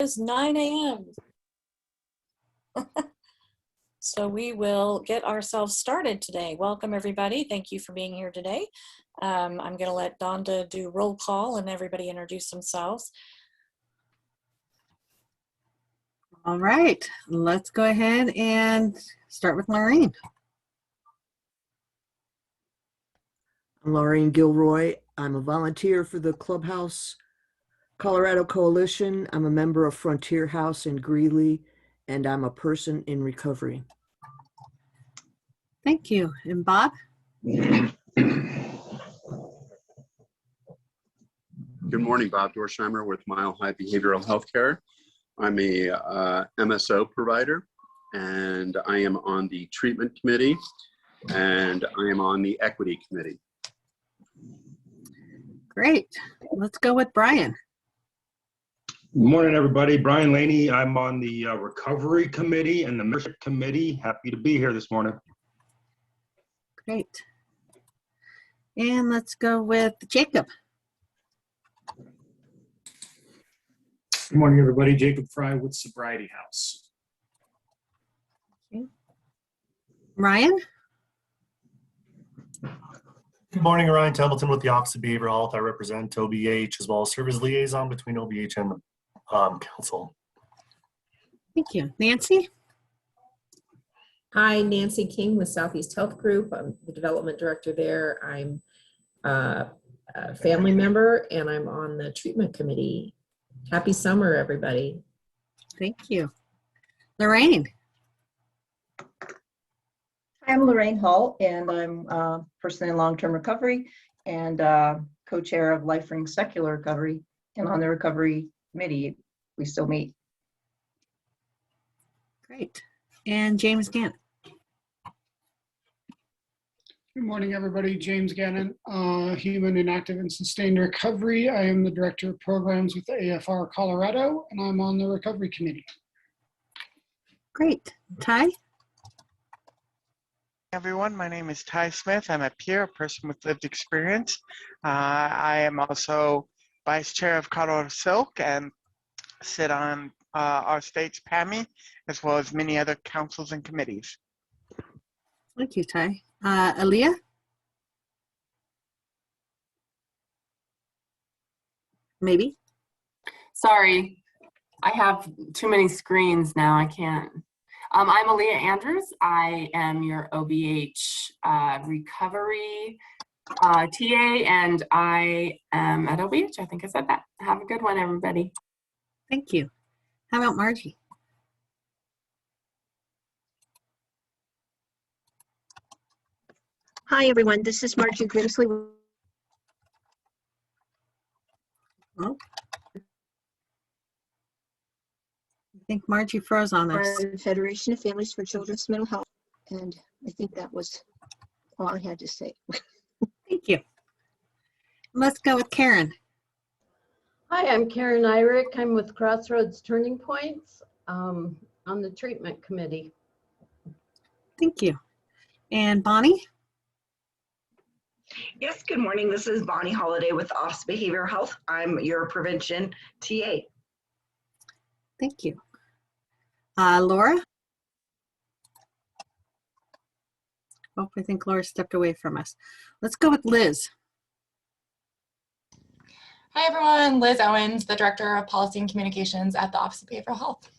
It's 9 a.m. So we will get ourselves started today. Welcome everybody. Thank you for being here today. I'm going to let Donda do roll call and everybody introduce themselves. All right, let's go ahead and start with Maureen. I'm Laureen Gilroy. I'm a volunteer for the Clubhouse Colorado Coalition. I'm a member of Frontier House in Greeley, and I'm a person in recovery. Thank you. And Bob? Good morning, Bob Dorsheimer with Mile High Behavioral Healthcare. I'm a MSO provider, and I am on the treatment committee, and I am on the equity committee. Great. Let's go with Brian. Good morning, everybody. Brian Laney. I'm on the recovery committee and the membership committee. Happy to be here this morning. Great. And let's go with Jacob. Good morning, everybody. Jacob Fry with Sobriety House. Okay. Ryan? Good morning, Ryan Templeton with the Office of Behavioral Health. I represent OBH as well as Service Liaison between OBH and the Council. Thank you. Nancy? Hi, Nancy King with Southeast Health Group. I'm the development director there. I'm a family member and I'm on the treatment committee. Happy summer, everybody. Thank you. Lorraine? I'm Lorraine Hall, and I'm a person in long-term recovery and co-chair of Life Ring Secular Recovery. And on the recovery committee, we still meet. Great. And James Gant? Good morning, everybody. James Gannon, Human and Active and Sustained Recovery. I am the Director of Programs with the AFR Colorado, and I'm on the Recovery Committee. Great. Ty? Everyone, my name is Ty Smith. I'm a peer, a person with lived experience. I am also Vice Chair of Colorado Silk and sit on our state's PAMI, as well as many other councils and committees. Thank you, Ty. Aaliyah? Maybe. Sorry, I have too many screens now. I can't. I'm Aaliyah Andrews. I am your OBH recovery TA, and I am at OBH. I think I said that. Have a good one, everybody. Thank you. How about Margie? Hi, everyone. This is Margie Grimsley. Oh. I think Margie froze on us. Federation of Families for Children's Mental Health. And I think that was all I had to say. Thank you. Let's go with Karen. Hi, I'm Karen Irick. I'm with Crossroads Turning Points on the treatment committee. Thank you. And Bonnie? Yes, good morning. This is Bonnie Holiday with Office of Behavioral Health. I'm your prevention TA. Thank you. Laura? Oh, I think Laura stepped away from us. Let's go with Liz. Hi, everyone. Liz Owens, the Director of Policy and Communications at the Office of Behavioral Health.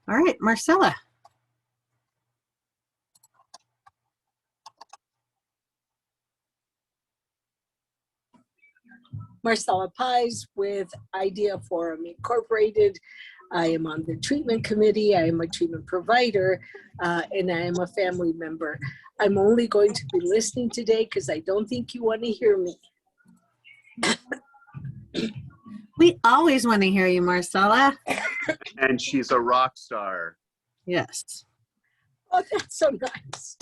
All right, Marcella. Marcella Pies with Idea Forum Incorporated. I am on the treatment committee. I am a treatment provider, and I am a family member. I'm only going to be listening today because I don't think you want to hear me. We always want to hear you, Marcella. And she's a rock star. Yes. Oh, that's so nice.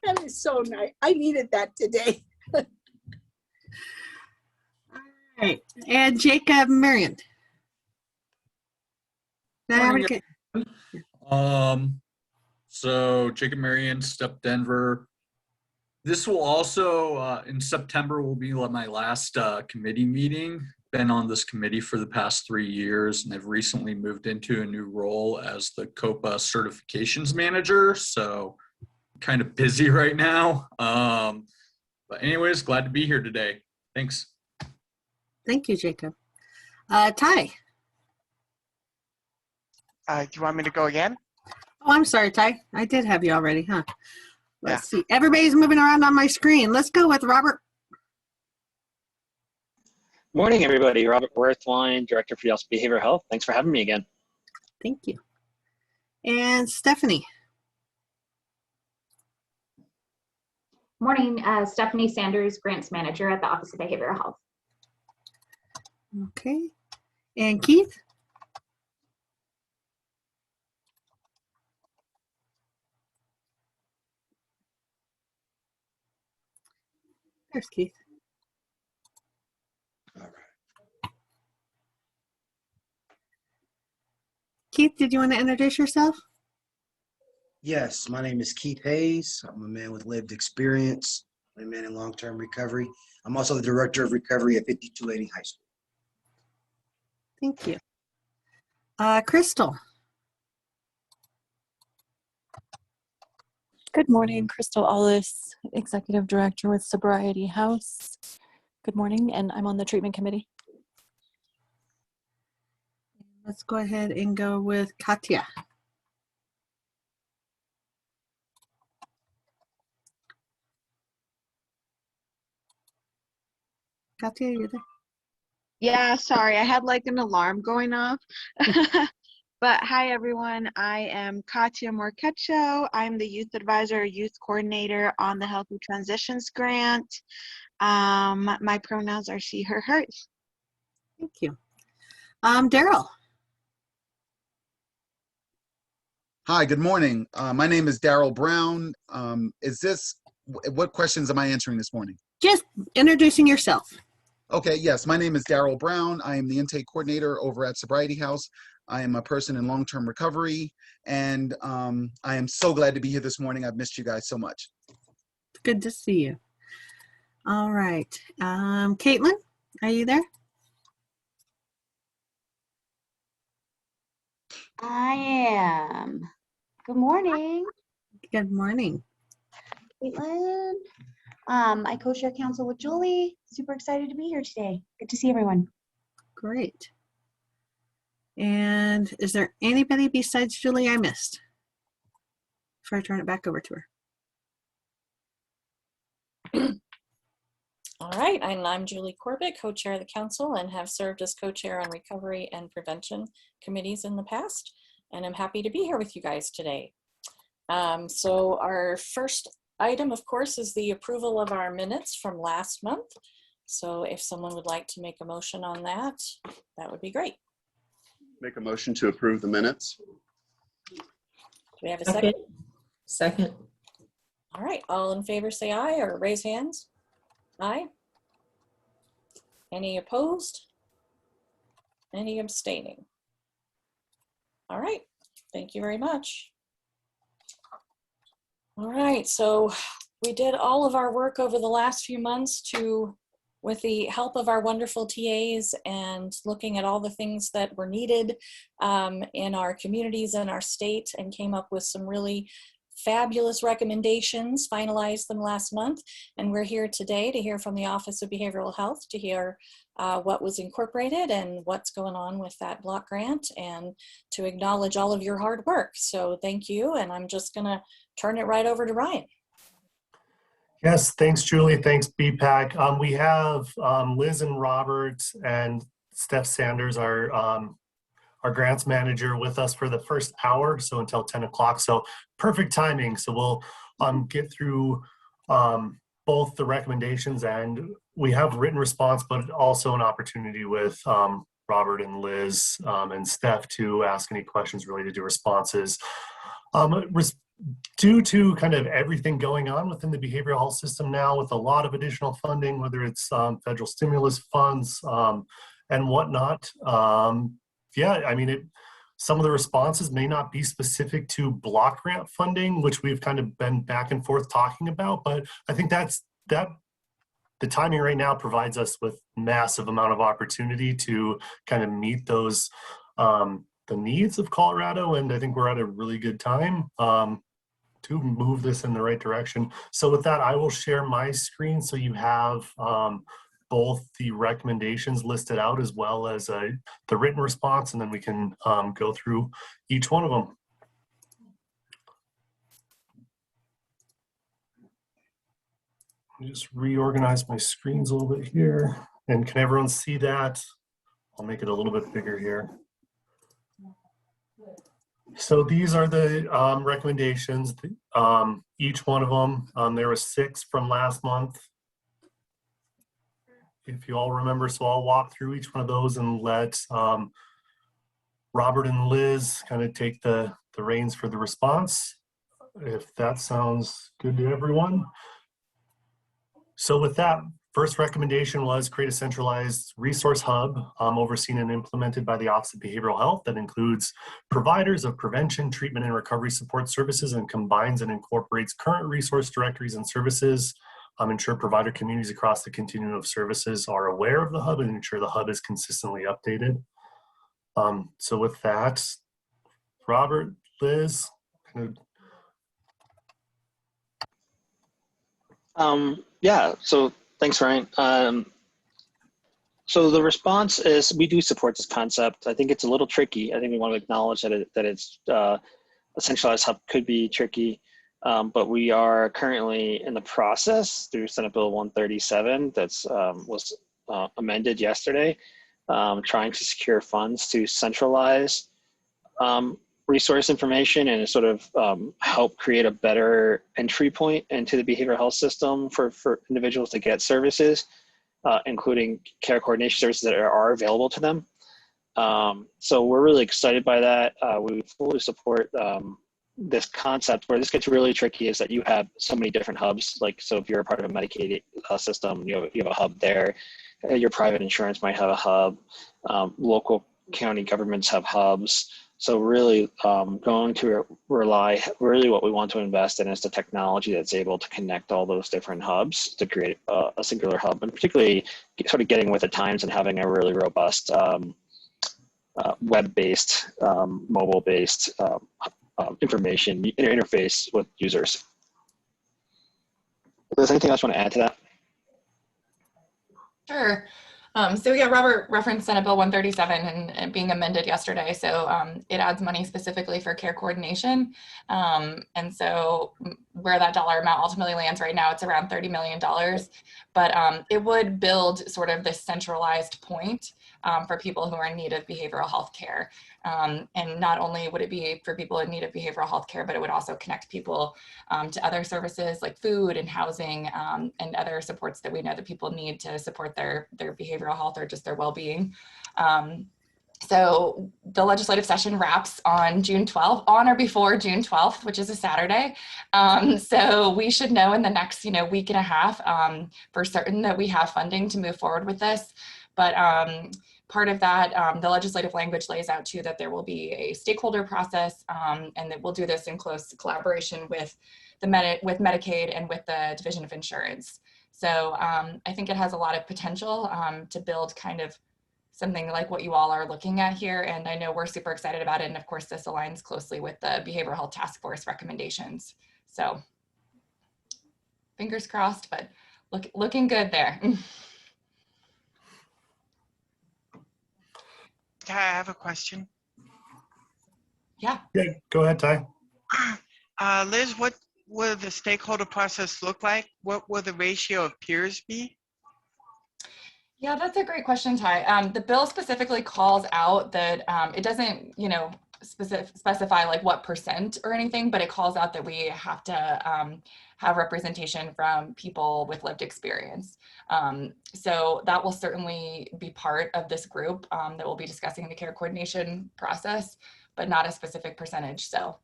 That is so nice. I needed that today. All right. And Jacob Marion. So Jacob Marion, Step Denver. This will also, in September, will be my last committee meeting. been on this committee for the past 3 years, and I've recently moved into a new role as the COPA certifications manager. So kind of busy right now. But anyways, glad to be here today. Thanks. Thank you, Jacob. Ty. Do you want me to go again? Oh, I'm sorry, Ty. I did have you already, huh? Let's see. Everybody's moving around on my screen. Let's go with Robert. Morning, everybody. Robert Worthwine, Director for Behavioral Health. Thanks for having me again. Thank you. And Stephanie. Morning, Stephanie Sanders, Grants Manager at the Office of Behavioral Health. Okay. And Keith? There's Keith. All right. Keith, did you want to introduce yourself? Yes, my name is Keith Hayes. I'm a man with lived experience. I'm a man in long-term recovery. I'm also the Director of Recovery at 5280 High School. Thank you. Crystal. Good morning, Crystal Allis, Executive Director with Sobriety House. Good morning, and I'm on the treatment committee. Let's go ahead and go with Katya. Katya, you there? Yeah, sorry, I had like an alarm going off. But hi, everyone. I am Katya Morquecho. I'm the Youth Advisor, Youth Coordinator on the Healthy Transitions Grant. My pronouns are she, her, hers. Thank you. Daryl. Hi, good morning. My name is Daryl Brown. What questions am I answering this morning? Just introducing yourself. Okay, yes, my name is Daryl Brown. I am the intake coordinator over at Sobriety House. I am a person in long-term recovery, and I am so glad to be here this morning. I've missed you guys so much. It's good to see you. All right. Caitlin, are you there? I am. Good morning. Good morning. Caitlin. I co-chair council with Julie. Super excited to be here today. Good to see everyone. Great. And is there anybody besides Julie I missed before I turn it back over to her? All right, and I'm Julie Corbett, co-chair of the council, and have served as co-chair on recovery and prevention committees in the past, and I'm happy to be here with you guys today. So our first item, of course, is the approval of our minutes from last month. So if someone would like to make a motion on that, that would be great. Make a motion to approve the minutes. Do we have a second? Second. All right, all in favor say aye or raise hands. Aye. Any opposed? Any abstaining? All right, thank you very much. All right, so we did all of our work over the last few months with the help of our wonderful TAs and looking at all the things that were needed in our communities and our state, and came up with some really fabulous recommendations, finalized them last month. And we're here today to hear from the Office of Behavioral Health, to hear what was incorporated and what's going on with that block grant, and to acknowledge all of your hard work. So thank you, and I'm just gonna turn it right over to Ryan. Yes, thanks, Julie. Thanks, Bpac. We have Liz and Robert and Steph Sanders, our grants manager, with us for the first hour, so until 10 o'clock. So perfect timing. So we'll get through both the recommendations, and we have written response, but also an opportunity with Robert and Liz and Steph to ask any questions related to responses. Due to kind of everything going on within the behavioral health system now, with a lot of additional funding, whether it's federal stimulus funds and whatnot, yeah, I mean, some of the responses may not be specific to block grant funding, which we've kind of been back and forth talking about, but I think that the timing right now provides us with massive amount of opportunity to kind of meet those the needs of Colorado, and I think we're at a really good time to move this in the right direction. So with that, I will share my screen so you have both the recommendations listed out as well as the written response, and then we can go through each one of them. Just reorganize my screens a little bit here. And can everyone see that? I'll make it a little bit bigger here. So these are the recommendations. Each one of them, there were 6 from last month. If you all remember, so I'll walk through each one of those and let Robert and Liz kind of take the reins for the response, if that sounds good to everyone. So with that, first recommendation was create a centralized resource hub overseen and implemented by the Office of Behavioral Health that includes providers of prevention, treatment, and recovery support services and combines and incorporates current resource directories and services, ensure provider communities across the continuum of services are aware of the hub and ensure the hub is consistently updated. So with that, Robert, Liz, kind of... Yeah, so thanks, Ryan. So the response is we do support this concept. I think it's a little tricky. I think we want to acknowledge that it's a centralized hub could be tricky, but we are currently in the process through Senate Bill 137 that's was amended yesterday, trying to secure funds to centralize resource information and sort of help create a better entry point into the behavioral health system for individuals to get services, including care coordination services that are available to them. So we're really excited by that. We fully support this concept. Where this gets really tricky is that you have so many different hubs. Like, so if you're a part of a Medicaid system, you have a hub there. Your private insurance might have a hub. Local county governments have hubs. So really going to rely, really what we want to invest in is the technology that's able to connect all those different hubs to create a singular hub, and particularly sort of getting with the times and having a really robust web-based, mobile-based information interface with users. Is there anything else you want to add to that? Sure. So yeah, Robert referenced Senate Bill 137 and being amended yesterday. So it adds money specifically for care coordination. And so where that dollar amount ultimately lands right now, it's around $30 million. But it would build sort of this centralized point for people who are in need of behavioral health care. And not only would it be for people in need of behavioral health care, but it would also connect people to other services like food and housing and other supports that we know that people need to support their behavioral health or just their well-being. So the legislative session wraps on June 12th, on or before June 12th, which is a Saturday. So we should know in the next week and a half for certain that we have funding to move forward with this. But part of that, the legislative language lays out too that there will be a stakeholder process and that we'll do this in close collaboration with Medicaid and with the Division of Insurance. So I think it has a lot of potential to build kind of something like what you all are looking at here. And I know we're super excited about it. And of course, this aligns closely with the Behavioral Health Task Force recommendations. So fingers crossed, but looking good there. I have a question. Yeah. Yeah, go ahead, Ty. Liz, what will the stakeholder process look like? What will the ratio of peers be? Yeah, that's a great question, Ty. The bill specifically calls out that it doesn't, specify like what percent or anything, but it calls out that we have to have representation from people with lived experience. So that will certainly be part of this group that will be discussing the care coordination process, but not a specific percentage. So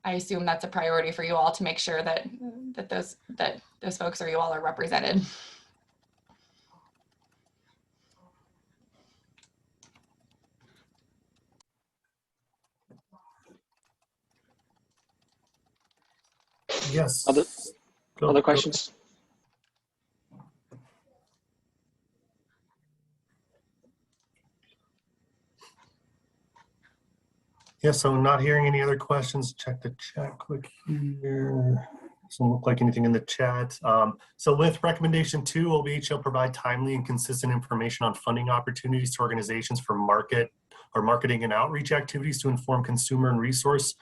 I assume that's a priority for you all to make sure that those folks or you all are represented. Yes. Other questions? Yeah, so not hearing any other questions. Check the chat quick here. Doesn't look like anything in the chat. So with recommendation 2, OBH shall provide timely and consistent information on funding opportunities to organizations for marketing and outreach activities to inform consumer and resources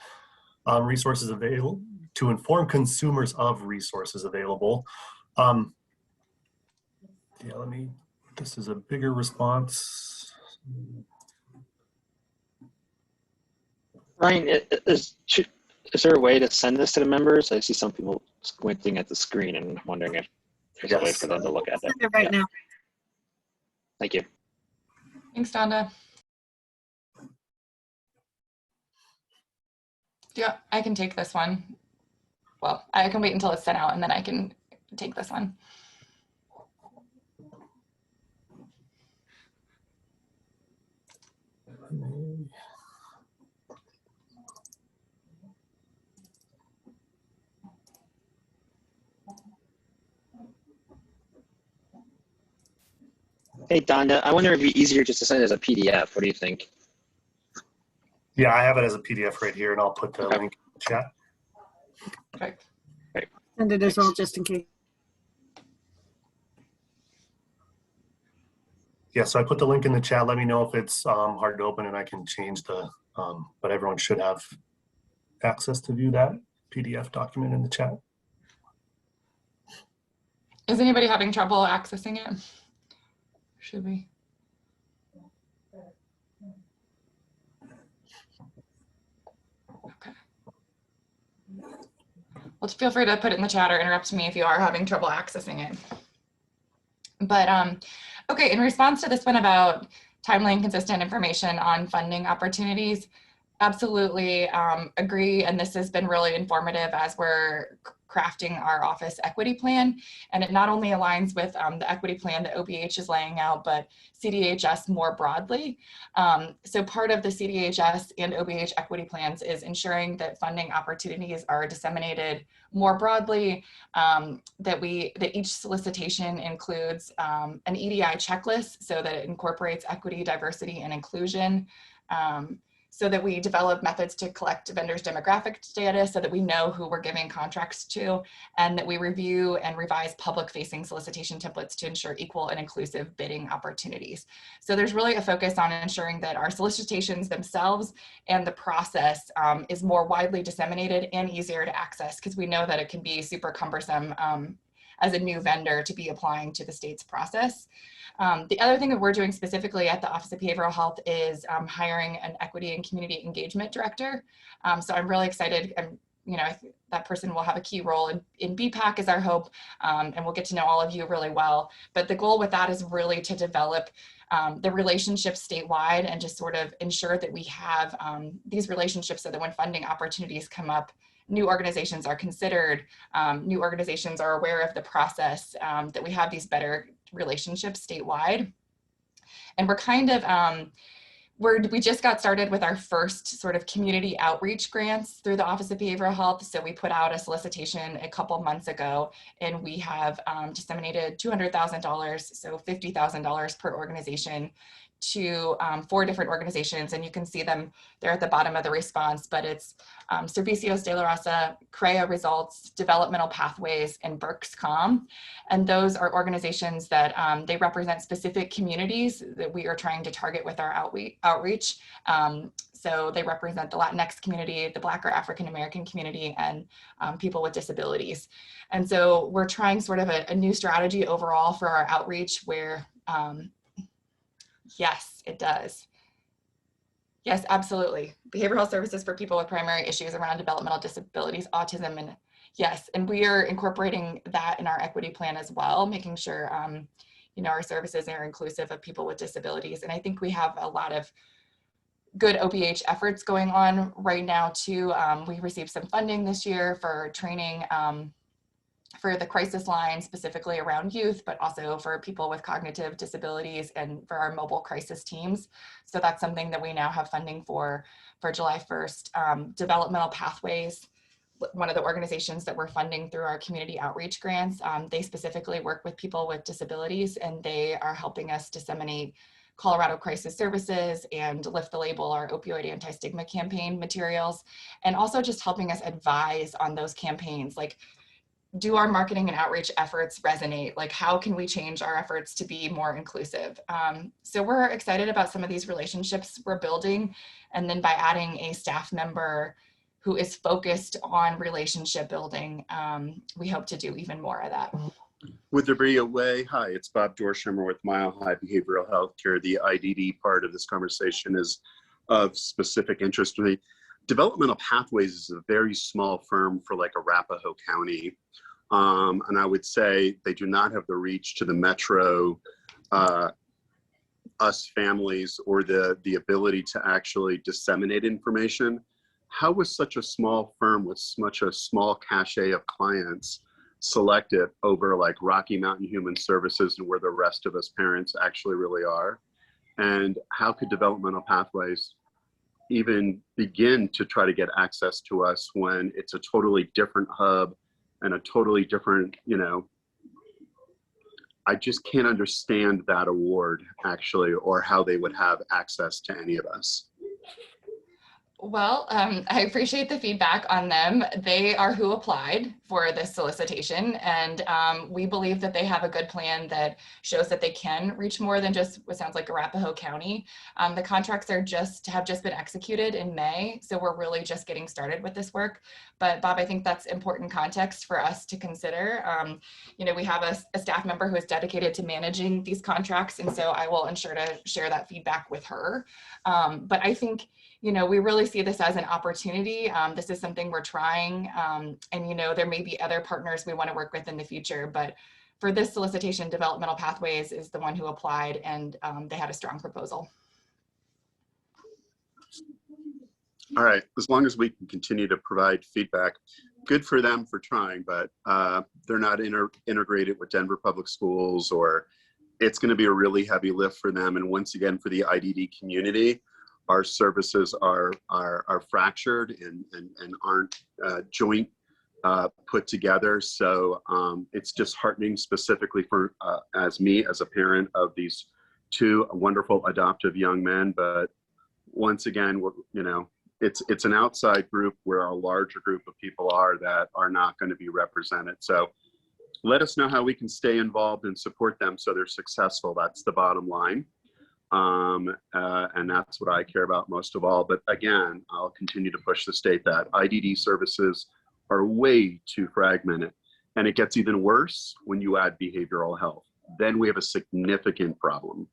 available to inform consumers of resources available. Yeah, this is a bigger response. Ryan, is there a way to send this to the members? I see some people squinting at the screen and wondering if there's a way for them to look at it. Send it right now. Thank you. Thanks, Donda. Yeah, I can take this one. Well, I can wait until it's sent out and then I can take this one. Hey, Donda, I wonder if it'd be easier just to send it as a PDF. What do you think? Yeah, I have it as a PDF right here, and I'll put the link in the chat. Perfect. Great. Send it as well, just in case. Yeah, so I put the link in the chat. Let me know if it's hard to open and I can change the, but everyone should have access to view that PDF document in the chat. Is anybody having trouble accessing it? Should we? Okay. Well, feel free to put it in the chat or interrupt me if you are having trouble accessing it. But okay, in response to this one about timely and consistent information on funding opportunities, absolutely agree. And this has been really informative as we're crafting our office equity plan. And it not only aligns with the equity plan that OBH is laying out, but CDHS more broadly. So part of the CDHS and OBH equity plans is ensuring that funding opportunities are disseminated more broadly, that each solicitation includes an EDI checklist so that it incorporates equity, diversity, and inclusion. So that we develop methods to collect vendors' demographic data so that we know who we're giving contracts to, and that we review and revise public-facing solicitation templates to ensure equal and inclusive bidding opportunities. So there's really a focus on ensuring that our solicitations themselves and the process is more widely disseminated and easier to access, because we know that it can be super cumbersome as a new vendor to be applying to the state's process. The other thing that we're doing specifically at the Office of Behavioral Health is hiring an equity and community engagement director. So I'm really excited. That person will have a key role in Bhpac is our hope, and we'll get to know all of you really well. But the goal with that is really to develop the relationships statewide and just sort of ensure that we have these relationships so that when funding opportunities come up, new organizations are considered, new organizations are aware of the process, that we have these better relationships statewide. And we're kind of, we just got started with our first sort of community outreach grants through the Office of Behavioral Health. So we put out a solicitation a couple months ago, and we have disseminated $200,000, so $50,000 per organization to 4 different organizations, and you can see them there at the bottom of the response, but it's Servicios de la Raza, CREA Results, Developmental Pathways, and Berks.com. And those are organizations that they represent specific communities that we are trying to target with our outreach. So they represent the Latinx community, the Black or African American community, and people with disabilities. And so we're trying sort of a new strategy overall for our outreach where yes, it does. Yes, absolutely. Behavioral health services for people with primary issues around developmental disabilities, autism, and yes, and we are incorporating that in our equity plan as well, making sure our services are inclusive of people with disabilities. And I think we have a lot of good OBH efforts going on right now too. We received some funding this year for training for the crisis line, specifically around youth, but also for people with cognitive disabilities and for our mobile crisis teams. So that's something that we now have funding for July 1st. Developmental Pathways, one of the organizations that we're funding through our community outreach grants, they specifically work with people with disabilities, and they are helping us disseminate Colorado Crisis Services and Lift the Label, our opioid anti-stigma campaign materials, and also just helping us advise on those campaigns. Like, do our marketing and outreach efforts resonate? Like, how can we change our efforts to be more inclusive? So we're excited about some of these relationships we're building. And then by adding a staff member who is focused on relationship building, we hope to do even more of that. Would there be a way? Hi, it's Bob Dorsheimer with Mile High Behavioral Health Care. The IDD part of this conversation is of specific interest to me. Developmental Pathways is a very small firm for like Arapahoe County. And I would say they do not have the reach to the metro, us families, or the ability to actually disseminate information. How was such a small firm with such a small cachet of clients selected over like Rocky Mountain Human Services and where the rest of us parents actually really are? And how could Developmental Pathways even begin to try to get access to us when it's a totally different hub and a totally different, I just can't understand that award actually, or how they would have access to any of us. Well, I appreciate the feedback on them. They are who applied for this solicitation, and we believe that they have a good plan that shows that they can reach more than just what sounds like Arapahoe County. The contracts have just been executed in May, so we're really just getting started with this work. But Bob, I think that's important context for us to consider. We have a staff member who is dedicated to managing these contracts, and so I will ensure to share that feedback with her. But I think, we really see this as an opportunity. This is something we're trying, and there may be other partners we want to work with in the future, but for this solicitation, Developmental Pathways is the one who applied, and they had a strong proposal. All right, as long as we can continue to provide feedback, good for them for trying, but they're not integrated with Denver Public Schools, or it's going to be a really heavy lift for them. And once again, for the IDD community, our services are fractured and aren't joint put together. So it's disheartening, specifically for as me as a parent of these two wonderful adoptive young men. But once again, it's an outside group where a larger group of people are that are not going to be represented. So let us know how we can stay involved and support them so they're successful. That's the bottom line. And that's what I care about most of all. But again, I'll continue to push the state that IDD services are way too fragmented. And it gets even worse when you add behavioral health. Then we have a significant problem.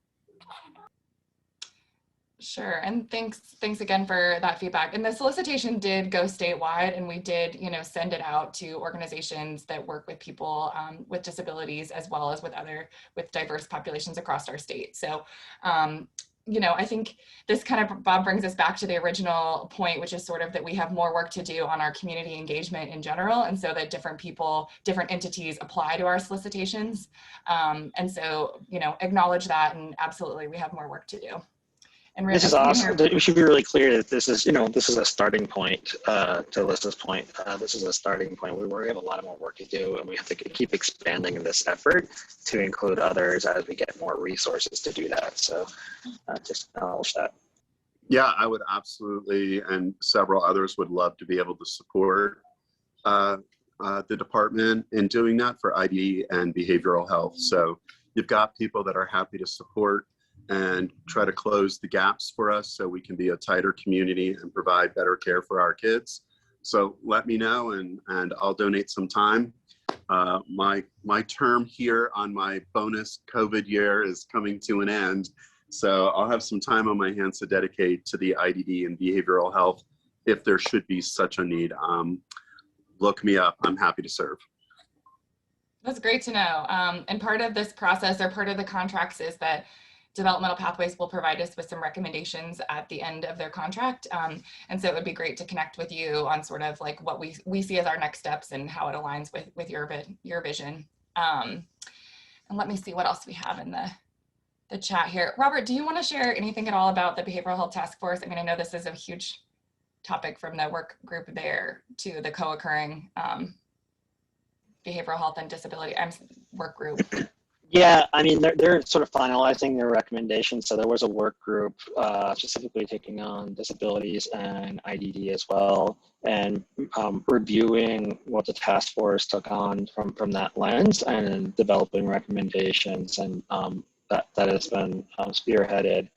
Sure, and thanks again for that feedback. And the solicitation did go statewide, and we did, send it out to organizations that work with people with disabilities, as well as with diverse populations across our state. So, I think this kind of, Bob, brings us back to the original point, which is sort of that we have more work to do on our community engagement in general, and so that different people, different entities apply to our solicitations. And so, acknowledge that, and absolutely, we have more work to do. And this is awesome. We should be really clear that this is a starting point. To Alyssa's point, this is a starting point. We have a lot more work to do, and we have to keep expanding this effort to include others as we get more resources to do that. So, just acknowledge that. Yeah, I would absolutely, and several others would love to be able to support the department in doing that for ID and behavioral health. So you've got people that are happy to support and try to close the gaps for us so we can be a tighter community and provide better care for our kids. So let me know, and I'll donate some time. My term here on my bonus COVID year is coming to an end. So I'll have some time on my hands to dedicate to the IDD and behavioral health if there should be such a need. Look me up. I'm happy to serve. That's great to know. And part of this process, or part of the contracts, is that Developmental Pathways will provide us with some recommendations at the end of their contract. And so it would be great to connect with you on sort of like what we see as our next steps and how it aligns with your vision. And let me see what else we have in the chat here. Robert, do you want to share anything at all about the Behavioral Health Task Force? I mean, I know this is a huge topic from the work group there to the co-occurring behavioral health and disability work group. Yeah, I mean, they're sort of finalizing their recommendations. So there was a work group specifically taking on disabilities and IDD as well, and reviewing what the task force took on from that lens and developing recommendations. And that has been spearheaded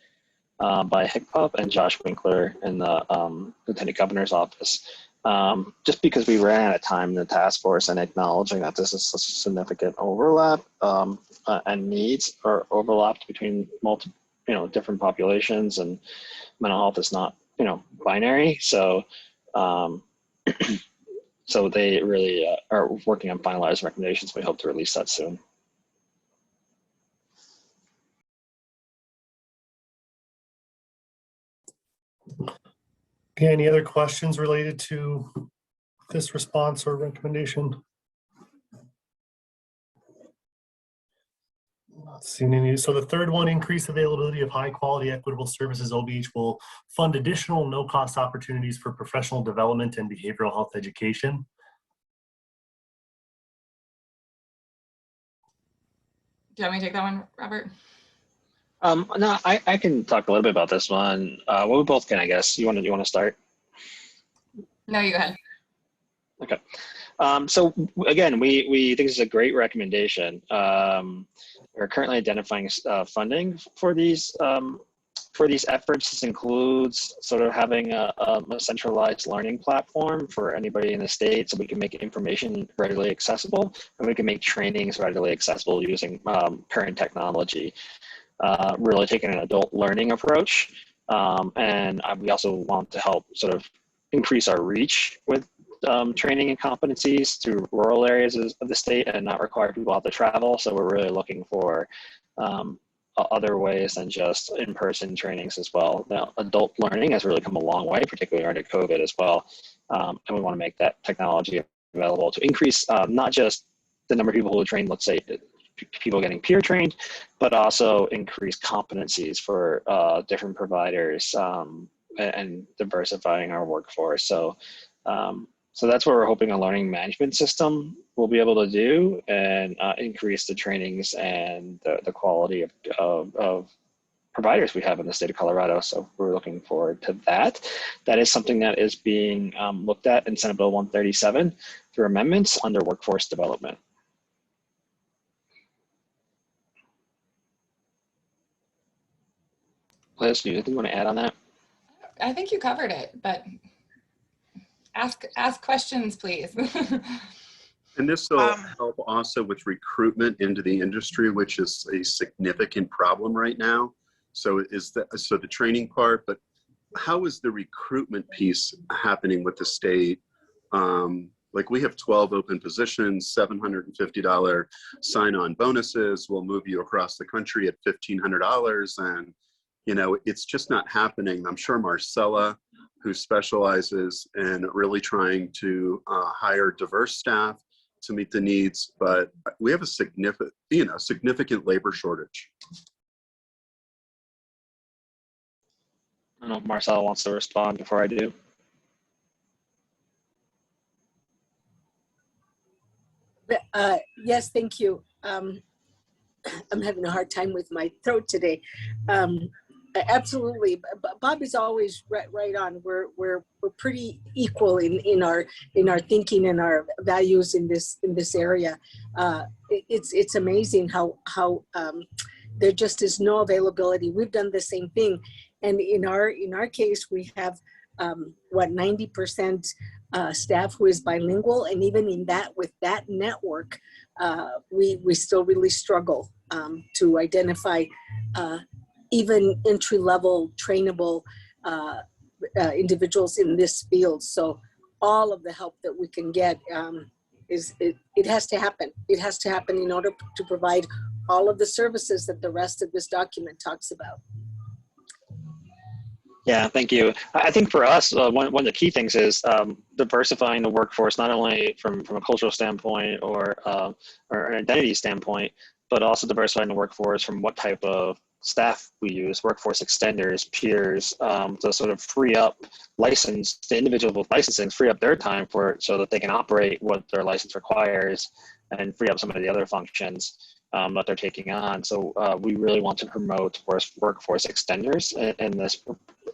by HICPUP and Josh Winkler in the Lieutenant Governor's office. Just because we ran out of time in the task force and acknowledging that this is such a significant overlap and needs are overlapped between different populations, and mental health is not, binary. So, so they really are working on finalized recommendations. We hope to release that soon. Okay, any other questions related to this response or recommendation? Not seeing any. So the third one, increase availability of high quality equitable services. OBH will fund additional no cost opportunities for professional development and behavioral health education. Do you want me to take that one, Robert? No, I can talk a little bit about this one. Well, we both can, I guess. You want to start? No, you go ahead. Okay. So again, we think this is a great recommendation. We're currently identifying funding for these efforts. This includes sort of having a centralized learning platform for anybody in the state, so we can make information readily accessible, and we can make trainings readily accessible using current technology. Really taking an adult learning approach, and we also want to help sort of increase our reach with training and competencies to rural areas of the state and not require people to have to travel. So we're really looking for other ways than just in-person trainings as well. Now, adult learning has really come a long way, particularly under COVID as well. And we want to make that technology available to increase not just the number of people who are trained, let's say people getting peer trained, but also increase competencies for different providers and diversifying our workforce. So so that's what we're hoping a learning management system will be able to do, and increase the trainings and the quality of providers we have in the state of Colorado. So we're looking forward to that. That is something that is being looked at in Senate Bill 137 through amendments under workforce development. Liz, do you want to add on that? I think you covered it, but ask questions, please. And this will help also with recruitment into the industry, which is a significant problem right now. So the training part, but how is the recruitment piece happening with the state? Like we have 12 open positions, $750 sign-on bonuses. We'll move you across the country at $1,500, and it's just not happening. I'm sure Marcella, who specializes in really trying to hire diverse staff to meet the needs, but we have a significant labor shortage. I don't know if Marcella wants to respond before I do. Yes, thank you. I'm having a hard time with my throat today. Absolutely, Bob is always right on. We're pretty equal in our thinking and our values in this area. It's amazing how there just is no availability. We've done the same thing, and in our case, we have 90% staff who is bilingual, and even in that, with that network, we still really struggle to identify even entry-level trainable individuals in this field. So all of the help that we can get it has to happen. It has to happen in order to provide all of the services that the rest of this document talks about. Yeah, thank you. I think for us, one of the key things is diversifying the workforce, not only from a cultural standpoint or an identity standpoint, but also diversifying the workforce from what type of staff we use, workforce extenders, peers, to sort of free up the individual with licensing, free up their time so that they can operate what their license requires and free up some of the other functions. that they're taking on. So we really want to promote workforce extenders in this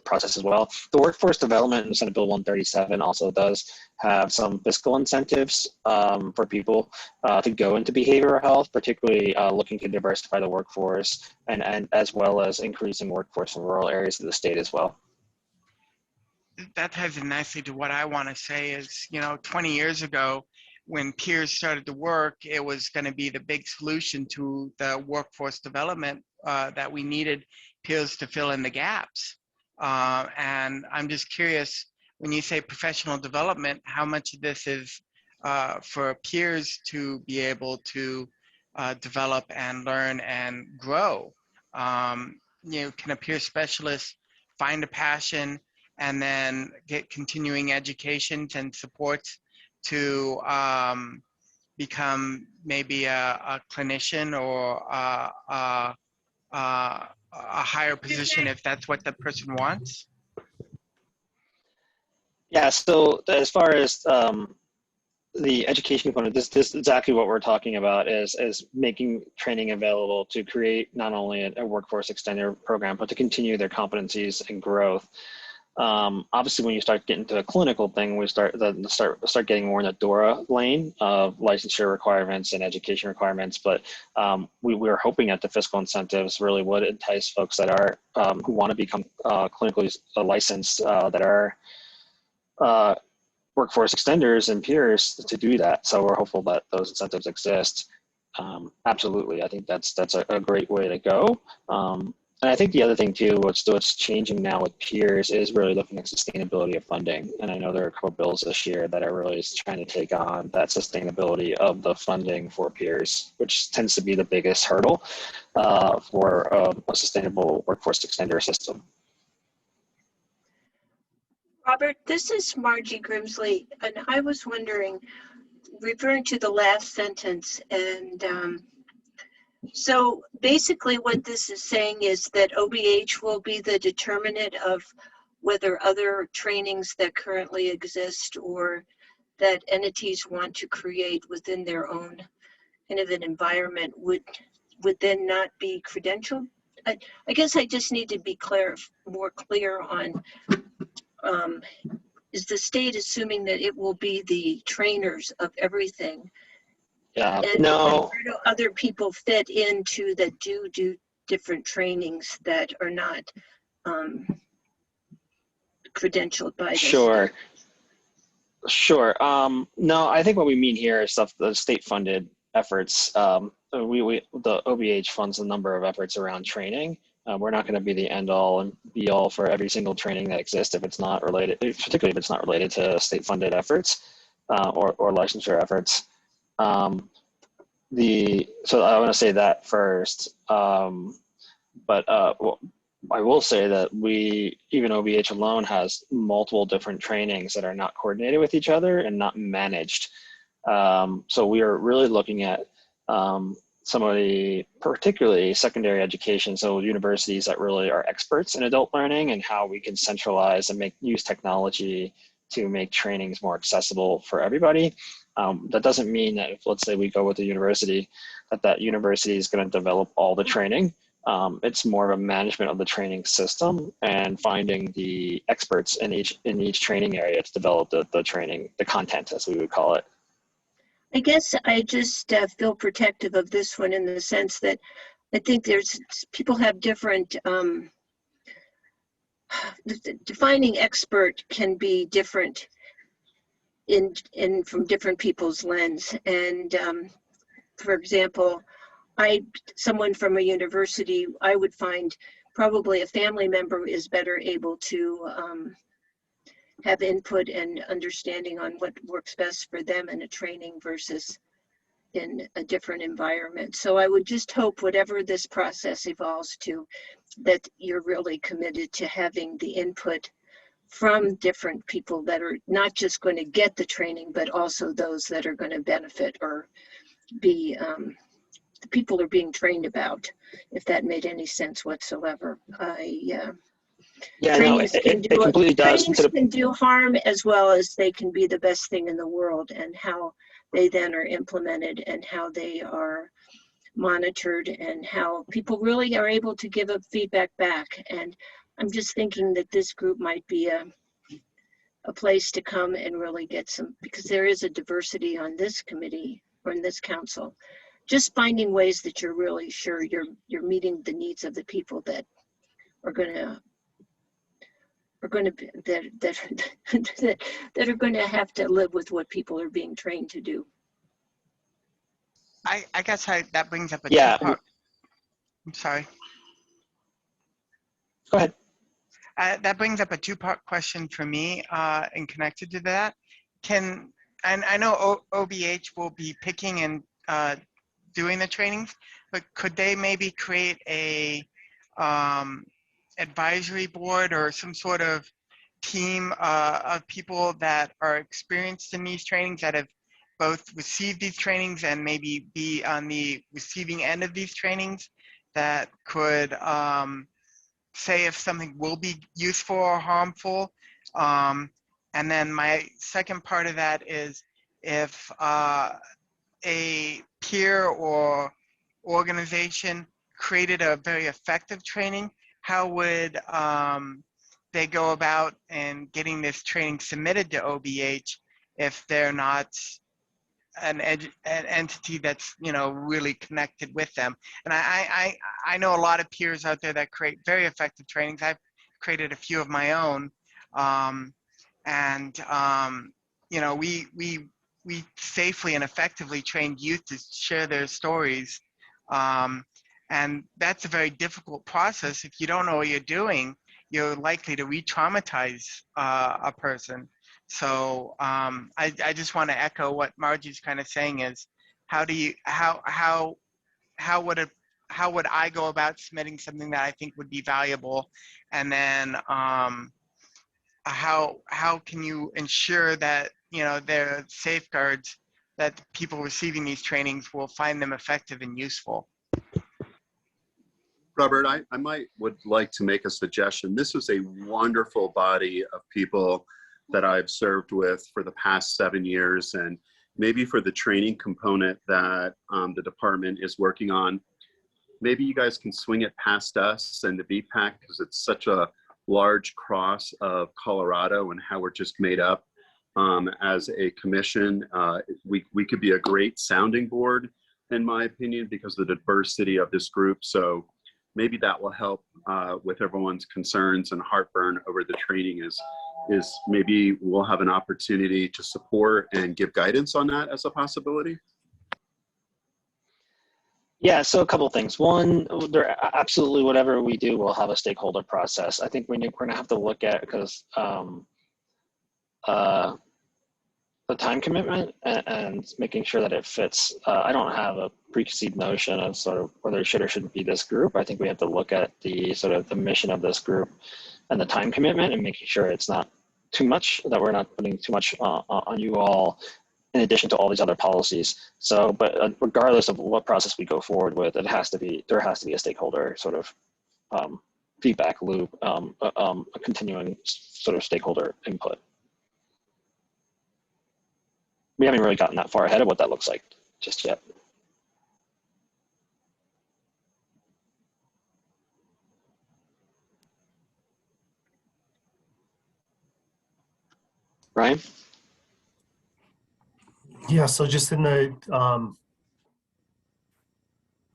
process as well. The Workforce Development in Senate Bill 137 also does have some fiscal incentives for people to go into behavioral health, particularly looking to diversify the workforce and as well as increasing workforce in rural areas of the state as well. That ties in nicely to what I want to say is, 20 years ago, when peers started to work, it was going to be the big solution to the workforce development that we needed peers to fill in the gaps. And I'm just curious, when you say professional development, how much of this is for peers to be able to develop and learn and grow? Can a peer specialist find a passion and then get continuing education and supports to become maybe a clinician or a higher position if that's what the person wants? Yeah, so as far as the education component, this is exactly what we're talking about is making training available to create not only a workforce extender program, but to continue their competencies and growth. Obviously, when you start getting to a clinical thing, we start getting more in the DORA lane of licensure requirements and education requirements. But we're hoping that the fiscal incentives really would entice folks that are who want to become clinically licensed that are workforce extenders and peers to do that. So we're hopeful that those incentives exist. Absolutely, I think that's a great way to go. And I think the other thing too, what's changing now with peers is really looking at sustainability of funding. And I know there are a couple bills this year that are really trying to take on that sustainability of the funding for peers, which tends to be the biggest hurdle for a sustainable workforce extender system. Robert, this is Margie Grimsley, and I was wondering, referring to the last sentence, and so basically what this is saying is that OBH will be the determinant of whether other trainings that currently exist or that entities want to create within their own kind of an environment would then not be credentialed. I guess I just need to be more clear on, is the state assuming that it will be the trainers of everything? Yeah, and no. where do other people fit into that do different trainings that are not credentialed by the Sure. Sure. No, I think what we mean here is the state-funded efforts. The OBH funds a number of efforts around training. We're not going to be the end-all and be-all for every single training that exists if it's not related, particularly if it's not related to state-funded efforts or licensure efforts. So I want to say that first. But I will say that even OBH alone has multiple different trainings that are not coordinated with each other and not managed. So we are really looking at some of the particularly secondary education, so universities that really are experts in adult learning and how we can centralize and use technology to make trainings more accessible for everybody. That doesn't mean that if, let's say, we go with a university, that university is going to develop all the training. It's more of a management of the training system and finding the experts in each training area to develop the training, the content, as we would call it. I guess I just feel protective of this one in the sense that I think people have different, defining expert can be different from different people's lens. And for example, someone from a university, I would find probably a family member is better able to have input and understanding on what works best for them in a training versus in a different environment. So I would just hope whatever this process evolves to, that you're really committed to having the input from different people that are not just going to get the training, but also those that are going to benefit or be the people are being trained about, if that made any sense whatsoever. Yeah, no, it completely does. Trainings can do harm as well as they can be the best thing in the world, and how they then are implemented and how they are monitored and how people really are able to give a feedback back. And I'm just thinking that this group might be a place to come and really get some, because there is a diversity on this committee or in this council. Just finding ways that you're really sure you're meeting the needs of the people that are going to that are going to have to live with what people are being trained to do. I guess that brings up a Yeah. two-part. I'm sorry. Go ahead. That brings up a two-part question for me, and connected to that. And I know OBH will be picking and doing the trainings, but could they maybe create a advisory board or some sort of team of people that are experienced in these trainings, that have both received these trainings and maybe be on the receiving end of these trainings, that could say if something will be useful or harmful? And then my second part of that is, if a peer or organization created a very effective training, how would they go about and getting this training submitted to OBH if they're not an entity that's, you know, really connected with them? And I know a lot of peers out there that create very effective trainings. I've created a few of my own, you know, we safely and effectively train youth to share their stories, and that's a very difficult process. If you don't know what you're doing, you're likely to re-traumatize a person. So I just want to echo what Margie's kind of saying is, how would I go about submitting something that I think would be valuable? And then how can you ensure that, you know, there are safeguards that people receiving these trainings will find them effective and useful? Robert, I would like to make a suggestion. This is a wonderful body of people that I've served with for the past 7 years, and maybe for the training component that the department is working on, maybe you guys can swing it past us and the Bhpac, because it's such a large cross of Colorado and how we're just made up as a commission. We could be a great sounding board, in my opinion, because of the diversity of this group. So maybe that will help with everyone's concerns and heartburn over the training, is maybe we'll have an opportunity to support and give guidance on that as a possibility. Yeah, so a couple of things. One, there absolutely, whatever we do, we'll have a stakeholder process. I think we're going to have to look at, because the time commitment and making sure that it fits. I don't have a preconceived notion of sort of whether it should or shouldn't be this group. I think we have to look at the sort of the mission of this group and the time commitment, and making sure it's not too much, that we're not putting too much on you all, in addition to all these other policies. So, but regardless of what process we go forward with, there has to be a stakeholder sort of feedback loop, a continuing sort of stakeholder input. We haven't really gotten that far ahead of what that looks like just yet. Ryan? Yeah, so just in the,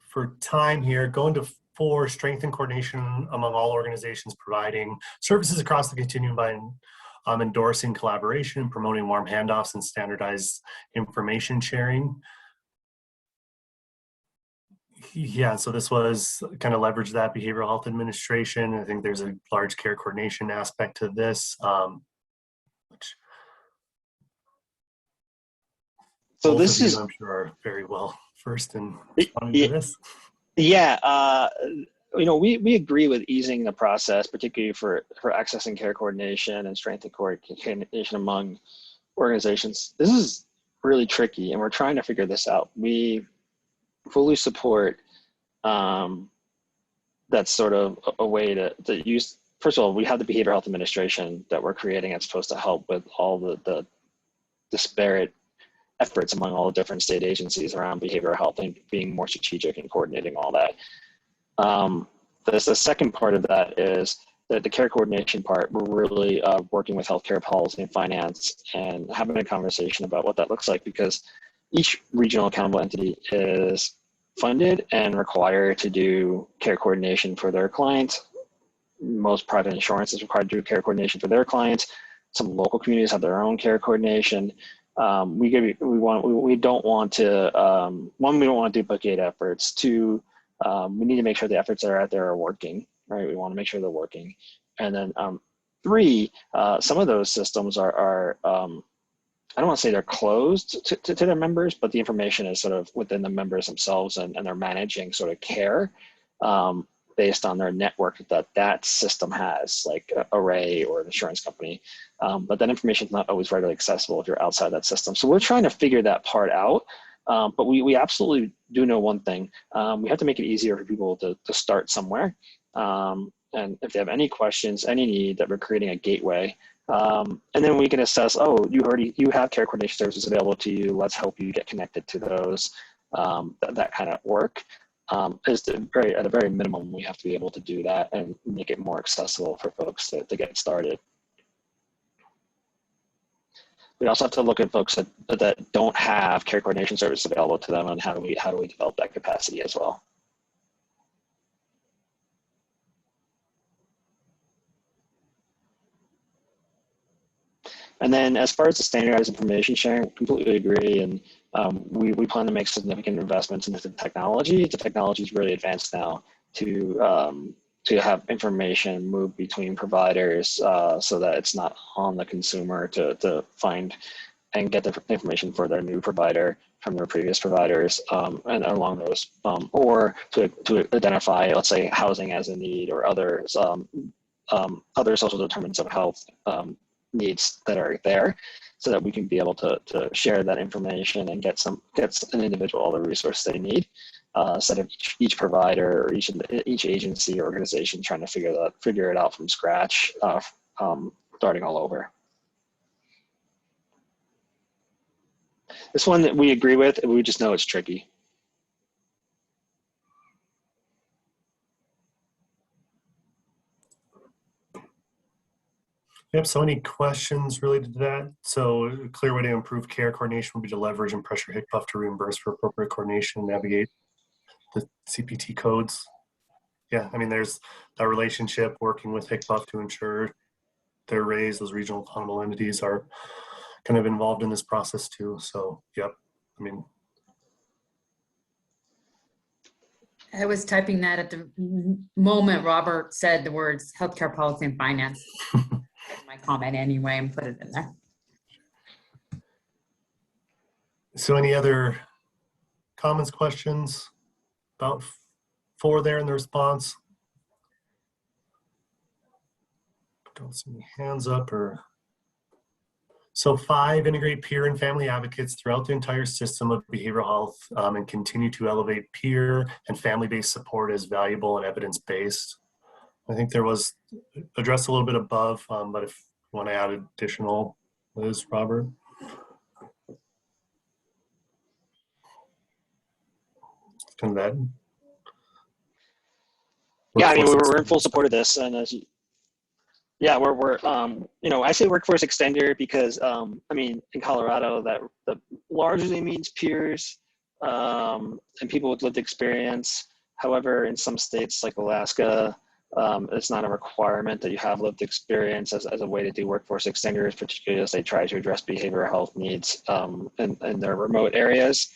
for time here, going to 4, strengthen coordination among all organizations providing services across the continuum by endorsing collaboration, promoting warm handoffs, and standardized information sharing. Yeah, so this was kind of leverage that behavioral health administration. I think there's a large care coordination aspect to this. So both this of is, you, I'm sure, are very well versed in responding to this. Yeah, you know, we agree with easing the process, particularly for accessing care coordination and strength and coordination among organizations. This is really tricky, and we're trying to figure this out. We fully support that's sort of a way to use. First of all, we have the behavioral health administration that we're creating. It's supposed to help with all the disparate efforts among all the different state agencies around behavioral health and being more strategic and coordinating all that. The second part of that is the care coordination part. We're really working with healthcare policy and finance and having a conversation about what that looks like, because each regional accountable entity is funded and required to do care coordination for their clients. Most private insurance is required to do care coordination for their clients. Some local communities have their own care coordination. We don't want to, one, we don't want to duplicate efforts. Two, we need to make sure the efforts that are out there are working, right? We want to make sure they're working. And then three, some of those systems are I don't want to say they're closed to their members, but the information is sort of within the members themselves, and they're managing sort of care based on their network that system has, like Array or an insurance company. But that information is not always readily accessible if you're outside that system. So we're trying to figure that part out. But we absolutely do know one thing. We have to make it easier for people to start somewhere. And if they have any questions, any need, that we're creating a gateway. And then we can assess, oh, you have care coordination services available to you. Let's help you get connected to those. That kind of work is at a very minimum, we have to be able to do that and make it more accessible for folks to get started. We also have to look at folks that don't have care coordination services available to them, and how do we develop that capacity as well. And then as far as the standardized information sharing, completely agree. And we plan to make significant investments into the technology. The technology is really advanced now to have information move between providers so that it's not on the consumer to find and get the information for their new provider from their previous providers, and along those, or to identify, let's say, housing as a need or others, other social determinants of health needs that are there, so that we can be able to share that information and get an individual all the resources they need, instead of each provider or each agency or organization trying to figure it out from scratch, starting all over. This one that we agree with, we just know it's tricky. Yep, so any questions related to that? So a clear way to improve care coordination would be to leverage and pressure HCPF to reimburse for appropriate coordination and navigate the CPT codes. Yeah, I mean, there's that relationship working with HCPF to ensure their RAIs, those regional autonomous entities, are kind of involved in this process too. So, yep, I mean. I was typing that at the moment Robert said the words healthcare policy and finance. My comment anyway and put it in there. So any other comments, questions about 4 there in the response? Don't see any hands up. Or so 5, integrate peer and family advocates throughout the entire system of behavioral health, and continue to elevate peer and family-based support as valuable and evidence-based. I think there was addressed a little bit above, but if you want to add additional, Liz, Robert. Kind of that. Yeah, I mean, we're in full support of this, and as you, yeah, we're I say workforce extender because I mean, in Colorado, that largely means peers and people with lived experience. However, in some states like Alaska, it's not a requirement that you have lived experience as a way to do workforce extenders, particularly as they try to address behavioral health needs in their remote areas.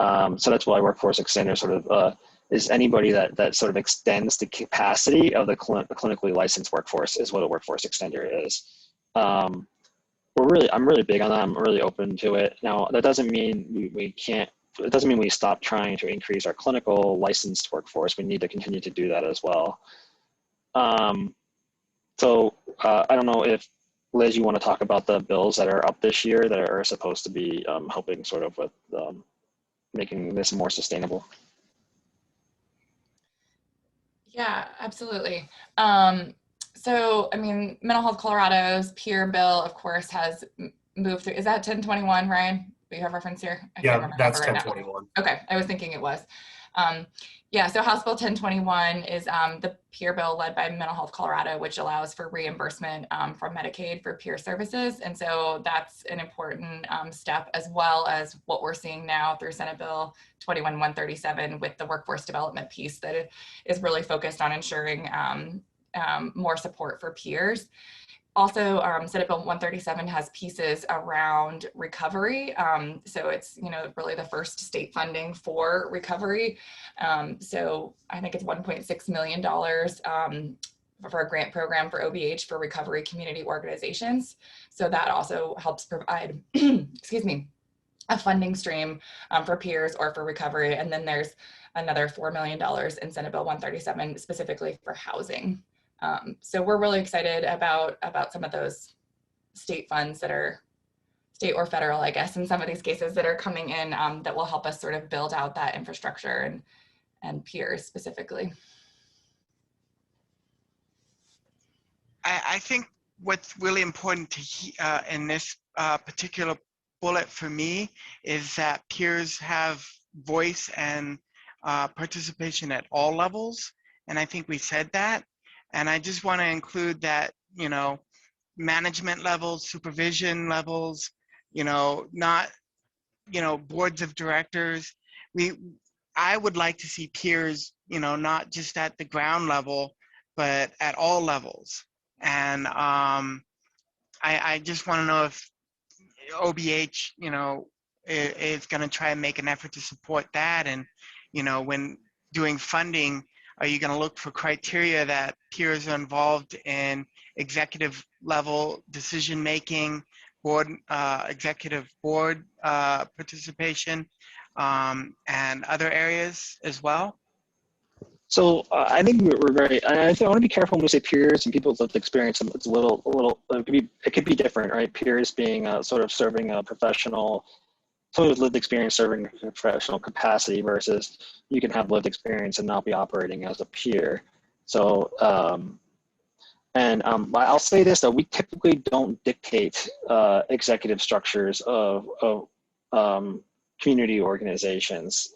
So that's why workforce extender sort of is anybody that sort of extends the capacity of the clinically licensed workforce is what a workforce extender is. I'm really big on that. I'm really open to it. Now, that doesn't mean we can't. It doesn't mean we stop trying to increase our clinical licensed workforce. We need to continue to do that as well. So I don't know if, Liz, you want to talk about the bills that are up this year that are supposed to be helping sort of with making this more sustainable. Yeah, absolutely. So, I mean, Mental Health Colorado's peer bill, of course, has moved through. Is that 1021, Ryan? we have reference here? I can't Yeah, remember that's right now. 1021. Okay, I was thinking it was. Yeah, so House Bill 1021 is the peer bill led by Mental Health Colorado, which allows for reimbursement from Medicaid for peer services. And so that's an important step, as well as what we're seeing now through Senate Bill 21-137 with the workforce development piece that is really focused on ensuring more support for peers. Also, Senate Bill 137 has pieces around recovery. So it's, really the first state funding for recovery. So I think it's $1.6 million for a grant program for OBH for recovery community organizations. So that also helps provide, excuse me, a funding stream for peers or for recovery. And then there's another $4 million in Senate Bill 137 specifically for housing. So we're really excited about some of those state funds that are state or federal, I guess, in some of these cases that are coming in that will help us sort of build out that infrastructure and peers specifically. I think what's really important to in this particular bullet for me is that peers have voice and participation at all levels. And I think we said that. And I just want to include that, management levels, supervision levels, not, boards of directors. I would like to see peers, not just at the ground level, but at all levels. And I just want to know if OBH, is going to try and make an effort to support that. And, when doing funding, are you going to look for criteria that peers are involved in executive level decision making, board, executive board participation, and other areas as well? So I think we're very. I want to be careful when we say peers and people's lived experience. It's a little. It could be different, right? Peers being sort of serving a professional, someone with lived experience serving a professional capacity versus you can have lived experience and not be operating as a peer. So, I'll say this though: we typically don't dictate executive structures of community organizations.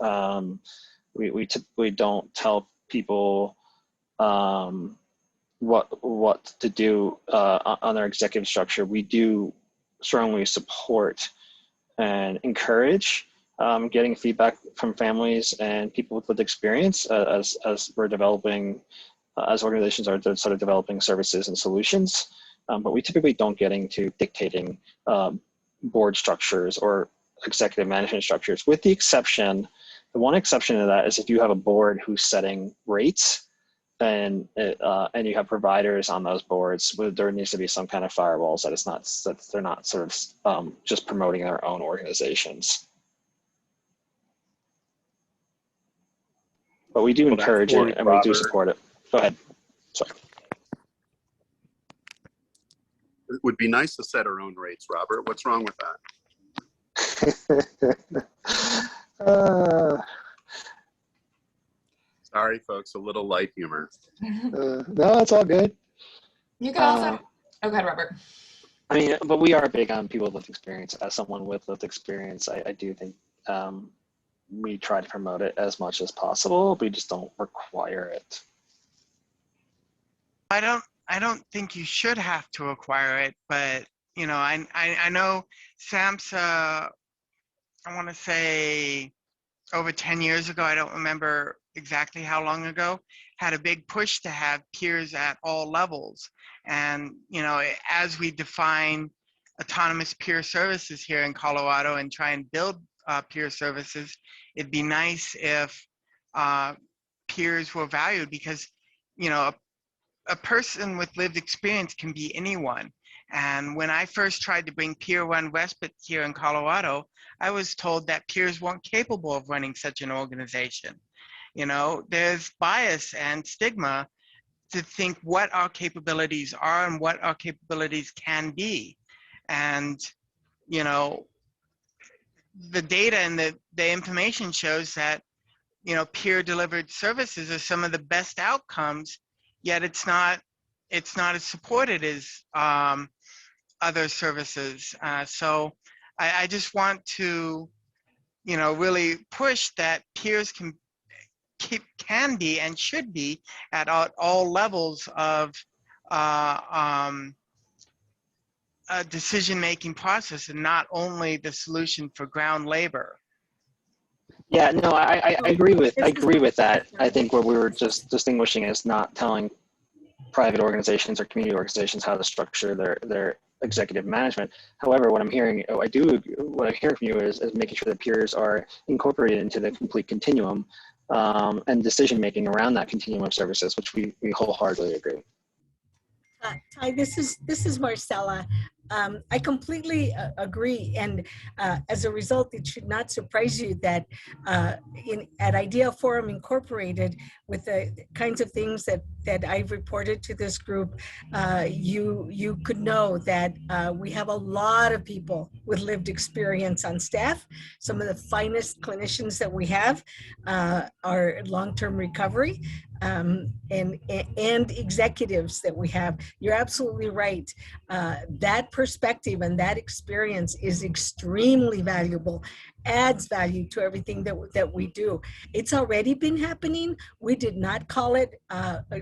We typically don't tell people what to do on their executive structure. We do strongly support and encourage getting feedback from families and people with lived experience as we're developing, as organizations are sort of developing services and solutions. But we typically don't get into dictating board structures or executive management structures, with the exception. The one exception to that is if you have a board who's setting rates and you have providers on those boards, where there needs to be some kind of firewalls that they're not sort of just promoting their own organizations. But we do encourage it and we do support it. Go ahead. Sorry. It would be nice to set our own rates, Robert. What's wrong with that? Sorry, folks, a little light humor. No, it's all good. You can also, go ahead, Robert. I mean, but we are big on people with lived experience. As someone with lived experience, I do think we try to promote it as much as possible. We just don't require it. I don't think you should have to acquire it, but I know SAMHSA, I want to say over 10 years ago, I don't remember exactly how long ago, had a big push to have peers at all levels. And, as we define autonomous peer services here in Colorado and try and build peer services, it'd be nice if peers were valued, because, a person with lived experience can be anyone. And when I first tried to bring Peer Run Respite here in Colorado, I was told that peers weren't capable of running such an organization. There's bias and stigma to think what our capabilities are and what our capabilities can be. And, the data and the information shows that, peer delivered services are some of the best outcomes, yet it's not as supported as other services. So I just want to, really push that peers can be and should be at all levels of a decision-making process, and not only the solution for ground labor. Yeah, no, I agree with that. I think what we were just distinguishing is not telling private organizations or community organizations how to structure their executive management. However, what I'm hearing from you is making sure that peers are incorporated into the complete continuum and decision making around that continuum of services, which we wholeheartedly agree. Ty, this is Marcella. I completely agree, and as a result, it should not surprise you that at Idea Forum Incorporated, with the kinds of things that I've reported to this group, you could know that we have a lot of people with lived experience on staff. Some of the finest clinicians that we have are long-term recovery. And executives that we have. You're absolutely right. That perspective and that experience is extremely valuable, adds value to everything that we do. It's already been happening. We did not call it,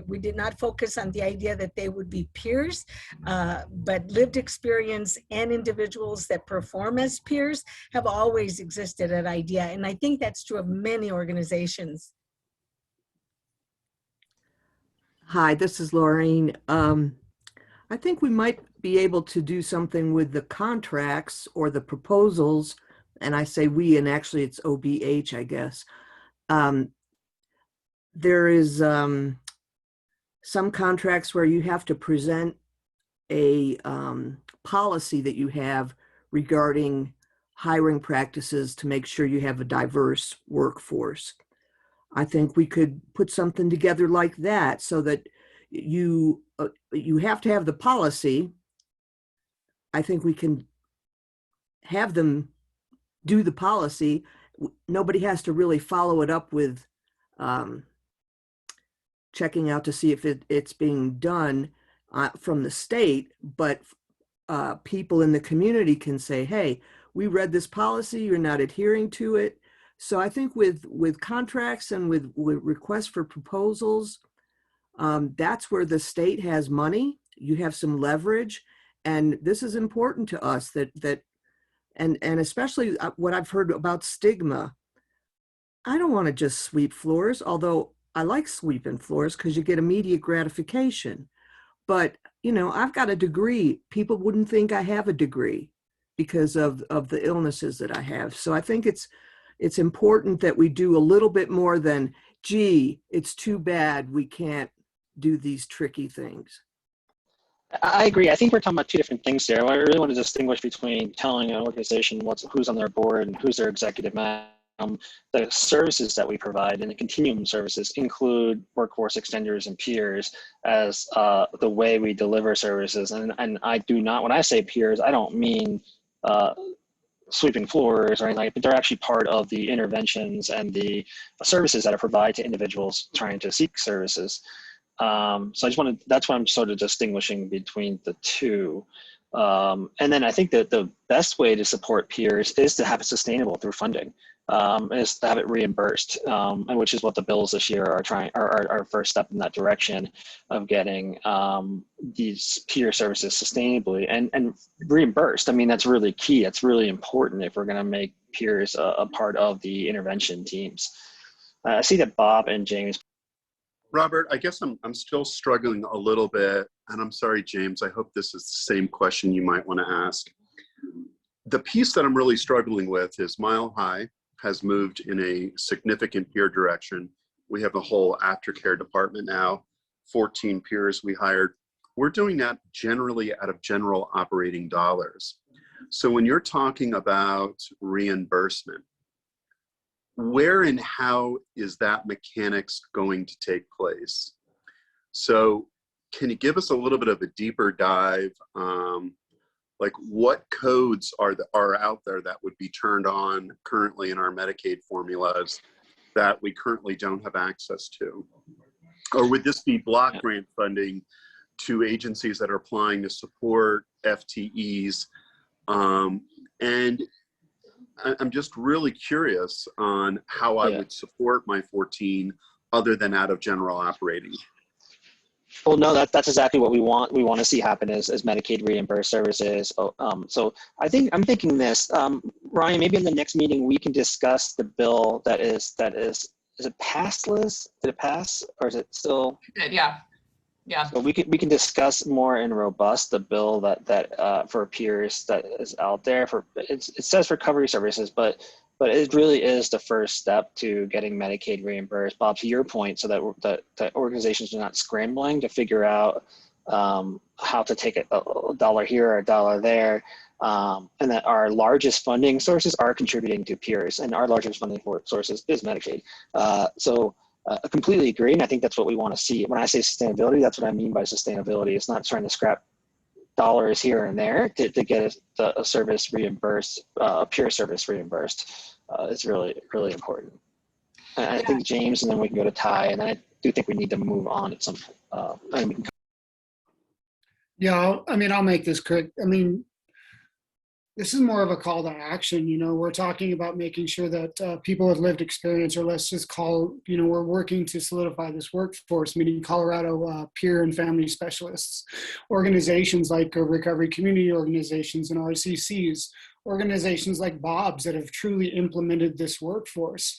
we did not focus on the idea that they would be peers, but lived experience and individuals that perform as peers have always existed at IDEA. And I think that's true of many organizations. Hi, this is Laureen. I think we might be able to do something with the contracts or the proposals, and I say we, and actually it's OBH, I guess. There is some contracts where you have to present a policy that you have regarding hiring practices to make sure you have a diverse workforce. I think we could put something together like that so that you have to have the policy. I think we can have them do the policy. Nobody has to really follow it up with checking out to see if it's being done from the state, but people in the community can say, hey, we read this policy, you're not adhering to it. So I think with contracts and with requests for proposals, that's where the state has money. You have some leverage, and this is important to us and especially what I've heard about stigma. I don't want to just sweep floors, although I like sweeping floors because you get immediate gratification. But I've got a degree. People wouldn't think I have a degree because of the illnesses that I have. So I think it's important that we do a little bit more than, gee, it's too bad we can't do these tricky things. I agree. I think we're talking about two different things here. I really want to distinguish between telling an organization who's on their board and who's their executive manager. The services that we provide and the continuum services include workforce extenders and peers as the way we deliver services. And I do not, when I say peers, I don't mean sweeping floors or anything like that, but they're actually part of the interventions and the services that are provided to individuals trying to seek services. So I just wanted, that's why I'm sort of distinguishing between the two. And then I think that the best way to support peers is to have it sustainable through funding, is to have it reimbursed, and which is what the bills this year are trying, are our first step in that direction of getting these peer services sustainably and reimbursed. I mean, that's really key. That's really important if we're going to make peers a part of the intervention teams. I see that Bob and James. Robert, I guess I'm still struggling a little bit, and I'm sorry, James, I hope this is the same question you might want to ask. The piece that I'm really struggling with is Mile High has moved in a significant peer direction. We have a whole aftercare department now, 14 peers we hired. We're doing that generally out of general operating dollars. So when you're talking about reimbursement, where and how is that mechanics going to take place? So can you give us a little bit of a deeper dive? Like what codes are out there that would be turned on currently in our Medicaid formulas that we currently don't have access to? Or would this be block grant funding to agencies that are applying to support FTEs And I'm just really curious on how I would support my 14 other than out of general operating. Well, no, that's exactly what we want. We want to see happen is Medicaid reimbursed services. So I'm thinking this, Ryan, maybe in the next meeting we can discuss the bill that is it passed, Liz? Did it pass, or is it still? Good, yeah. Yeah. So we can discuss more in robust the bill that for peers that is out there for it says recovery services, but it really is the first step to getting Medicaid reimbursed. Bob, to your point, so that organizations are not scrambling to figure out how to take a dollar here or a dollar there, and that our largest funding sources are contributing to peers, and our largest funding sources is Medicaid. I completely agree, and I think that's what we want to see. When I say sustainability, that's what I mean by sustainability. It's not trying to scrap dollars here and there to get a service reimbursed, a peer service reimbursed. It's really, really important. And I think James, and then we can go to Ty, and then I do think we need to move on at some. Yeah, I mean, I'll make this quick. I mean, this is more of a call to action. You know, we're talking about making sure that people with lived experience, or let's just call, you know, we're working to solidify this workforce, meaning Colorado peer and family specialists, organizations like recovery community organizations and RCCs, organizations like Bob's that have truly implemented this workforce.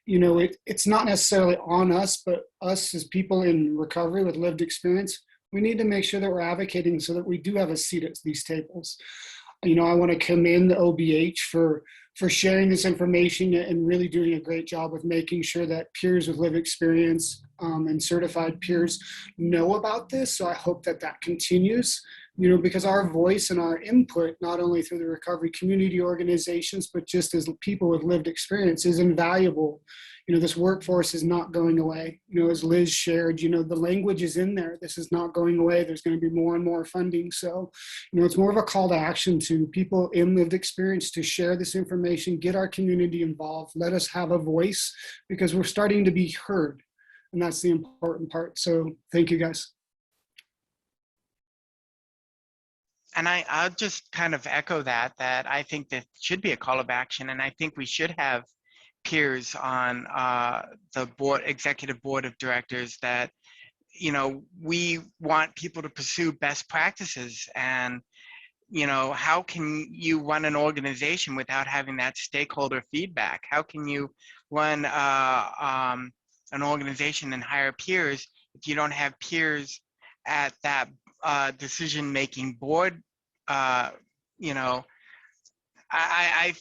You know, it's not necessarily on us, but us as people in recovery with lived experience, we need to make sure that we're advocating so that we do have a seat at these tables. You know, I want to commend the OBH for sharing this information and really doing a great job with making sure that peers with lived experience and certified peers know about this. So I hope that continues, you know, because our voice and our input, not only through the recovery community organizations, but just as people with lived experience, is invaluable. You know, this workforce is not going away. You know, as Liz shared, you know, the language is in there. This is not going away. There's going to be more and more funding. So, you know, it's more of a call to action to people in lived experience to share this information, get our community involved, let us have a voice, because we're starting to be heard. And that's the important part. So thank you, guys. And I'll just kind of echo that I think that should be a call of action. And I think we should have peers on the executive board of directors that, you know, we want people to pursue best practices. And, you know, how can you run an organization without having that stakeholder feedback? How can you run an organization and hire peers if you don't have peers at that decision-making board? You know, I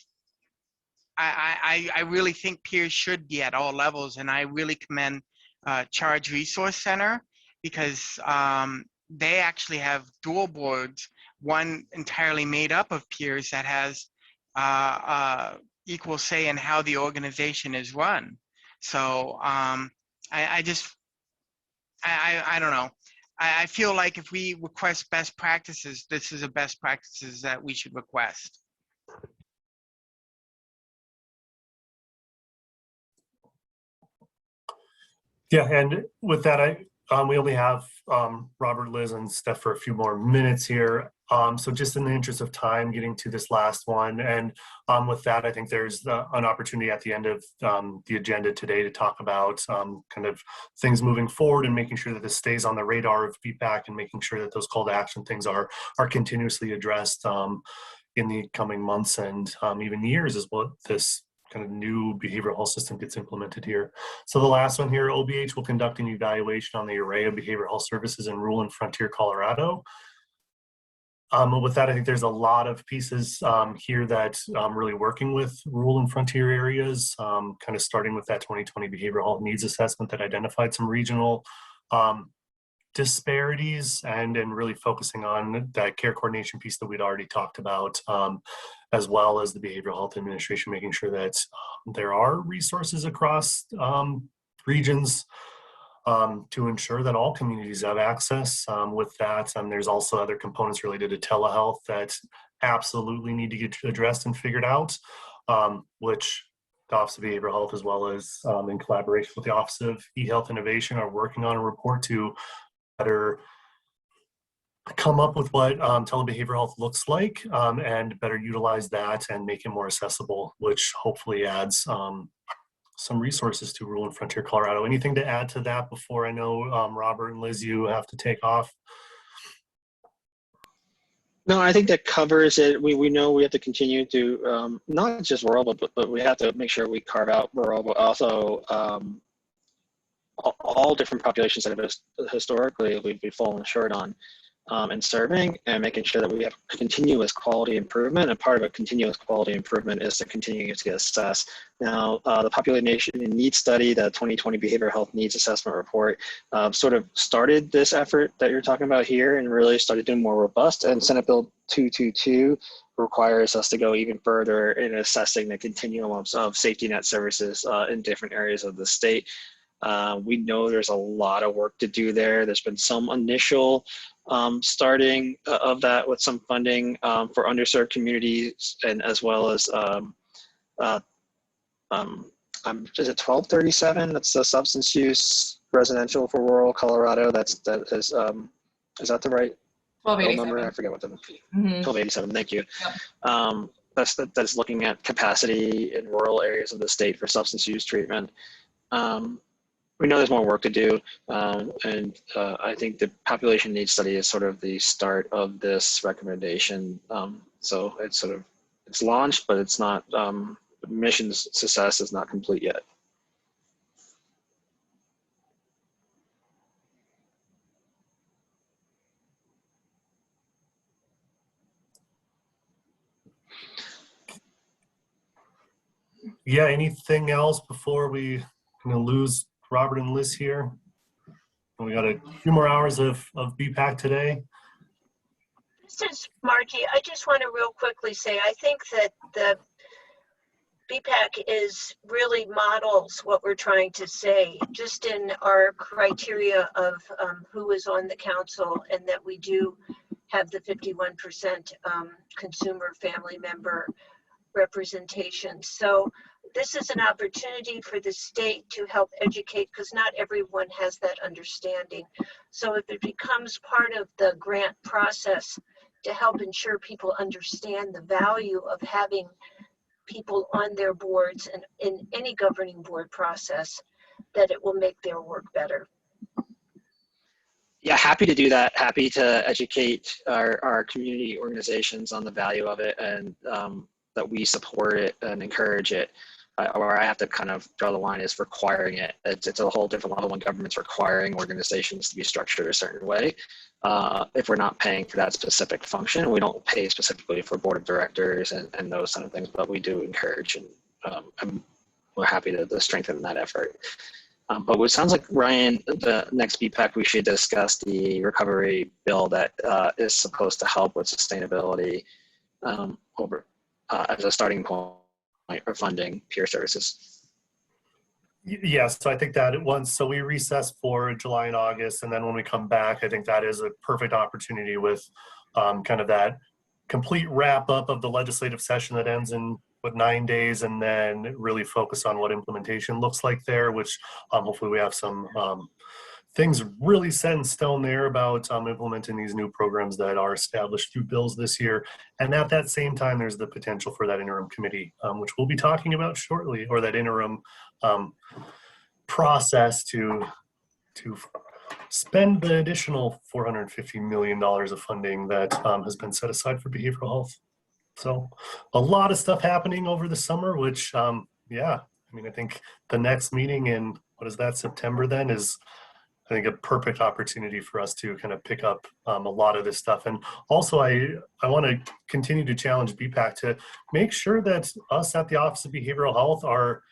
really think peers should be at all levels, and I really commend Charge Resource Center, because they actually have dual boards, one entirely made up of peers that has equal say in how the organization is run. So I don't know. I feel like if we request best practices, this is a best practices that we should request. Yeah, and with that, we only have Robert, Liz, and Steph for a few more minutes here. So just in the interest of time, getting to this last one, and with that, I think there's an opportunity at the end of the agenda today to talk about kind of things moving forward and making sure that this stays on the radar of Bhpac, and making sure that those call to action things are continuously addressed in the coming months and even years as well. This kind of new behavioral health system gets implemented here. So the last one here, OBH will conduct an evaluation on the array of behavioral health services in rural and frontier Colorado. With that, I think there's a lot of pieces here that really working with rural and frontier areas, kind of starting with that 2020 behavioral health needs assessment that identified some regional disparities, and really focusing on that care coordination piece that we'd already talked about, as well as the Behavioral Health Administration, making sure that there are resources across regions to ensure that all communities have access. With that, there's also other components related to telehealth that absolutely need to get addressed and figured out, which the Office of Behavioral Health, as well as in collaboration with the Office of eHealth Innovation, are working on a report to better come up with what telebehavioral health looks like and better utilize that and make it more accessible, which hopefully adds some resources to rural and frontier Colorado. Anything to add to that before I know Robert and Liz, you have to take off? No, I think that covers it. We know we have to continue to, not just rural, but we have to make sure we carve out rural, but also all different populations that have historically we've fallen short on and serving, and making sure that we have continuous quality improvement. And part of a continuous quality improvement is to continue to assess. Now, the Population Needs Study, the 2020 Behavioral Health Needs Assessment Report, sort of started this effort that you're talking about here and really started doing more robust. And Senate Bill 222 requires us to go even further in assessing the continuum of safety net services in different areas of the state. We know there's a lot of work to do there. There's been some initial starting of that with some funding for underserved communities, and as well as is it 1237? That's the substance use residential for rural Colorado. Is that the right 1287 number? I forget what the 1287. Thank you. Yep. That's looking at capacity in rural areas of the state for substance use treatment. We know there's more work to do, and I think the population needs study is sort of the start of this recommendation. So it's launched, but it's not, mission success is not complete yet. Yeah, anything else before we lose Robert and Liz here? We got a few more hours of BPAC today. This is Margie. I just want to real quickly say, I think that the BPAC really models what we're trying to say, just in our criteria of who is on the council, and that we do have the 51% consumer family member representation. So this is an opportunity for the state to help educate, because not everyone has that understanding. So if it becomes part of the grant process to help ensure people understand the value of having people on their boards and in any governing board process, that it will make their work better. Yeah, happy to do that. Happy to educate our community organizations on the value of it, and that we support it and encourage it. Where I have to kind of draw the line is requiring it. It's a whole different level when government's requiring organizations to be structured a certain way. If we're not paying for that specific function, we don't pay specifically for board of directors and those kind of things, but we do encourage, and we're happy to strengthen that effort. But it sounds like, Ryan, the next BPAC, we should discuss the recovery bill that is supposed to help with sustainability as a starting point for funding peer services. Yes, so I think that so we recess for July and August, and then when we come back, I think that is a perfect opportunity with kind of that complete wrap up of the legislative session that ends in 9 days, and then really focus on what implementation looks like there, which hopefully we have some things really set in stone there about implementing these new programs that are established through bills this year. And at that same time, there's the potential for that interim committee, which we'll be talking about shortly, or that interim process to spend the additional $450 million of funding that has been set aside for behavioral health. So a lot of stuff happening over the summer, which, yeah, I mean, I think the next meeting in, what is that, September then, is I think a perfect opportunity for us to kind of pick up a lot of this stuff. And also I want to continue to challenge BPAC to make sure that us at the Office of Behavioral Health are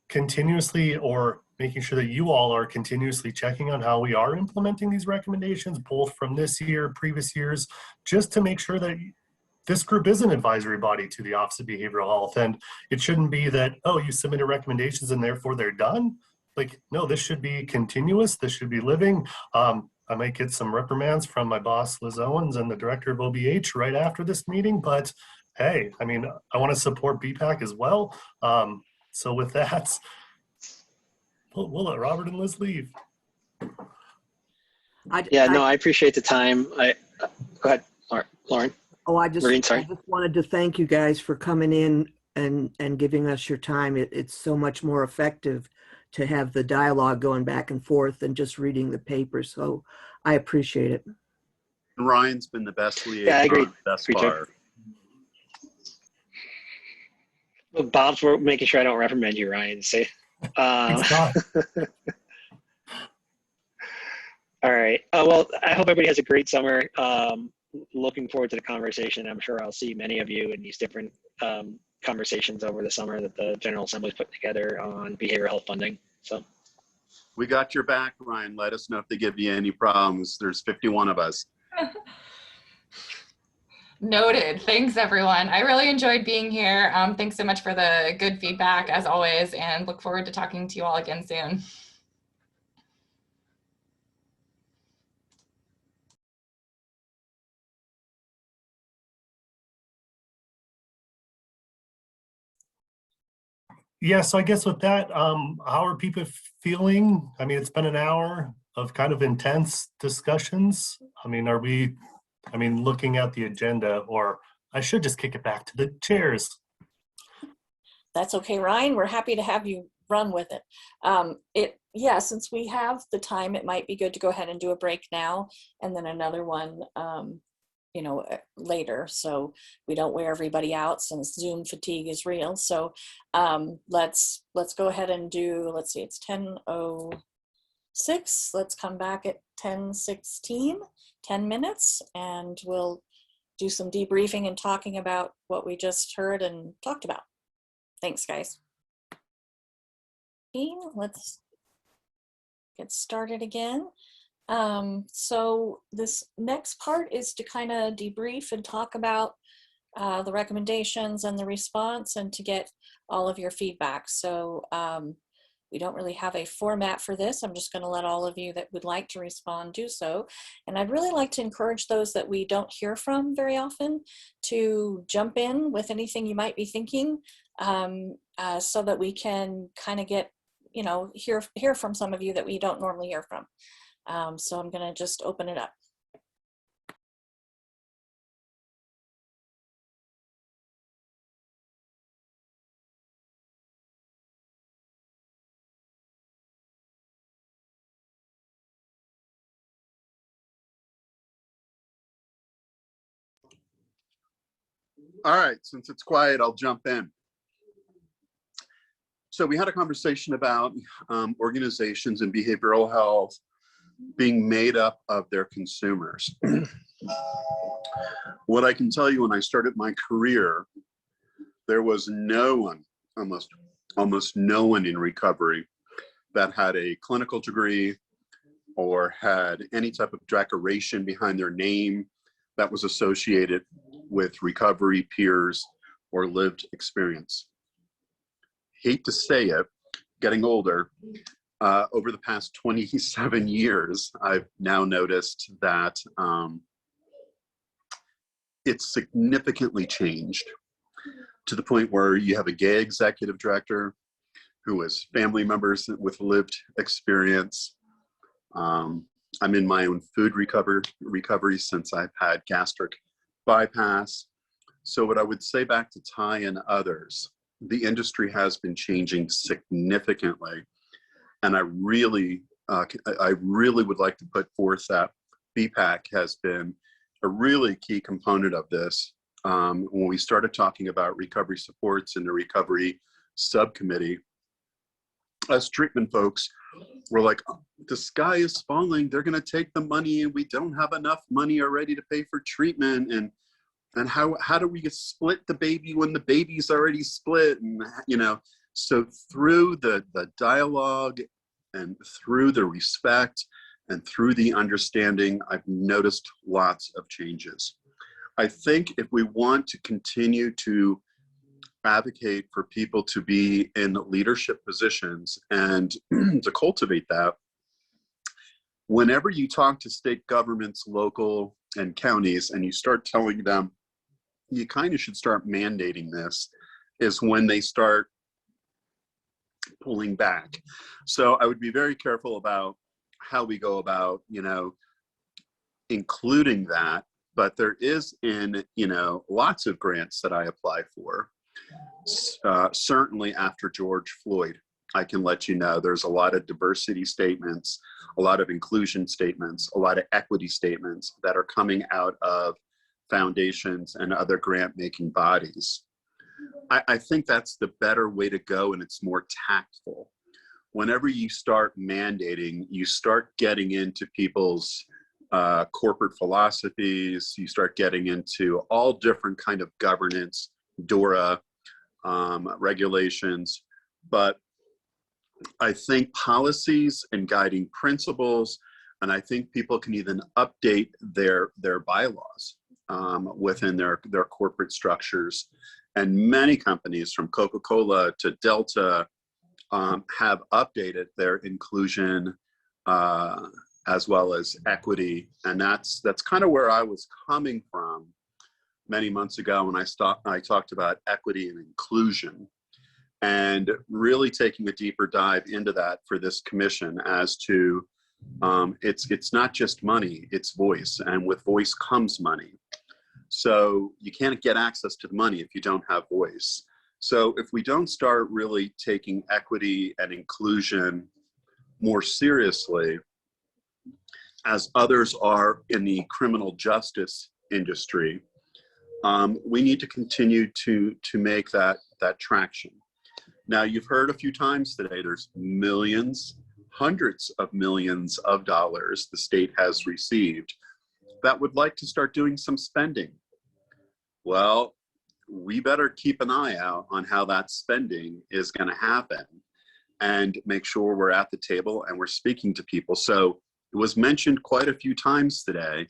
continuously, or making sure that you all are continuously checking on how we are implementing these recommendations, both from this year, previous years, just to make sure that this group is an advisory body to the Office of Behavioral Health. And it shouldn't be that, oh, you submitted recommendations and therefore they're done. Like, no, this should be continuous. This should be living. I might get some reprimands from my boss, Liz Owens, and the director of OBH right after this meeting. But hey, I mean, I want to support BPAC as well. So with that, we'll let Robert and Liz leave. I appreciate the time. Go Go ahead, Lauren. Oh, I Maureen, just sorry. wanted to thank you guys for coming in and giving us your time. It's so much more effective to have the dialogue going back and forth than just reading the paper. So I appreciate it. Ryan's been the best liaison Yeah, I agree. thus Agree, far. Joe. Well, Bob's making sure I don't reprimand you, Ryan. Say, all right. Well, I hope everybody has a great summer. Looking forward to the conversation. I'm sure I'll see many of you in these different conversations over the summer that the General Assembly's put together on behavioral health funding. So We got your back, Ryan. Let us know if they give you any problems. There's 51 of us. Noted. Thanks, everyone. I really enjoyed being here. Thanks so much for the good feedback, as always, and look forward to talking to you all again soon. Yeah, so I guess with that, how are people feeling? I mean, it's been an hour of kind of intense discussions. I mean, looking at the agenda, or I should just kick it back to the chairs. That's okay, Ryan. We're happy to have you run with it. Yeah, since we have the time, it might be good to go ahead and do a break now and then another one, later, so we don't wear everybody out since Zoom fatigue is real. So let's go ahead and do, let's see, it's 10:06. Let's come back at 10:16, 10 minutes, and we'll do some debriefing and talking about what we just heard and talked about. Thanks, guys. Let's get started again. So this next part is to kind of debrief and talk about the recommendations and the response and to get all of your feedback. So we don't really have a format for this. I'm just going to let all of you that would like to respond do so. And I'd really like to encourage those that we don't hear from very often to jump in with anything you might be thinking, so that we can kind of get, hear from some of you that we don't normally hear from. So I'm going to just open it up. All right, since it's quiet, I'll jump in. So we had a conversation about organizations in behavioral health being made up of their consumers. What I can tell you, when I started my career, there was no one, almost no one in recovery that had a clinical degree or had any type of decoration behind their name that was associated with recovery, peers, or lived experience. Hate to say it, getting older, over the past 27 years, I've now noticed that it's significantly changed to the point where you have a gay executive director who has family members with lived experience. I'm in my own food recovery since I've had gastric bypass. So what I would say back to Ty and others, the industry has been changing significantly. And I really would like to put forth that Bhpac has been a really key component of this. When we started talking about recovery supports in the recovery subcommittee, us treatment folks were like, oh, the sky is falling. They're going to take the money and we don't have enough money already to pay for treatment. And how do we split the baby when the baby's already split? And, so through the dialogue and through the respect and through the understanding, I've noticed lots of changes. I think if we want to continue to advocate for people to be in leadership positions and to cultivate that, whenever you talk to state governments, local and counties, and you start telling them you kind of should start mandating this, is when they start pulling back. So I would be very careful about how we go about, including that but there is in, lots of grants that I apply for. Certainly after George Floyd, I can let you know there's a lot of diversity statements, a lot of inclusion statements, a lot of equity statements that are coming out of foundations and other grant-making bodies. I think that's the better way to go, and it's more tactful. Whenever you start mandating, you start getting into people's corporate philosophies, you start getting into all different kind of governance, DORA, regulations, but I think policies and guiding principles, and I think people can even update their bylaws within their corporate structures. And many companies from Coca-Cola to Delta have updated their inclusion as well as equity. And that's kind of where I was coming from many months ago when I talked about equity and inclusion, and really taking a deeper dive into that for this commission as to it's not just money, it's voice, and with voice comes money. So you can't get access to the money if you don't have voice. So if we don't start really taking equity and inclusion more seriously, as others are in the criminal justice industry, we need to continue to make that traction. Now, you've heard a few times today, there's millions, hundreds of millions of dollars the state has received that would like to start doing some spending. Well, we better keep an eye out on how that spending is going to happen and make sure we're at the table and we're speaking to people. So it was mentioned quite a few times today.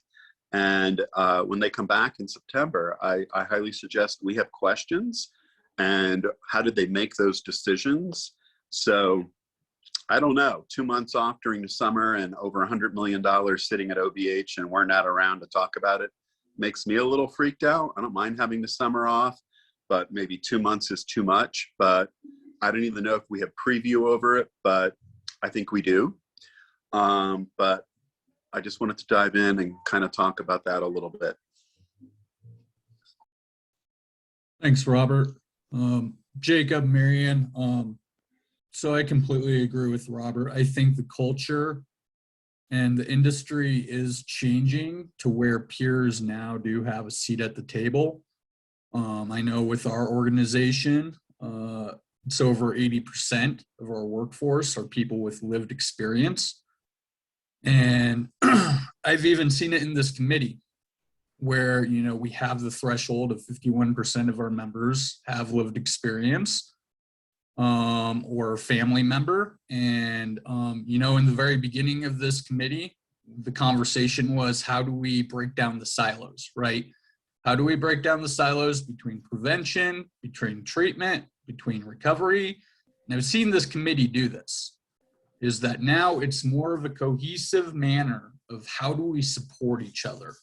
And when they come back in September, I highly suggest we have questions and how did they make those decisions? So I don't know, 2 months off during the summer and over $100 million sitting at OBH and we're not around to talk about it makes me a little freaked out. I don't mind having the summer off, but maybe 2 months is too much. But I don't even know if we have preview over it, but I think we do. But I just wanted to dive in and kind of talk about that a little bit. Thanks, Robert. Jacob, Marion. So I completely agree with Robert. I think the culture and the industry is changing to where peers now do have a seat at the table. I know with our organization, it's over 80% of our workforce are people with lived experience. And I've even seen it in this committee where, we have the threshold of 51% of our members have lived experience or family member. And, in the very beginning of this committee, the conversation was, how do we break down the silos, right? How do we break down the silos between prevention, between treatment, between recovery? And I've seen this committee do this, is that now it's more of a cohesive manner of how do we support each other.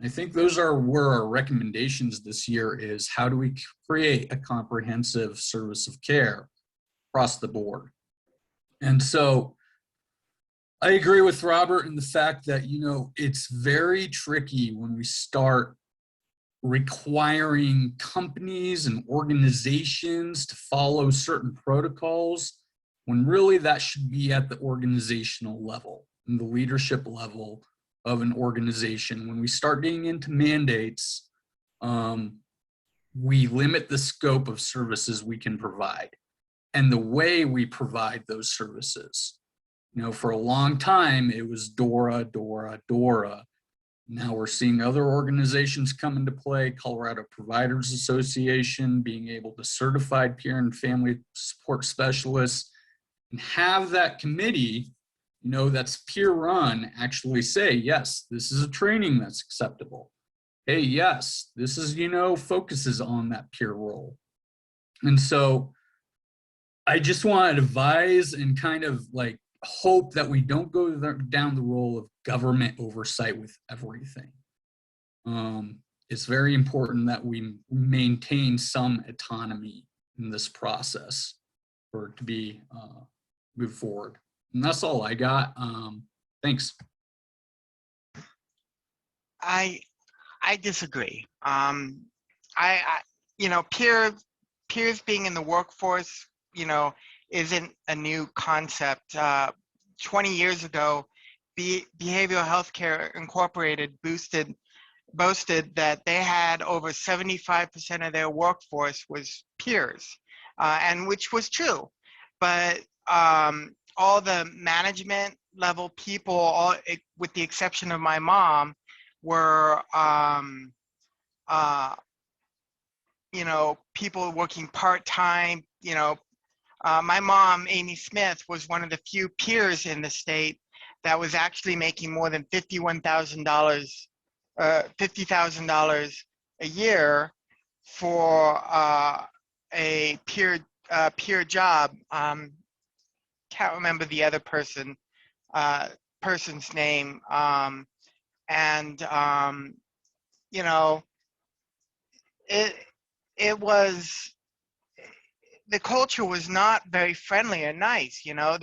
I think those are where our recommendations this year is, how do we create a comprehensive service of care across the board? And so I agree with Robert in the fact that, it's very tricky when we start requiring companies and organizations to follow certain protocols when really that should be at the organizational level and the leadership level of an organization. When we start getting into mandates, we limit the scope of services we can provide and the way we provide those services. For a long time, it was DORA, DORA, DORA. Now we're seeing other organizations come into play, Colorado Providers Association, being able to certify peer and family support specialists and have that committee, that's peer run, actually say, yes, this is a training that's acceptable. Hey, yes, this is, focuses on that peer role. And so I just want to advise and kind of hope that we don't go down the role of government oversight with everything. It's very important that we maintain some autonomy in this process for it to be moved forward. And that's all I got. Thanks. I I disagree. You know, peers being in the workforce, you know, isn't a new concept. 20 years ago, Behavioral Healthcare Incorporated boasted that they had over 75% of their workforce was peers, and which was true. But all the management level people, with the exception of my mom, were you know, people working part-time. You know, my mom, Amy Smith, was one of the few peers in the state that was actually making more than $50,000 a year for a peer job. Can't remember the other person's name. You know, it was, the culture was not very friendly or nice. You know,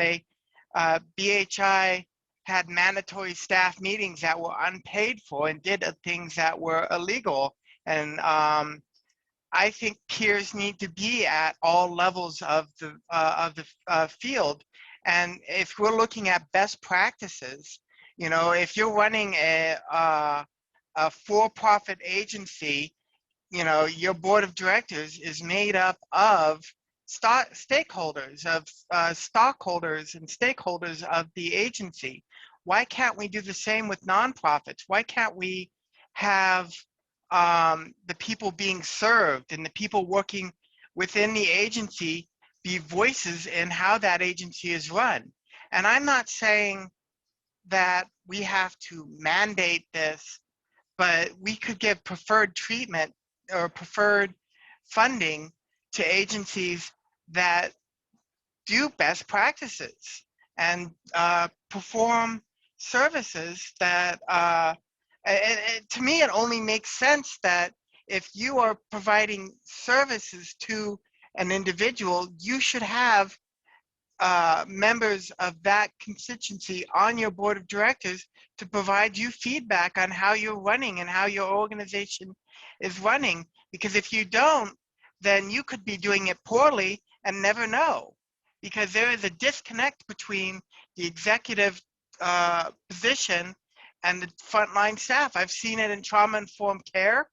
BHI had mandatory staff meetings that were unpaid for and did things that were illegal. And I think peers need to be at all levels of the field. And if we're looking at best practices, you know, if you're running a for-profit agency, you know, your board of directors is made up of stockholders and stakeholders of the agency. Why can't we do the same with nonprofits? Why can't we have the people being served and the people working within the agency be voices in how that agency is run? And I'm not saying that we have to mandate this, but we could give preferred treatment or preferred funding to agencies that do best practices and perform services that, to me, it only makes sense that if you are providing services to an individual, you should have members of that constituency on your board of directors to provide you feedback on how you're running and how your organization is running. Because if you don't, then you could be doing it poorly and never know. Because there is a disconnect between the executive position and the frontline staff. I've seen it in trauma-informed care.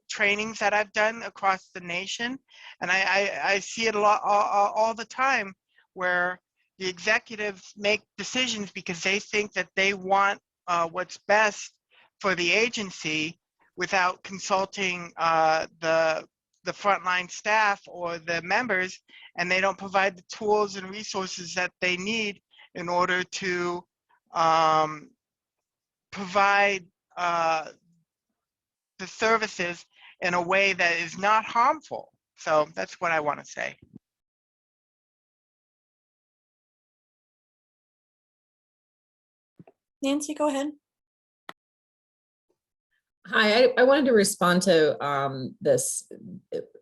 Trainings that I've done across the nation, and I see it a lot all the time, where the executives make decisions because they think that they want what's best for the agency without consulting the frontline staff or the members, and they don't provide the tools and resources that they need in order to provide the services in a way that is not harmful. So that's what I want to say. Nancy, go ahead. Hi, I wanted to respond to this.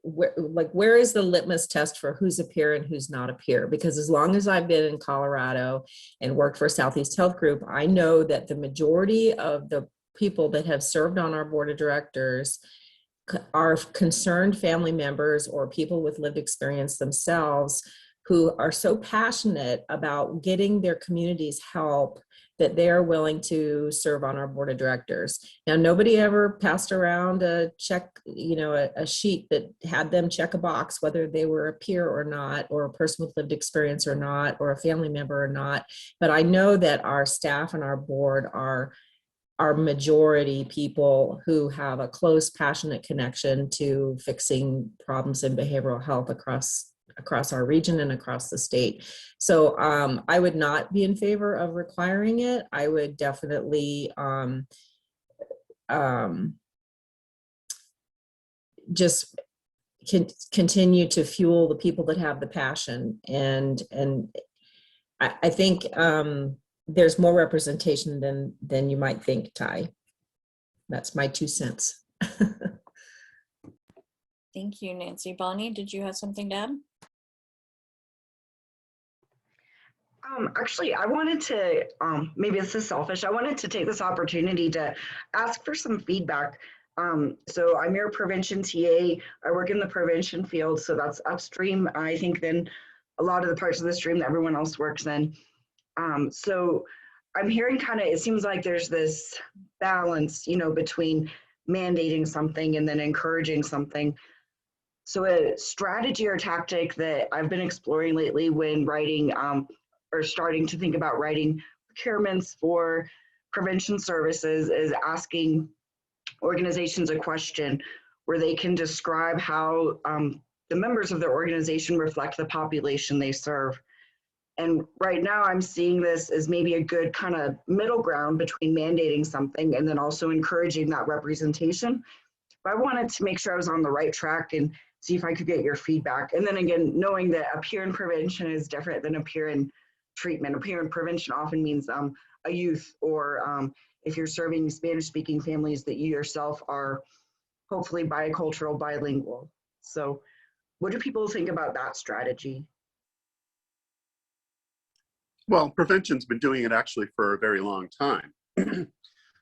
Where is the litmus test for who's a peer and who's not a peer? Because as long as I've been in Colorado and worked for Southeast Health Group, I know that the majority of the people that have served on our board of directors are concerned family members or people with lived experience themselves who are so passionate about getting their communities help that they are willing to serve on our board of directors. Now, nobody ever passed around a check, you know, a sheet that had them check a box, whether they were a peer or not, or a person with lived experience or not, or a family member or not. But I know that our staff and our board are majority people who have a close, passionate connection to fixing problems in behavioral health across our region and across the state. So I would not be in favor of requiring it. I would definitely just continue to fuel the people that have the passion. And I think there's more representation than you might think, Ty. That's my 2 cents. Thank you, Nancy. Bonnie, did you have something to add? Actually, I wanted to, maybe this is selfish, I wanted to take this opportunity to ask for some feedback. So I'm your prevention TA. I work in the prevention field, so that's upstream, I think, than a lot of the parts of the stream that everyone else works in. So I'm hearing kind of, it seems like there's this balance, you know, between mandating something and then encouraging something. So a strategy or tactic that I've been exploring lately when writing or starting to think about writing procurements for prevention services is asking organizations a question where they can describe how the members of their organization reflect the population they serve. And right now I'm seeing this as maybe a good kind of middle ground between mandating something and then also encouraging that representation. But I wanted to make sure I was on the right track and see if I could get your feedback. And then again, knowing that a peer in prevention is different than a peer in treatment. A peer in prevention often means a youth, or if you're serving Spanish-speaking families, that you yourself are hopefully bicultural, bilingual. So what do people think about that strategy? Well, prevention's been doing it actually for a very long time.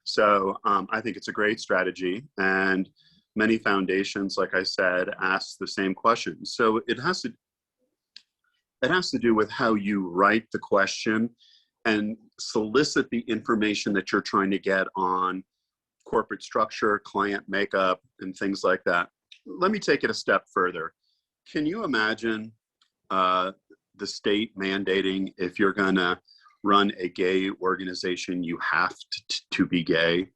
So I think it's a great strategy, and many foundations, like I said, ask the same question. So it has to do with how you write the question and solicit the information that you're trying to get on corporate structure, client makeup, and things like that. Let me take it a step further. Can you imagine the state mandating, if you're going to run a gay organization, you have to be gay,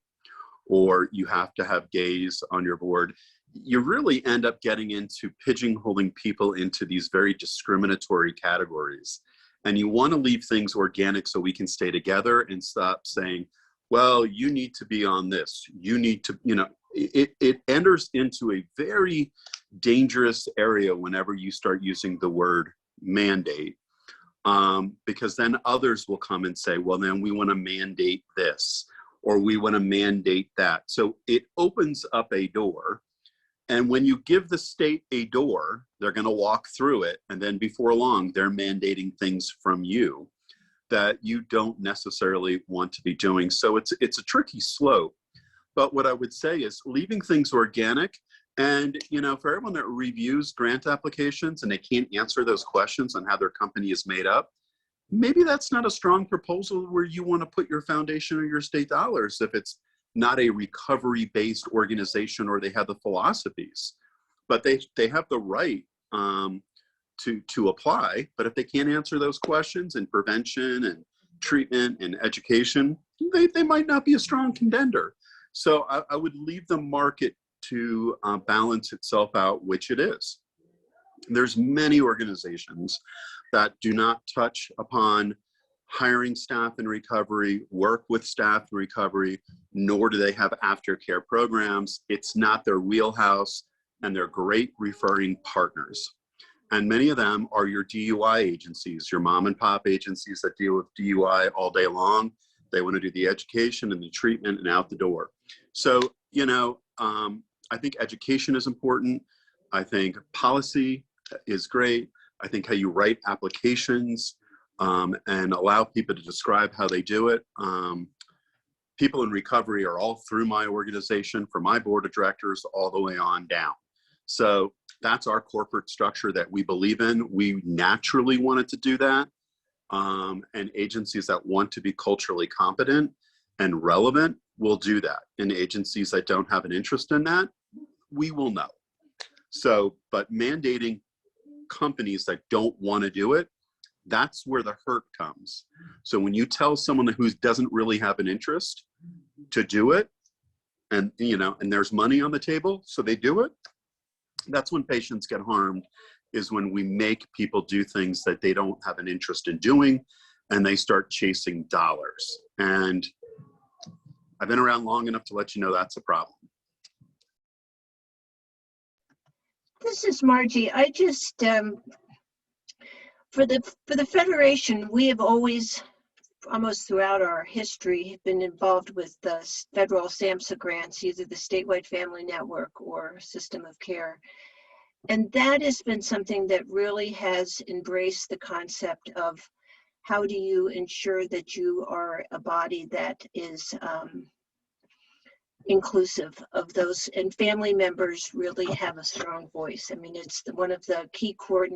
or you have to have gays on your board? You really end up getting into pigeonholing people into these very discriminatory categories. And you want to leave things organic so we can stay together and stop saying, well, you need to be on this. You need to, you know, it enters into a very dangerous area whenever you start using the word mandate, because then others will come and say, well, then we want to mandate this, or we want to mandate that. So it opens up a door. And when you give the state a door, they're going to walk through it. And then before long, they're mandating things from you that you don't necessarily want to be doing. So it's a tricky slope. But what I would say is leaving things organic. And, you know, for everyone that reviews grant applications and they can't answer those questions on how their company is made up, maybe that's not a strong proposal where you want to put your foundation or your state dollars if it's not a recovery-based organization or they have the philosophies. But they have the right to apply. But if they can't answer those questions in prevention and treatment and education, they might not be a strong contender. So I would leave the market to balance itself out, which it is. There's many organizations that do not touch upon hiring staff in recovery, work with staff in recovery, nor do they have aftercare programs. It's not their wheelhouse, and they're great referring partners. And many of them are your DUI agencies, your mom and pop agencies that deal with DUI all day long. They want to do the education and the treatment and out the door. So, you know, I think education is important. I think policy is great. I think how you write applications and allow people to describe how they do it. People in recovery are all through my organization, from my board of directors all the way on down. So that's our corporate structure that we believe in. We naturally wanted to do that. And agencies that want to be culturally competent and relevant will do that. And agencies that don't have an interest in that, we will know. So, but mandating companies that don't want to do it, that's where the hurt comes. So when you tell someone who doesn't really have an interest to do it, and you know, and there's money on the table, so they do it, that's when patients get harmed, is when we make people do things that they don't have an interest in doing, and they start chasing dollars. And I've been around long enough to let you know that's a problem. This is Margie. I just, for the Federation, we have always, almost throughout our history, been involved with the federal SAMHSA grants, either the Statewide Family Network or System of Care. And that has been something that really has embraced the concept of how do you ensure that you are a body that is inclusive of those, and family members really have a strong voice. I mean, it's one of the key core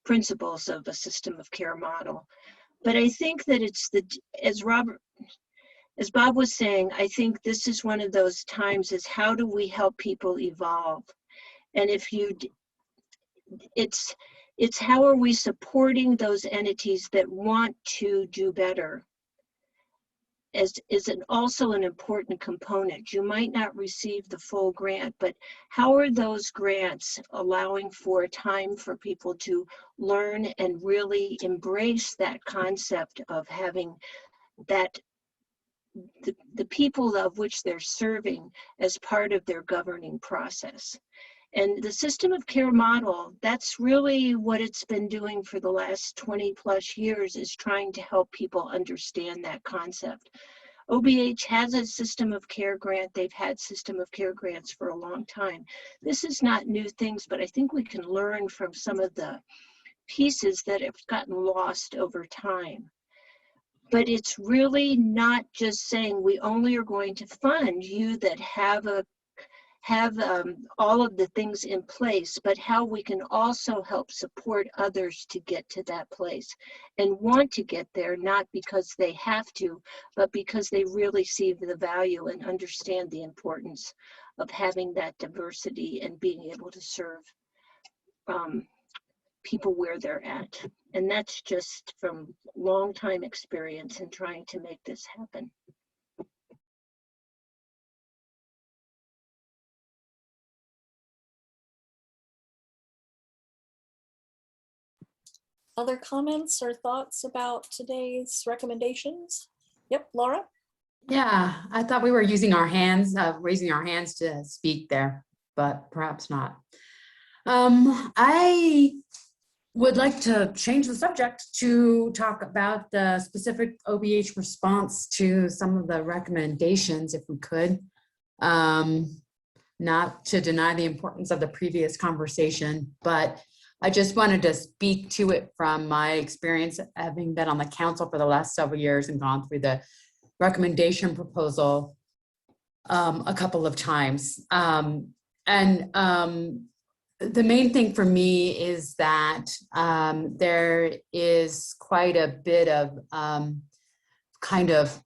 principles of a system of care model. But I think that it's as Bob was saying, I think this is one of those times is how do we help people evolve? And it's how are we supporting those entities that want to do better is also an important component. You might not receive the full grant, but how are those grants allowing for time for people to learn and really embrace that concept of having that the people of which they're serving as part of their governing process? And the system of care model, that's really what it's been doing for the last 20 plus years, is trying to help people understand that concept. OBH has a system of care grant. They've had system of care grants for a long time. This is not new things, but I think we can learn from some of the pieces that have gotten lost over time. But it's really not just saying we only are going to fund you that have all of the things in place, but how we can also help support others to get to that place and want to get there, not because they have to, but because they really see the value and understand the importance of having that diversity and being able to serve people where they're at. And that's just from long time experience in trying to make this happen. Other comments or thoughts about today's recommendations? Yep, Laura? Yeah, I thought we were using our hands, raising our hands to speak there, but perhaps not. I would like to change the subject to talk about the specific OBH response to some of the recommendations, if we could. Not to deny the importance of the previous conversation, but I just wanted to speak to it from my experience having been on the council for the last several years and gone through the recommendation proposal a couple of times. The main thing for me is that there is quite a bit of kind of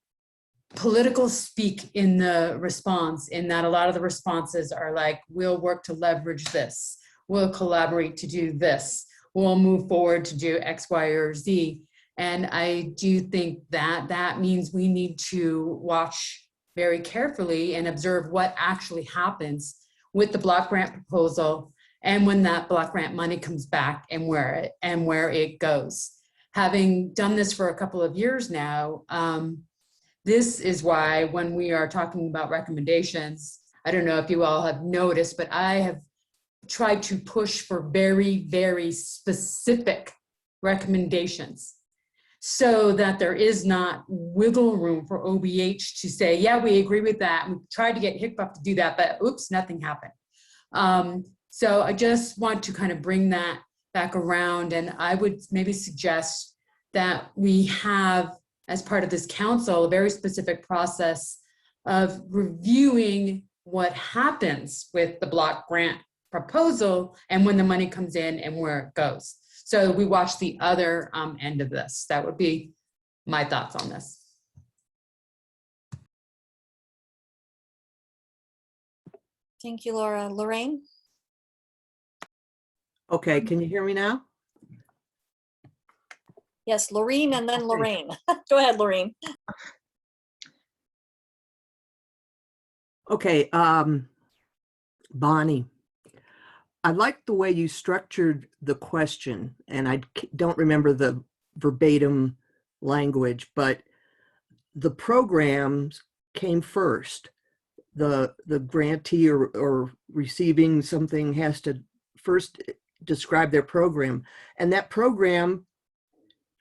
political speak in the response, in that a lot of the responses are like, we'll work to leverage this, we'll collaborate to do this, we'll move forward to do X, Y, or Z. And I do think that that means we need to watch very carefully and observe what actually happens with the block grant proposal and when that block grant money comes back and where it goes. Having done this for a couple of years now, this is why when we are talking about recommendations, I don't know if you all have noticed, but I have tried to push for very, very specific recommendations so that there is not wiggle room for OBH to say, yeah, we agree with that. We tried to get HICPUP to do that, but oops, nothing happened. So I just want to kind of bring that back around, and I would maybe suggest that we have, as part of this council, a very specific process of reviewing what happens with the block grant proposal and when the money comes in and where it goes. So we watch the other end of this. That would be my thoughts on this. Thank you, Laura. Lorraine? Okay, can you hear me now? Yes, Lorraine and then Lorraine. Go ahead, Lorraine. Okay, Bonnie, I like the way you structured the question, and I don't remember the verbatim language, but the programs came first. The grantee or receiving something has to first describe their program, and that program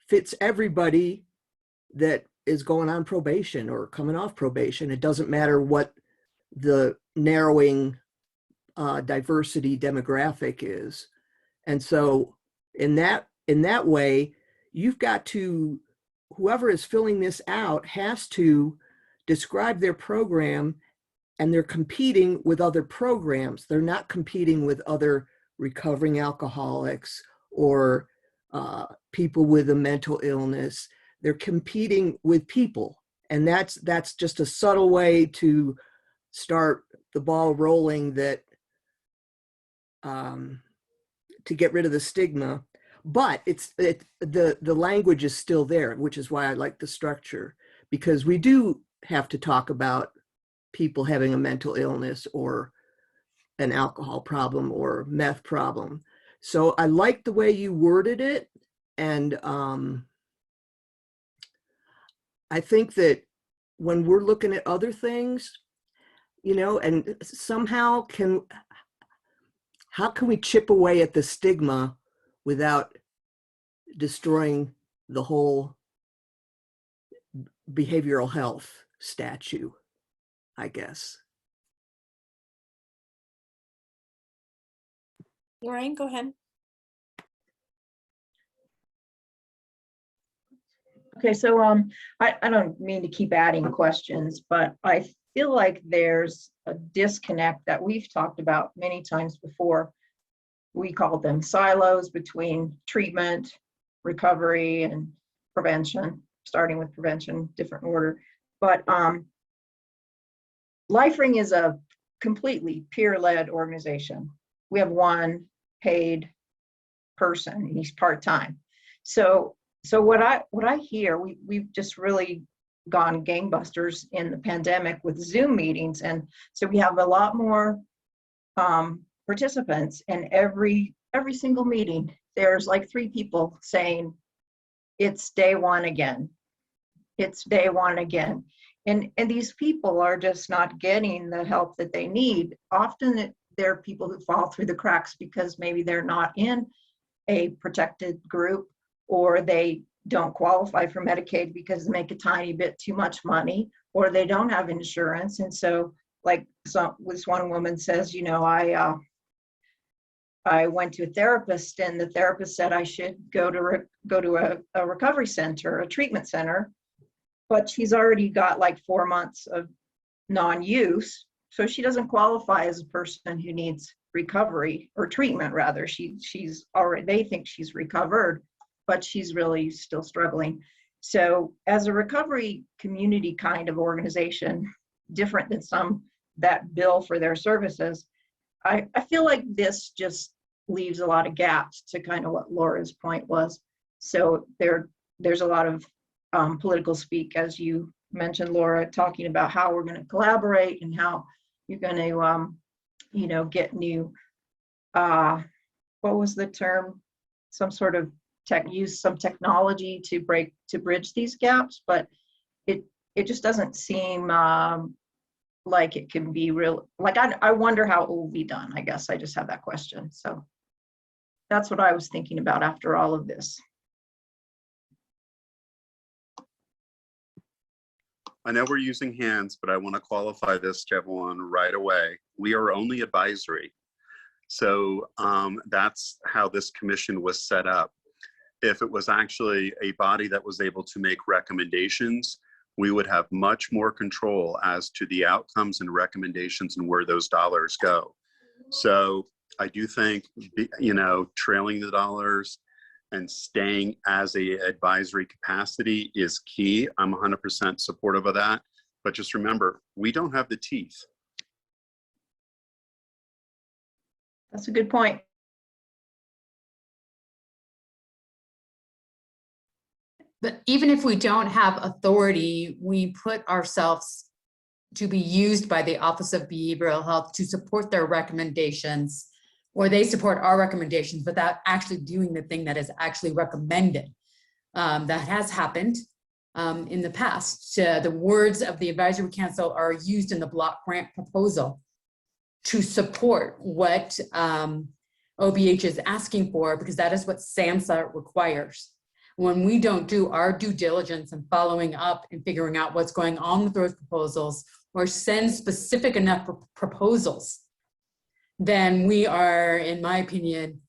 fits everybody that is going on probation or coming off probation. It doesn't matter what the narrowing diversity demographic is. And so in that way, you've got to whoever is filling this out has to describe their program, and they're competing with other programs. They're not competing with other recovering alcoholics or people with a mental illness. They're competing with people. And that's just a subtle way to start the ball rolling, that to get rid of the stigma. But the language is still there, which is why I like the structure, because we do have to talk about people having a mental illness or an alcohol problem or meth problem. So I like the way you worded it. And I think that when we're looking at other things, you know, and somehow how can we chip away at the stigma without destroying the whole behavioral health statue, I guess. Lorraine, go ahead. Okay, so I don't mean to keep adding questions, but I feel like there's a disconnect that we've talked about many times before. We call them silos between treatment, recovery, and prevention, starting with prevention, different order. But LifeRing is a completely peer-led organization. We have one paid person, and he's part-time. So what I hear, we've just really gone gangbusters in the pandemic with Zoom meetings, and so we have a lot more participants, and every single meeting there's like 3 people saying it's day one again, it's day one again, and these people are just not getting the help that they need. Often they're people who fall through the cracks because maybe they're not in a protected group, or they don't qualify for Medicaid because they make a tiny bit too much money, or they don't have insurance. And so, like, this one woman says, you know, I went to a therapist, and the therapist said I should go to a recovery center, a treatment center, but she's already got like 4 months of non-use, so she doesn't qualify as a person who needs recovery or treatment. Rather, she's already, they think she's recovered, but she's really still struggling. So as a recovery community kind of organization, different than some that bill for their services, I feel like this just leaves a lot of gaps to kind of what Laura's point was. So there's a lot of political speak, as you mentioned, Laura, talking about how we're going to collaborate and how you're going to, you know, get new, what was the term? Some sort of use some technology to bridge these gaps, but it just doesn't seem like it can be real. Like, I wonder how it will be done. I guess I just have that question. So that's what I was thinking about after all of this. I know we're using hands, but I want to qualify this to everyone right away. We are only advisory. So that's how this commission was set up. If it was actually a body that was able to make recommendations, we would have much more control as to the outcomes and recommendations and where those dollars go. So I do think, you know, trailing the dollars and staying as a advisory capacity is key. I'm 100% supportive of that. But just remember, we don't have the teeth. That's a good point. But even if we don't have authority, we put ourselves to be used by the Office of Behavioral Health to support their recommendations, or they support our recommendations without actually doing the thing that is actually recommended. That has happened in the past. The words of the advisory council are used in the block grant proposal to support what OBH is asking for, because that is what SAMHSA requires. When we don't do our due diligence and following up and figuring out what's going on with those proposals, or send specific enough proposals, then we are, in my opinion,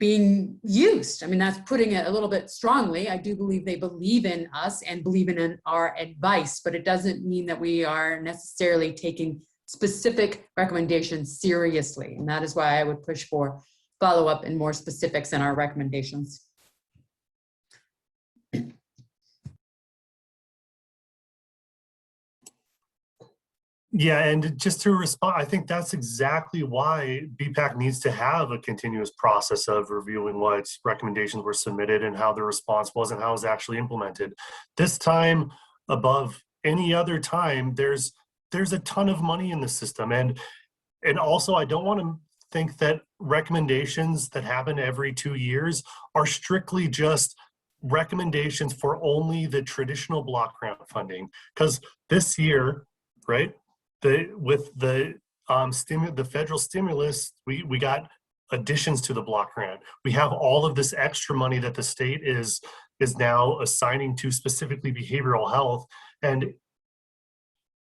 being used. I mean, that's putting it a little bit strongly. I do believe they believe in us and believe in our advice, but it doesn't mean that we are necessarily taking specific recommendations seriously. And that is why I would push for follow-up and more specifics in our recommendations. Yeah, and just to respond, I think that's exactly why BPAC needs to have a continuous process of reviewing what recommendations were submitted and how the response was and how it was actually implemented. This time, above any other time, there's a ton of money in the system. And also, I don't want to think that recommendations that happen every 2 years are strictly just recommendations for only the traditional block grant funding. Because this year, right, with the federal stimulus, we got additions to the block grant. We have all of this extra money that the state is now assigning to specifically behavioral health and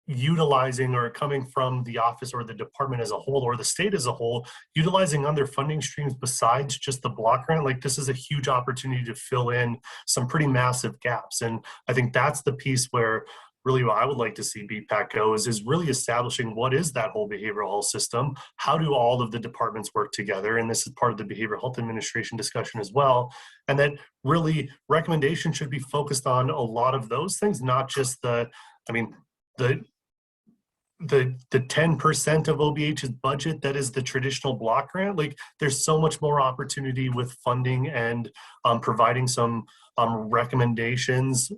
utilizing, or coming from the office or the department as a whole or the state as a whole, utilizing other funding streams besides just the block grant. Like, this is a huge opportunity to fill in some pretty massive gaps. And I think that's the piece where really what I would like to see BPAC go is really establishing what is that whole behavioral health system? How do all of the departments work together? And this is part of the Behavioral Health Administration discussion as well. And that really recommendations should be focused on a lot of those things, not just the 10% of OBH's budget that is the traditional block grant. Like, there's so much more opportunity with funding and providing some recommendations,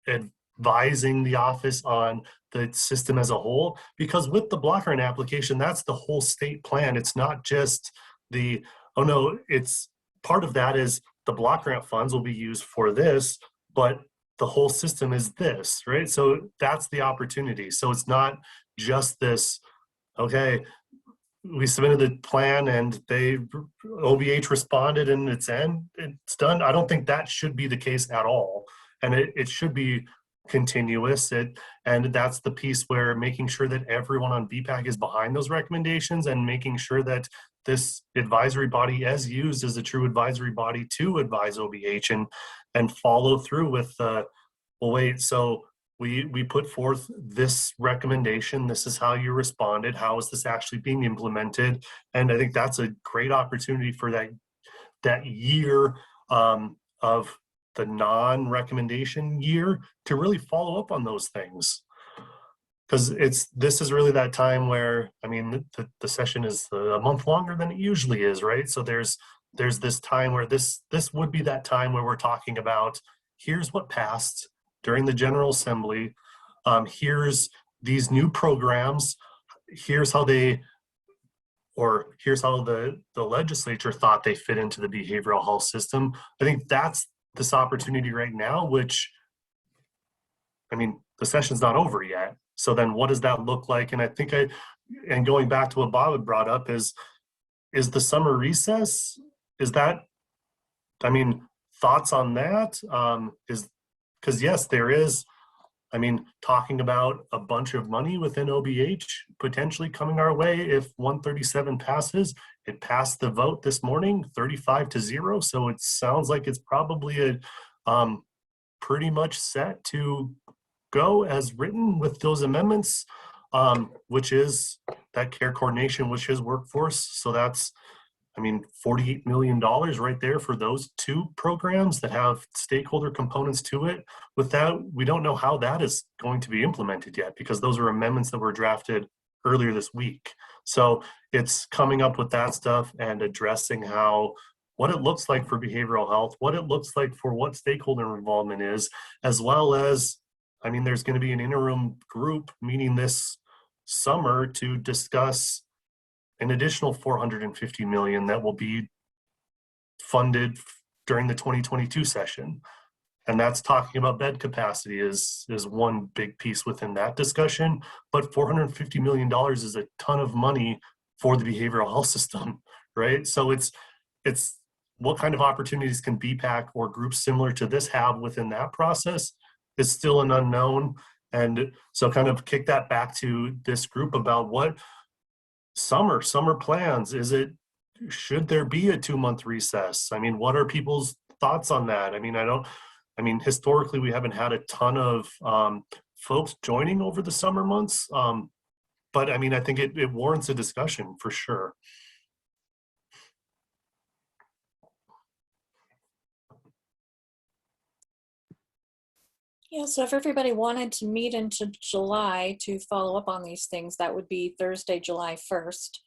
advising the office on the system as a whole. Because with the block grant application, that's the whole state plan. It's not just the, oh no, it's part of that is the block grant funds will be used for this, but the whole system is this, right? So that's the opportunity. So it's not just this, okay, we submitted the plan and OBH responded and it's done. I don't think that should be the case at all. And it should be continuous. And that's the piece where making sure that everyone on BPAC is behind those recommendations and making sure that this advisory body, as used as a true advisory body to advise OBH and follow through with, well, wait, so we put forth this recommendation. This is how you responded. How is this actually being implemented? And I think that's a great opportunity for that year of the non-recommendation year to really follow up on those things. Because this is really that time where, I mean, the session is a month longer than it usually is, right? So there's this time where this would be that time where we're talking about, here's what passed during the General Assembly. Here's these new programs. Here's how the legislature thought they fit into the behavioral health system. I think that's this opportunity right now, which, I mean, the session's not over yet. So then what does that look like? And I think and going back to what Bob had brought up is the summer recess, is that, I mean, thoughts on that? Because yes, there is, I mean, talking about a bunch of money within OBH potentially coming our way if 137 passes. It passed the vote this morning, 35-0. So it sounds like it's probably pretty much set to go as written with those amendments, which is that care coordination, which is workforce. So that's, I mean, $48 million right there for those two programs that have stakeholder components to it. With that, we don't know how that is going to be implemented yet, because those are amendments that were drafted earlier this week. So it's coming up with that stuff and addressing what it looks like for behavioral health, what it looks like for what stakeholder involvement is, as well as, I mean, there's going to be an interim group meeting this summer to discuss an additional $450 million that will be funded during the 2022 session. And that's talking about bed capacity is one big piece within that discussion. But $450 million is a ton of money for the behavioral health system, right? So it's what kind of opportunities can BPAC or groups similar to this have within that process is still an unknown. And so kind of kick that back to this group about what summer plans. Is it should there be a 2-month recess? I mean, what are people's thoughts on that? I mean, historically, we haven't had a ton of folks joining over the summer months. But I mean, I think it warrants a discussion for sure. Yeah, so if everybody wanted to meet into July to follow up on these things, that would be Thursday, July 1st.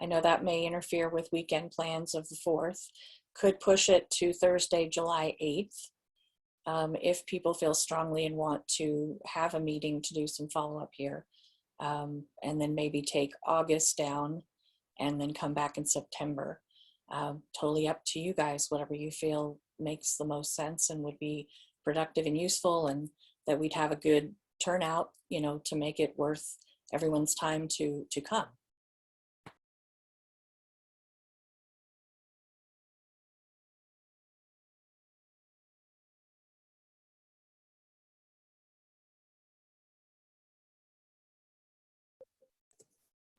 I know that may interfere with weekend plans of the 4th. Could push it to Thursday, July 8th. If people feel strongly and want to have a meeting to do some follow-up here. And then maybe take August down and then come back in September. Totally up to you guys, whatever you feel makes the most sense and would be productive and useful, and that we'd have a good turnout, you know, to make it worth everyone's time to come.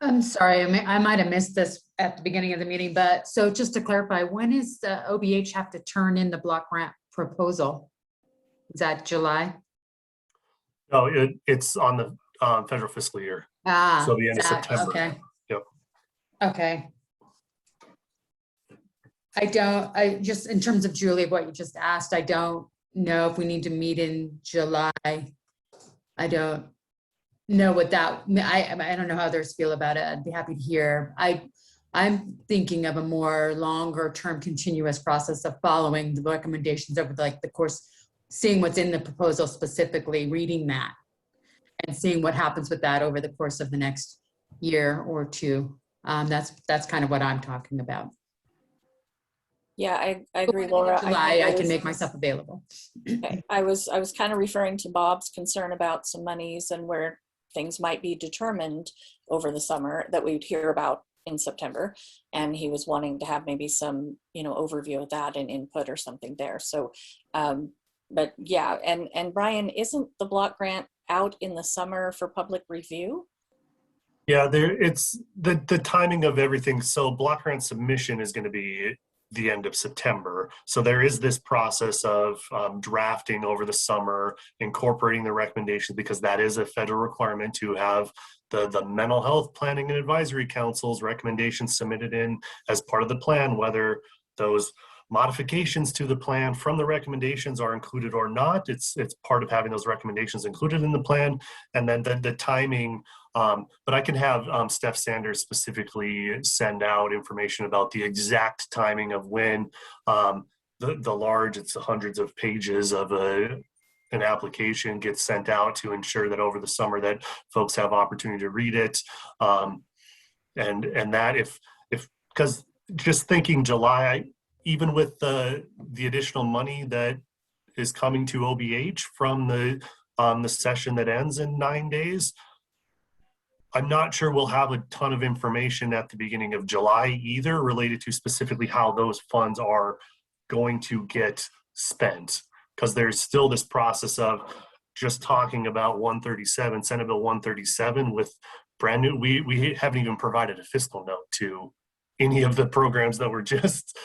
I'm sorry, I might have missed this at the beginning of the meeting, but so just to clarify, when is the OBH have to turn in the block grant proposal? Is that July? No, it's on the federal fiscal year. So the end of September. Okay. Yep. Okay. I just, in terms of Julie, what you just asked, I don't know if we need to meet in July. I don't know what that, I don't know how others feel about it. I'd be happy to hear. I'm thinking of a more longer term continuous process of following the recommendations over the course, seeing what's in the proposal specifically, reading that and seeing what happens with that over the course of the next year or two. That's kind of what I'm talking about. Yeah, I agree, Laura. July, I can make myself available. Okay. I was kind of referring to Bob's concern about some monies and where things might be determined over the summer that we'd hear about in September. And he was wanting to have maybe some, you know, overview of that and input or something there. So, but yeah, and Brian, isn't the block grant out in the summer for public review? Yeah, it's the timing of everything. So block grant submission is going to be the end of September. So there is this process of drafting over the summer, incorporating the recommendations, because that is a federal requirement to have the Mental Health Planning and Advisory Council's recommendations submitted in as part of the plan, whether those modifications to the plan from the recommendations are included or not. It's part of having those recommendations included in the plan. And then the timing, but I can have Steph Sanders specifically send out information about the exact timing of when the large, it's hundreds of pages of an application gets sent out to ensure that over the summer that folks have opportunity to read it. And that if because just thinking July, even with the additional money that is coming to OBH from the session that ends in 9 days, I'm not sure we'll have a ton of information at the beginning of July either related to specifically how those funds are going to get spent, because there's still this process of just talking about 137, Senate Bill 137 with brand new, we haven't even provided a fiscal note to any of the programs that were just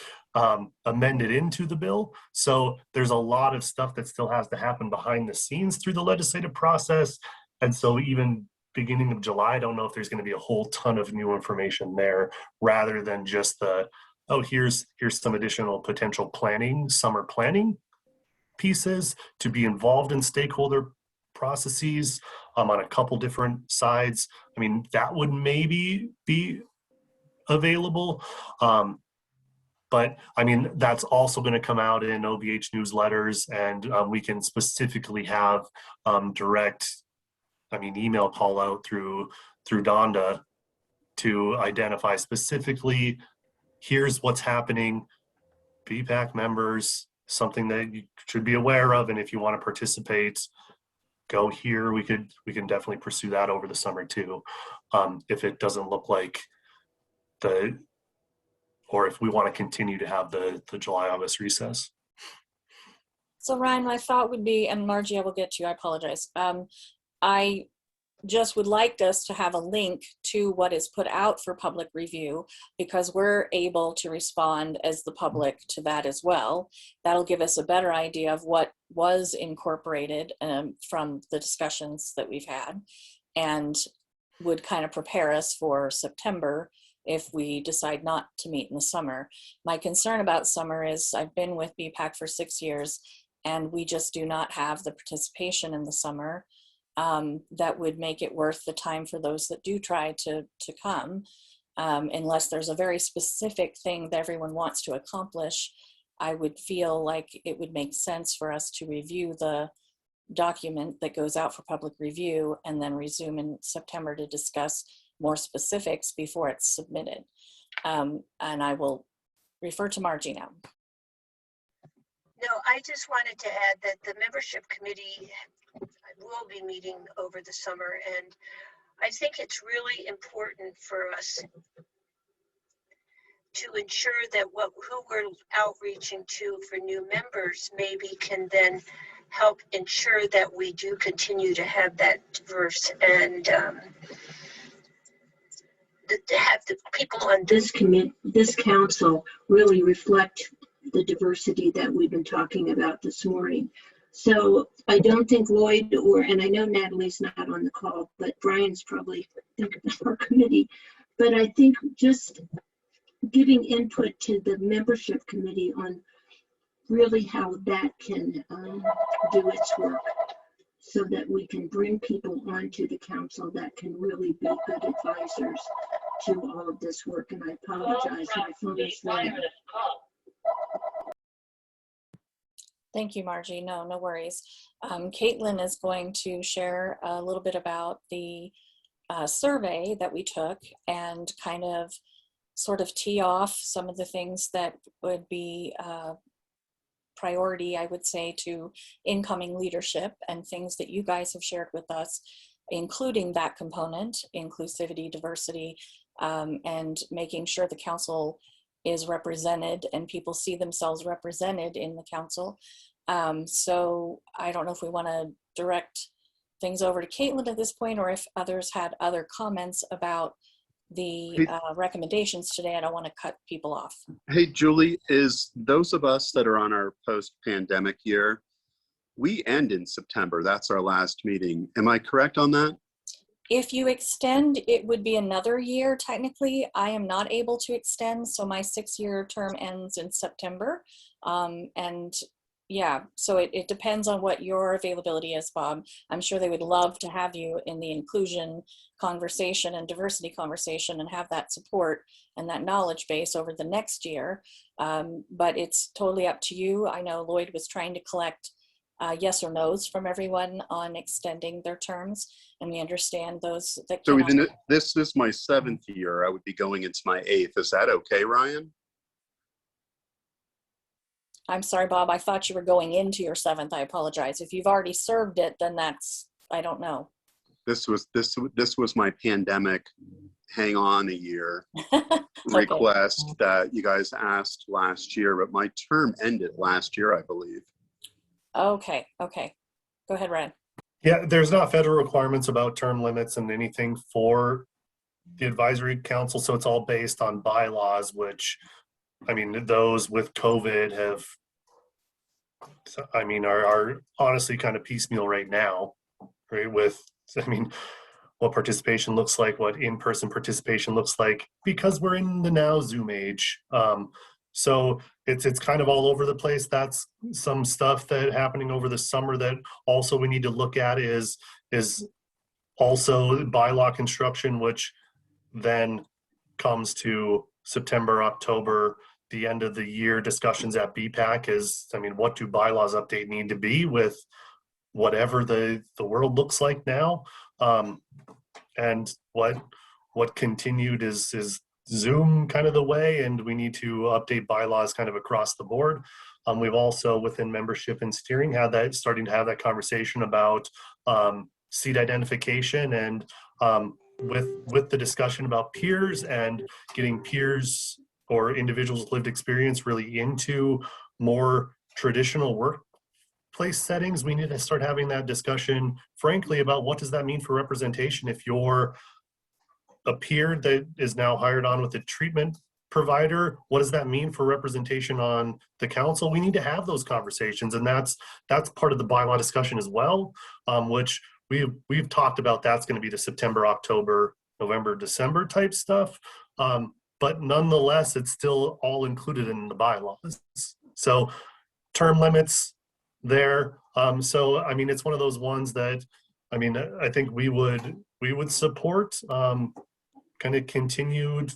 amended into the bill. So there's a lot of stuff that still has to happen behind the scenes through the legislative process. And so even beginning of July, I don't know if there's going to be a whole ton of new information there, rather than just here's some additional potential planning, summer planning pieces to be involved in stakeholder processes on a couple different sides. I mean, that would maybe be available. But I mean, that's also going to come out in OBH newsletters, and we can specifically have direct, email call out through Donda to identify specifically, here's what's happening, Bhpac members, something that you should be aware of, and if you want to participate, go here. We can definitely pursue that over the summer too, if it doesn't look like or if we want to continue to have the July-August recess. So Ryan, my thought would be, and Margie, I will get to you, I apologize. I just would like us to have a link to what is put out for public review, because we're able to respond as the public to that as well. That'll give us a better idea of what was incorporated from the discussions that we've had, and would kind of prepare us for September if we decide not to meet in the summer. My concern about summer is I've been with BPAC for 6 years, and we just do not have the participation in the summer that would make it worth the time for those that do try to come, unless there's a very specific thing that everyone wants to accomplish. I would feel like it would make sense for us to review the document that goes out for public review and then resume in September to discuss more specifics before it's submitted. And I will refer to Margie now. No, I just wanted to add that the membership committee will be meeting over the summer, and I think it's really important for us to ensure that who we're outreaching to for new members maybe can then help ensure that we do continue to have that diverse and to have the people on this council really reflect the diversity that we've been talking about this morning. So I don't think Lloyd and I know Natalie's not on the call, but Brian's probably thinking of our committee. But I think just giving input to the membership committee on really how that can do its work, so that we can bring people onto the council that can really be good advisors to all of this work. And I apologize, my phone is ringing. Thank you, Margie. No worries. Caitlin is going to share a little bit about the survey that we took and kind of sort of tee off some of the things that would be priority, I would say, to incoming leadership and things that you guys have shared with us, including that component, inclusivity, diversity, and making sure the council is represented and people see themselves represented in the council. So I don't know if we want to direct things over to Caitlin at this point, or if others had other comments about the recommendations today. I don't want to cut people off. Hey, Julie, is those of us that are on our post-pandemic year, we end in September. That's our last meeting. Am I correct on that? If you extend, it would be another year. Technically, I am not able to extend, so my 6-year term ends in September. And yeah, so it depends on what your availability is, Bob. I'm sure they would love to have you in the inclusion conversation and diversity conversation and have that support and that knowledge base over the next year. But it's totally up to you. I know Lloyd was trying to collect yes or no's from everyone on extending their terms, and we understand those that So cannot. this is my 7th year. I would be going into my 8th. Is that okay, Ryan? I'm sorry, Bob, I thought you were going into your 7th. I apologize. If you've already served it, then that's, I don't know. This was my pandemic hang on a year request that you guys asked last year, but my term ended last year, I believe. Okay. Go ahead, Ryan. Yeah, there's not federal requirements about term limits and anything for the advisory council, so it's all based on bylaws, which, I mean, those with COVID have, I mean, are honestly kind of piecemeal right now, right? With, I mean, what participation looks like, what in-person participation looks like, because we're in the now Zoom age. So it's kind of all over the place. That's some stuff that happening over the summer that also we need to look at is also bylaw construction, which then comes to September, October, the end of the year discussions at BPAC is, I mean, what do bylaws update need to be with whatever the world looks like now? And what continued is Zoom kind of the way, and we need to update bylaws kind of across the board. We've also within membership and steering starting to have that conversation about seat identification and with the discussion about peers and getting peers or individuals with lived experience really into more traditional workplace settings, we need to start having that discussion, frankly, about what does that mean for representation if you're a peer that is now hired on with a treatment provider. What does that mean for representation on the council? We need to have those conversations, and that's part of the bylaw discussion as well, which we've talked about. That's going to be the September, October, November, December type stuff. But nonetheless, it's still all included in the bylaws. So term limits there. So I mean, it's one of those ones that, I mean, I think we would support kind of continued.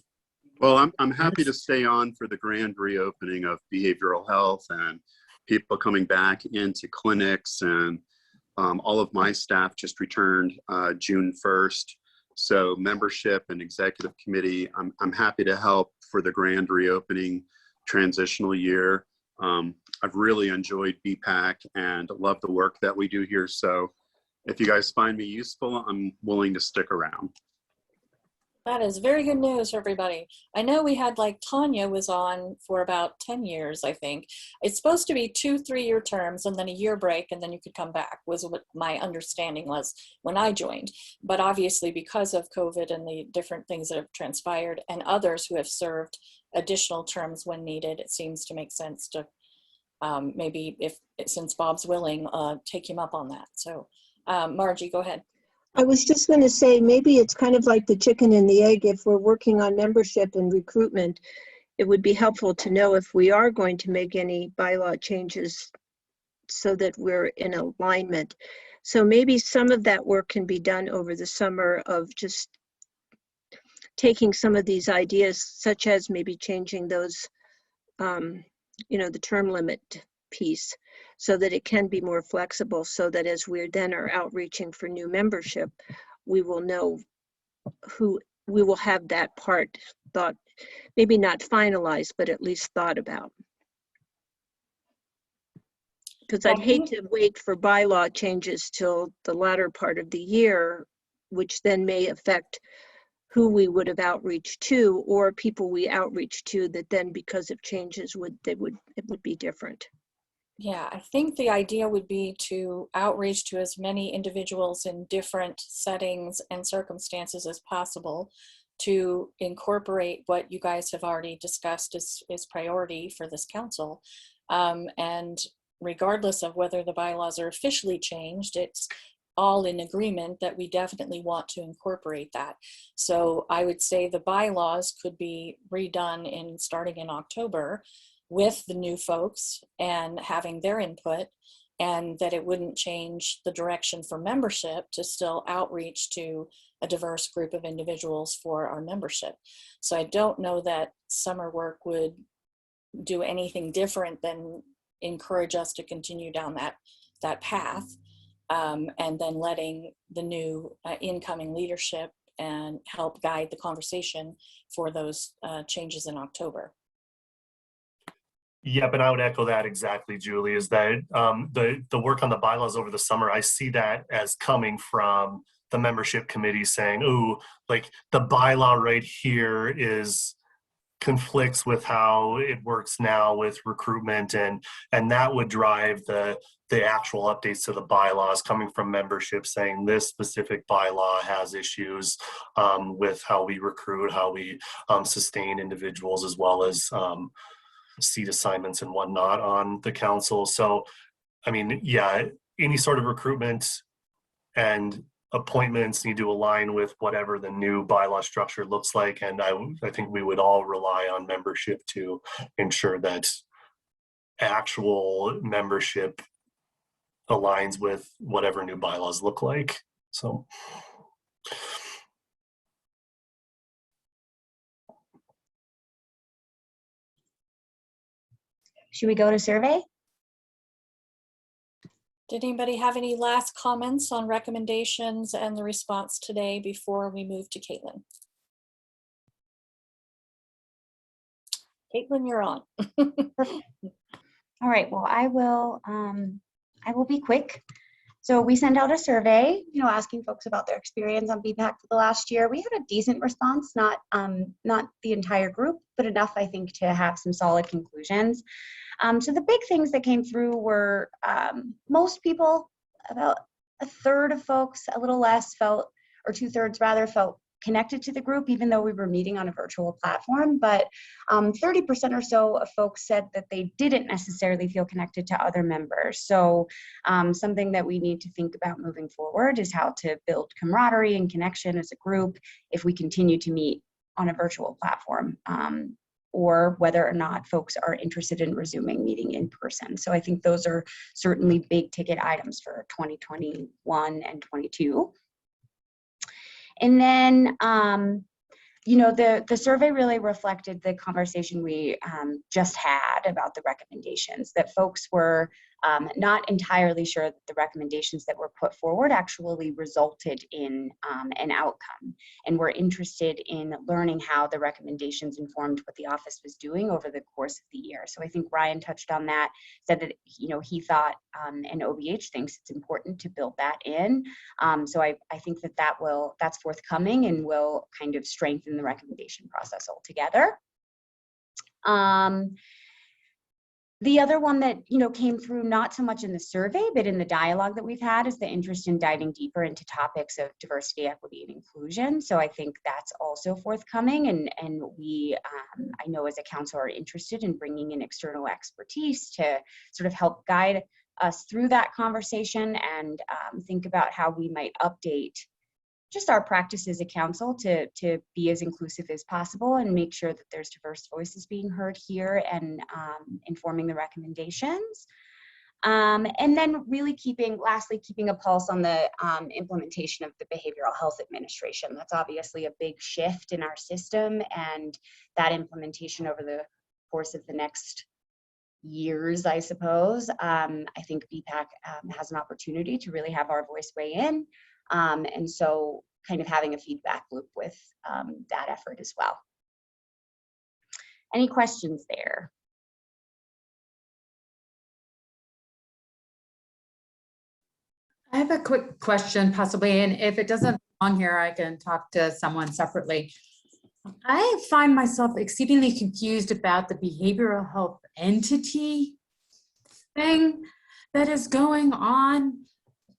Well, I'm happy to stay on for the grand reopening of behavioral health and people coming back into clinics, and all of my staff just returned June 1st. So membership and executive committee, I'm happy to help for the grand reopening transitional year. I've really enjoyed BPAC and love the work that we do here. So if you guys find me useful, I'm willing to stick around. That is very good news, everybody. I know we had, like, Tanya was on for about 10 years, I think. It's supposed to be 2 3-year terms and then a year break, and then you could come back, was what my understanding was when I joined. But obviously, because of COVID and the different things that have transpired, and others who have served additional terms when needed, it seems to make sense to maybe, since Bob's willing, take him up on that. So Margie, go ahead. I was just going to say, maybe it's kind of like the chicken and the egg. If we're working on membership and recruitment, it would be helpful to know if we are going to make any bylaw changes so that we're in alignment. So maybe some of that work can be done over the summer, of just taking some of these ideas, such as maybe changing those, the term limit piece, so that it can be more flexible, so that as we're then are outreaching for new membership, we will know who, we will have that part thought, maybe not finalized, but at least thought about. Because I'd hate to wait for bylaw changes till the latter part of the year, which then may affect who we would have outreach to, or people we outreach to that then, because of changes, it would be different. Yeah, I think the idea would be to outreach to as many individuals in different settings and circumstances as possible, to incorporate what you guys have already discussed as priority for this council. And regardless of whether the bylaws are officially changed, it's all in agreement that we definitely want to incorporate that. So I would say the bylaws could be redone starting in October, with the new folks and having their input, and that it wouldn't change the direction for membership to still outreach to a diverse group of individuals for our membership. So I don't know that summer work would do anything different than encourage us to continue down that path, and then letting the new incoming leadership and help guide the conversation for those changes in October. Yeah, but I would echo that exactly, Julie, is that the work on the bylaws over the summer, I see that as coming from the membership committee saying, ooh, like the bylaw right here conflicts with how it works now with recruitment, and that would drive the actual updates to the bylaws coming from membership saying this specific bylaw has issues with how we recruit, how we sustain individuals, as well as seat assignments and whatnot on the council. So, I mean, yeah, any sort of recruitment and appointments need to align with whatever the new bylaw structure looks like. And I think we would all rely on membership to ensure that actual membership aligns with whatever new bylaws look like. So. Should we go to survey? Did anybody have any last comments on recommendations and the response today before we move to Caitlin? Caitlin, you're on. All right, well, I will be quick. So we sent out a survey, asking folks about their experience on BPAC for the last year. We had a decent response, not the entire group, but enough, I think, to have some solid conclusions. So the big things that came through were most people, about a third of folks, a little less, felt, or 2/3 rather, felt connected to the group, even though we were meeting on a virtual platform. But 30% or so of folks said that they didn't necessarily feel connected to other members. So something that we need to think about moving forward is how to build camaraderie and connection as a group if we continue to meet on a virtual platform, or whether or not folks are interested in resuming meeting in person. So I think those are certainly big ticket items for 2021 and 22. And then, the survey really reflected the conversation we just had about the recommendations, that folks were not entirely sure that the recommendations that were put forward actually resulted in an outcome, and were interested in learning how the recommendations informed what the office was doing over the course of the year. So I think Ryan touched on that, said that he thought, and OBH thinks it's important to build that in. So I think that's forthcoming and will kind of strengthen the recommendation process altogether. The other one that came through, not so much in the survey, but in the dialogue that we've had, is the interest in diving deeper into topics of diversity, equity, and inclusion. So I think that's also forthcoming, and we, I know as a council, are interested in bringing in external expertise to sort of help guide us through that conversation, and think about how we might update just our practice as a council to be as inclusive as possible and make sure that there's diverse voices being heard here and informing the recommendations. And then really lastly, keeping a pulse on the implementation of the Behavioral Health Administration. That's obviously a big shift in our system, and that implementation over the course of the next years, I suppose. I think BPAC has an opportunity to really have our voice weigh in. And so kind of having a feedback loop with that effort as well. Any questions there? I have a quick question possibly, and if it doesn't belong here, I can talk to someone separately. I find myself exceedingly confused about the behavioral health entity thing that is going on.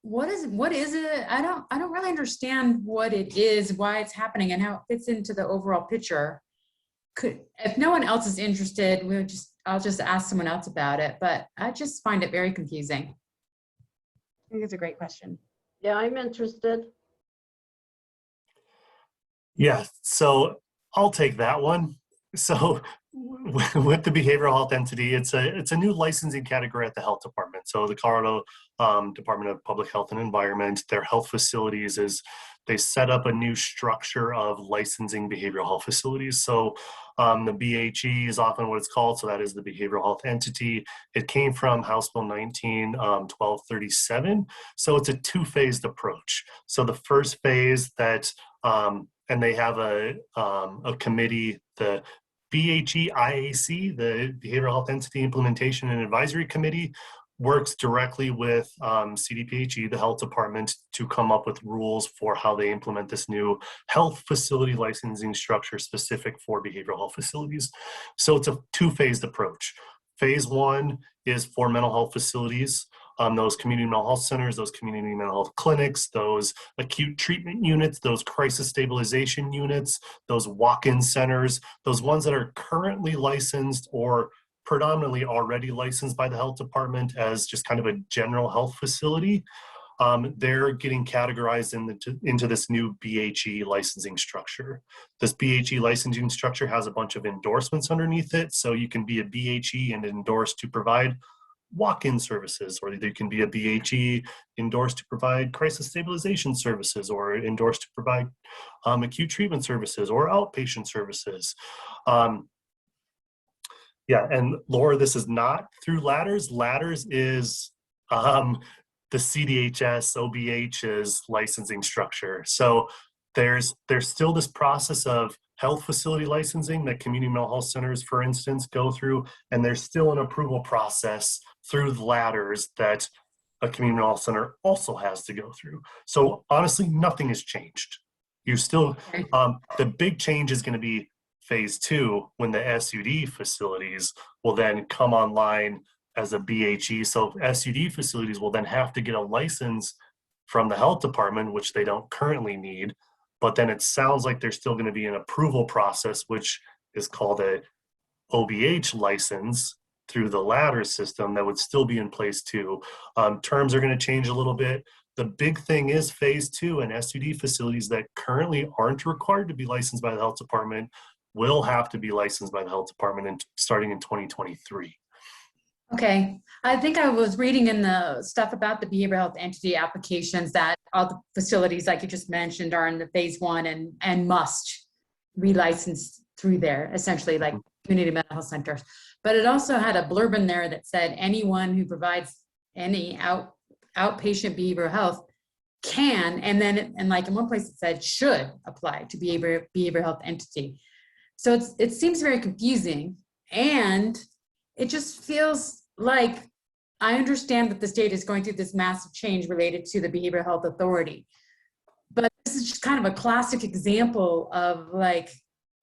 What is it? I don't really understand what it is, why it's happening, and how it fits into the overall picture. If no one else is interested, I'll just ask someone else about it, but I just find it very confusing. I think it's a great question. Yeah, I'm interested. Yeah, so I'll take that one. So with the behavioral health entity, it's a new licensing category at the health department. So the Colorado Department of Public Health and Environment, their health facilities they set up a new structure of licensing behavioral health facilities. So the BHE is often what it's called. So that is the behavioral health entity. It came from House Bill 1237. So it's a two-phased approach. So the first phase that and they have a committee, the BHE IAC, the Behavioral Health Entity Implementation and Advisory Committee, works directly with CDPHE, the health department, to come up with rules for how they implement this new health facility licensing structure specific for behavioral health facilities. So it's a two-phased approach. Phase one is for mental health facilities. Those community mental health centers, those community mental health clinics, those acute treatment units, those crisis stabilization units, those walk-in centers, those ones that are currently licensed or predominantly already licensed by the health department as just kind of a general health facility. They're getting categorized into this new BHE licensing structure. This BHE licensing structure has a bunch of endorsements underneath it. So you can be a BHE and endorsed to provide walk-in services, or you can be a BHE endorsed to provide crisis stabilization services, or endorsed to provide acute treatment services or outpatient services. Yeah, and Laura, this is not through Ladders. Ladders is the CDHS, OBH's licensing structure. So there's still this process of health facility licensing that community mental health centers, for instance, go through, and there's still an approval process through the Ladders that a community health center also has to go through. So honestly, nothing has changed. You still, the big change is going to be phase 2 when the SUD facilities will then come online as a BHE. So SUD facilities will then have to get a license from the health department, which they don't currently need. But then it sounds like there's still going to be an approval process, which is called a OBH license through the ladder system that would still be in place too. Terms are going to change a little bit. The big thing is phase 2 and SUD facilities that currently aren't required to be licensed by the health department will have to be licensed by the health department starting in 2023. Okay, I think I was reading in the stuff about the behavioral health entity applications that all the facilities, like you just mentioned, are in the phase 1 and must relicense through there, essentially like community mental health centers. But it also had a blurb in there that said anyone who provides any outpatient behavioral health can, and then and like in one place it said should apply to behavioral health entity. So it seems very confusing, and it just feels like I understand that the state is going through this massive change related to the Behavioral Health Authority. But this is just kind of a classic example of like,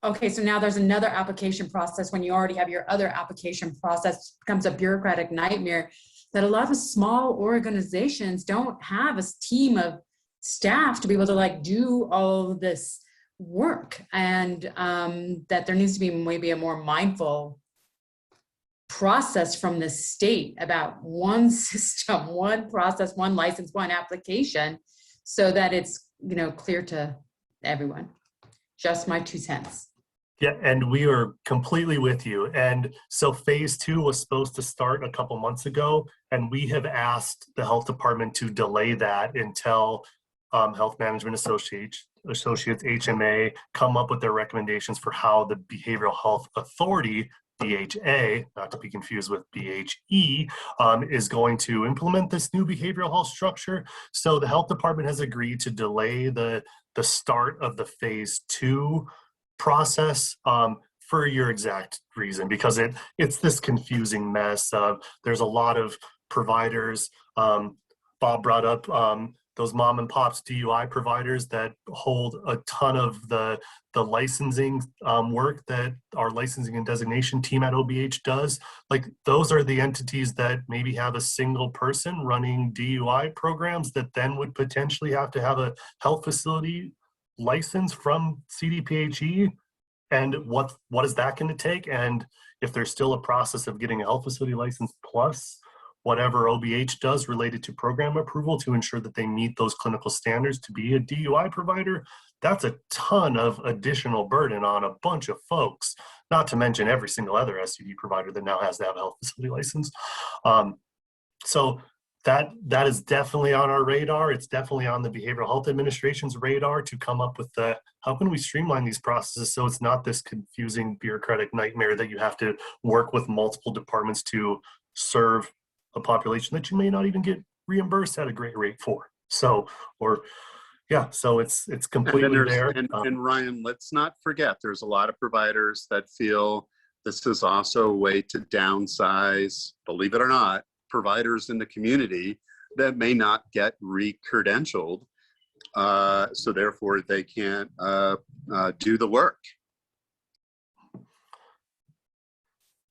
okay, so now there's another application process when you already have your other application process. It becomes a bureaucratic nightmare that a lot of small organizations don't have a team of staff to be able to like do all of this work, and that there needs to be maybe a more mindful process from the state about one system, one process, one license, one application, so that it's, you know, clear to everyone. Just my 2 cents. Yeah, and we are completely with you. And so phase 2 was supposed to start a couple months ago, and we have asked the health department to delay that until Health Management Associates, HMA, come up with their recommendations for how the Behavioral Health Authority, BHA, not to be confused with BHE, is going to implement this new behavioral health structure. So the health department has agreed to delay the start of the phase 2 process for your exact reason, because it's this confusing mess. There's a lot of providers. Bob brought up those mom and pops DUI providers that hold a ton of the licensing work that our licensing and designation team at OBH does. Like those are the entities that maybe have a single person running DUI programs that then would potentially have to have a health facility license from CDPHE. And what is that going to take? And if there's still a process of getting a health facility license plus whatever OBH does related to program approval to ensure that they meet those clinical standards to be a DUI provider, that's a ton of additional burden on a bunch of folks, not to mention every single other SUD provider that now has to have a health facility license. So that is definitely on our radar. It's definitely on the Behavioral Health Administration's radar to come up with how can we streamline these processes so it's not this confusing bureaucratic nightmare that you have to work with multiple departments to serve a population that you may not even get reimbursed at a great rate for. So, so it's completely there. And Ryan, let's not forget, there's a lot of providers that feel this is also a way to downsize, believe it or not, providers in the community that may not get re-credentialed, so therefore they can't do the work.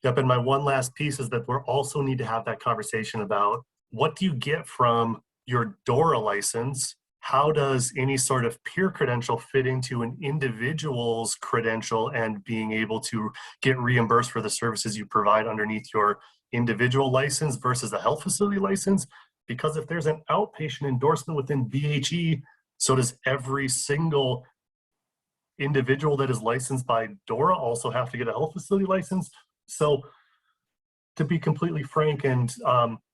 Yep, and my one last piece is that we also need to have that conversation about what do you get from your DORA license? How does any sort of peer credential fit into an individual's credential and being able to get reimbursed for the services you provide underneath your individual license versus a health facility license? Because if there's an outpatient endorsement within BHE, so does every single individual that is licensed by DORA also have to get a health facility license? So to be completely frank, and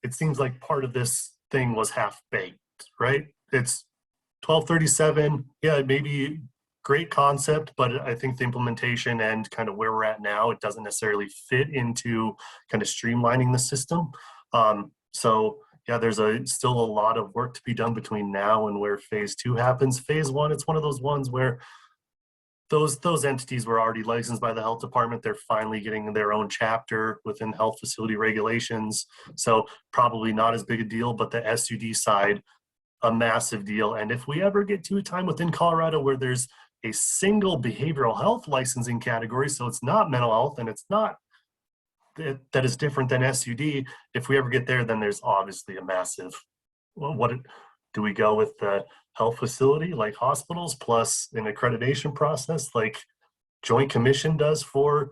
it seems like part of this thing was half-baked, right? It's 1237, yeah, it may be great concept, but I think the implementation and kind of where we're at now, it doesn't necessarily fit into kind of streamlining the system. So yeah, there's still a lot of work to be done between now and where phase 2 happens. Phase 1, it's one of those ones where those entities were already licensed by the health department. They're finally getting their own chapter within health facility regulations. So probably not as big a deal, but the SUD side, a massive deal. And if we ever get to a time within Colorado where there's a single behavioral health licensing category, so it's not mental health and it's not that is different than SUD, if we ever get there, then there's obviously a massive, what do we go with the health facility like hospitals plus an accreditation process like Joint Commission does for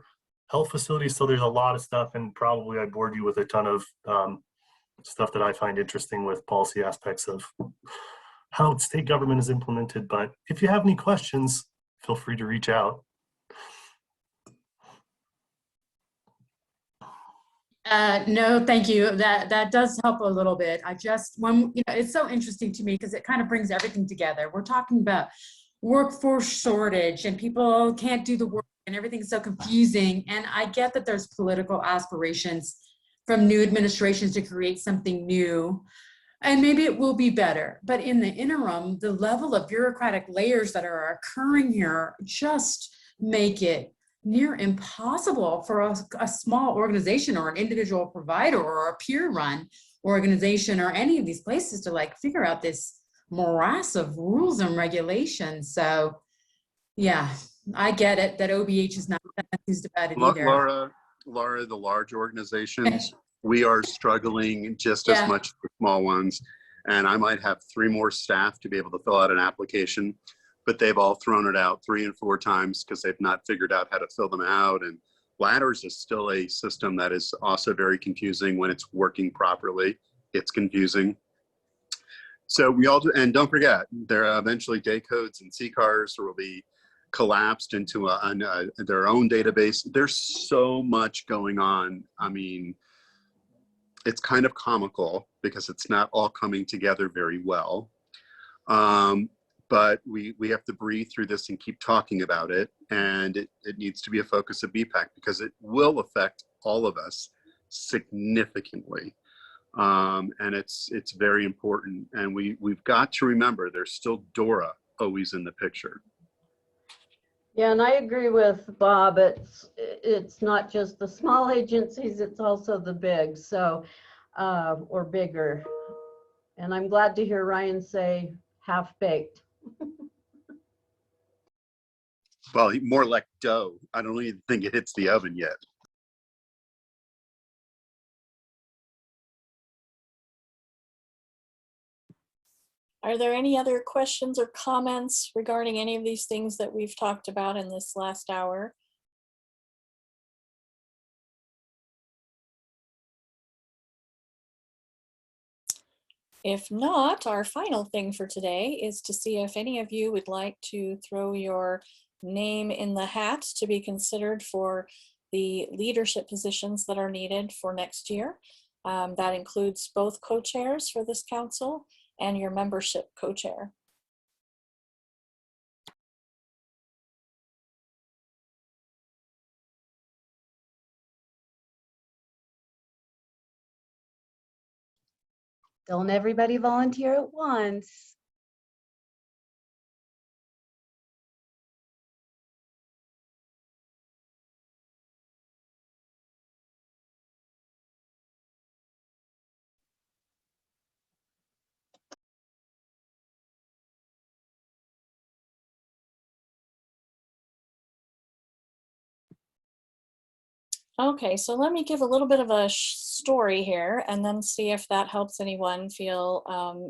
health facilities? So there's a lot of stuff, and probably I bored you with a ton of stuff that I find interesting with policy aspects of how state government is implemented. But if you have any questions, feel free to reach out. No, thank you. That does help a little bit. I just, it's so interesting to me because it kind of brings everything together. We're talking about workforce shortage and people can't do the work and everything's so confusing. And I get that there's political aspirations from new administrations to create something new, and maybe it will be better. But in the interim, the level of bureaucratic layers that are occurring here just make it near impossible for a small organization or an individual provider or a peer-run organization or any of these places to like figure out this morass of rules and regulations. So yeah, I get it that OBH is not enthused about it either. Laura, the large organizations, we are struggling just as much as the small ones. And I might have 3 more staff to be able to fill out an application, but they've all thrown it out 3 and 4 times because they've not figured out how to fill them out. And ladders is still a system that is also very confusing when it's working properly. It's confusing. So we all do, and don't forget, there are eventually day codes and CCARs will be collapsed into their own database. There's so much going on. I mean, it's kind of comical because it's not all coming together very well. But we have to breathe through this and keep talking about it. And it needs to be a focus of Bhpac because it will affect all of us significantly. And it's very important. And we've got to remember there's still Dora always in the picture. Yeah, and I agree with Bob. It's not just the small agencies, it's also the big, so or bigger. And I'm glad to hear Ryan say half-baked. Well, more like dough. I don't even think it hits the oven yet. Are there any other questions or comments regarding any of these things that we've talked about in this last hour? If not, our final thing for today is to see if any of you would like to throw your name in the hat to be considered for the leadership positions that are needed for next year. That includes both co-chairs for this council and your membership co-chair. Don't everybody volunteer at once. Okay, so let me give a little bit of a story here and then see if that helps anyone feel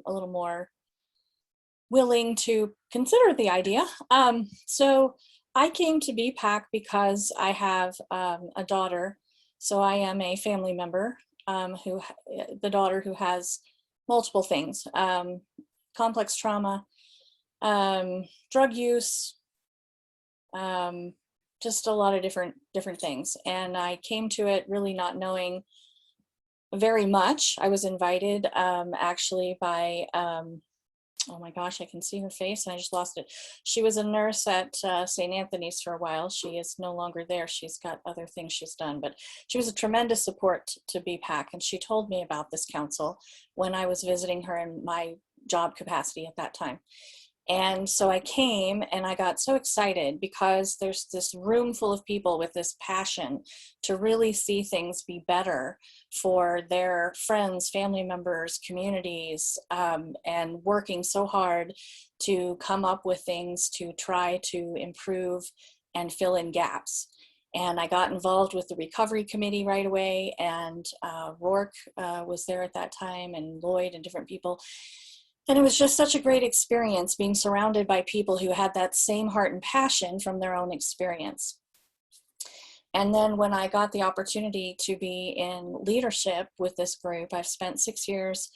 a little more willing to consider the idea. So I came to Bhpac because I have a daughter. So I am a family member the daughter who has multiple things, complex trauma, drug use, just a lot of different things. And I came to it really not knowing very much. I was invited actually by, oh my gosh, I can see her face and I just lost it. She was a nurse at St. Anthony's for a while. She is no longer there. She's got other things she's done, but she was a tremendous support to Bhpac. And she told me about this council when I was visiting her in my job capacity at that time. And so I came and I got so excited because there's this room full of people with this passion to really see things be better for their friends, family members, communities, and working so hard to come up with things to try to improve and fill in gaps. And I got involved with the recovery committee right away, and Rourke was there at that time, and Lloyd and different people. And it was just such a great experience being surrounded by people who had that same heart and passion from their own experience. And then when I got the opportunity to be in leadership with this group, I've spent 6 years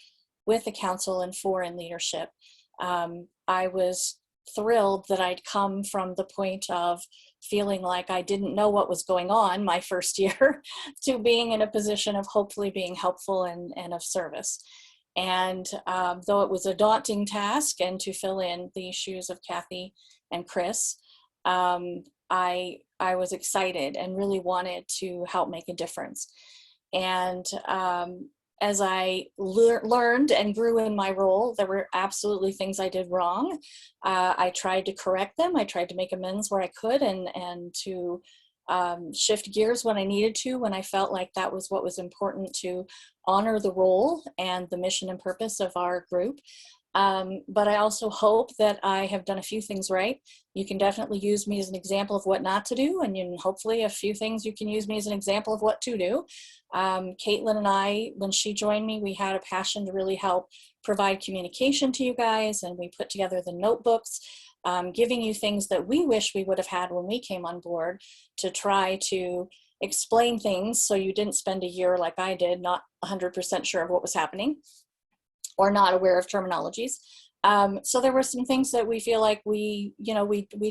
with the council and 4 in leadership. I was thrilled that I'd come from the point of feeling like I didn't know what was going on my first year to being in a position of hopefully being helpful and of service. And though it was a daunting task and to fill in the shoes of Kathy and Chris, I was excited and really wanted to help make a difference. And as I learned and grew in my role, there were absolutely things I did wrong. I tried to correct them. I tried to make amends where I could, and to shift gears when I needed to, when I felt like that was what was important to honor the role and the mission and purpose of our group. But I also hope that I have done a few things right. You can definitely use me as an example of what not to do, and hopefully a few things you can use me as an example of what to do. Caitlin and I, when she joined me, we had a passion to really help provide communication to you guys, and we put together the notebooks, giving you things that we wish we would have had when we came on board to try to explain things so you didn't spend a year like I did, not 100% sure of what was happening or not aware of terminologies. So there were some things that we feel like we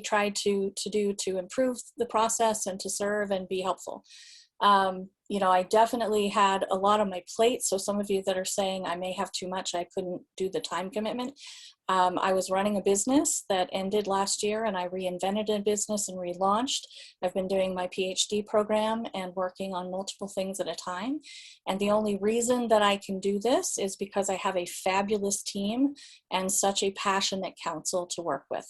tried to do to improve the process and to serve and be helpful. I definitely had a lot on my plate. So some of you that are saying I may have too much, I couldn't do the time commitment. I was running a business that ended last year, and I reinvented a business and relaunched. I've been doing my PhD program and working on multiple things at a time. And the only reason that I can do this is because I have a fabulous team and such a passionate council to work with.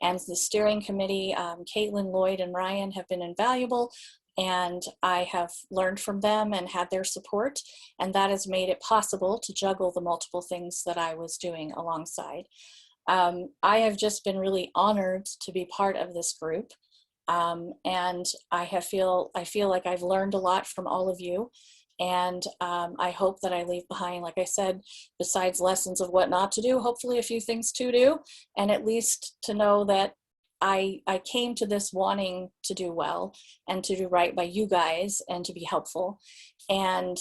And the steering committee, Caitlin, Lloyd, and Ryan have been invaluable. And I have learned from them and had their support, and that has made it possible to juggle the multiple things that I was doing alongside. I have just been really honored to be part of this group, and I feel like I've learned a lot from all of you, and I hope that I leave behind, like I said, besides lessons of what not to do, hopefully a few things to do, and at least to know that I came to this wanting to do well and to do right by you guys and to be helpful. And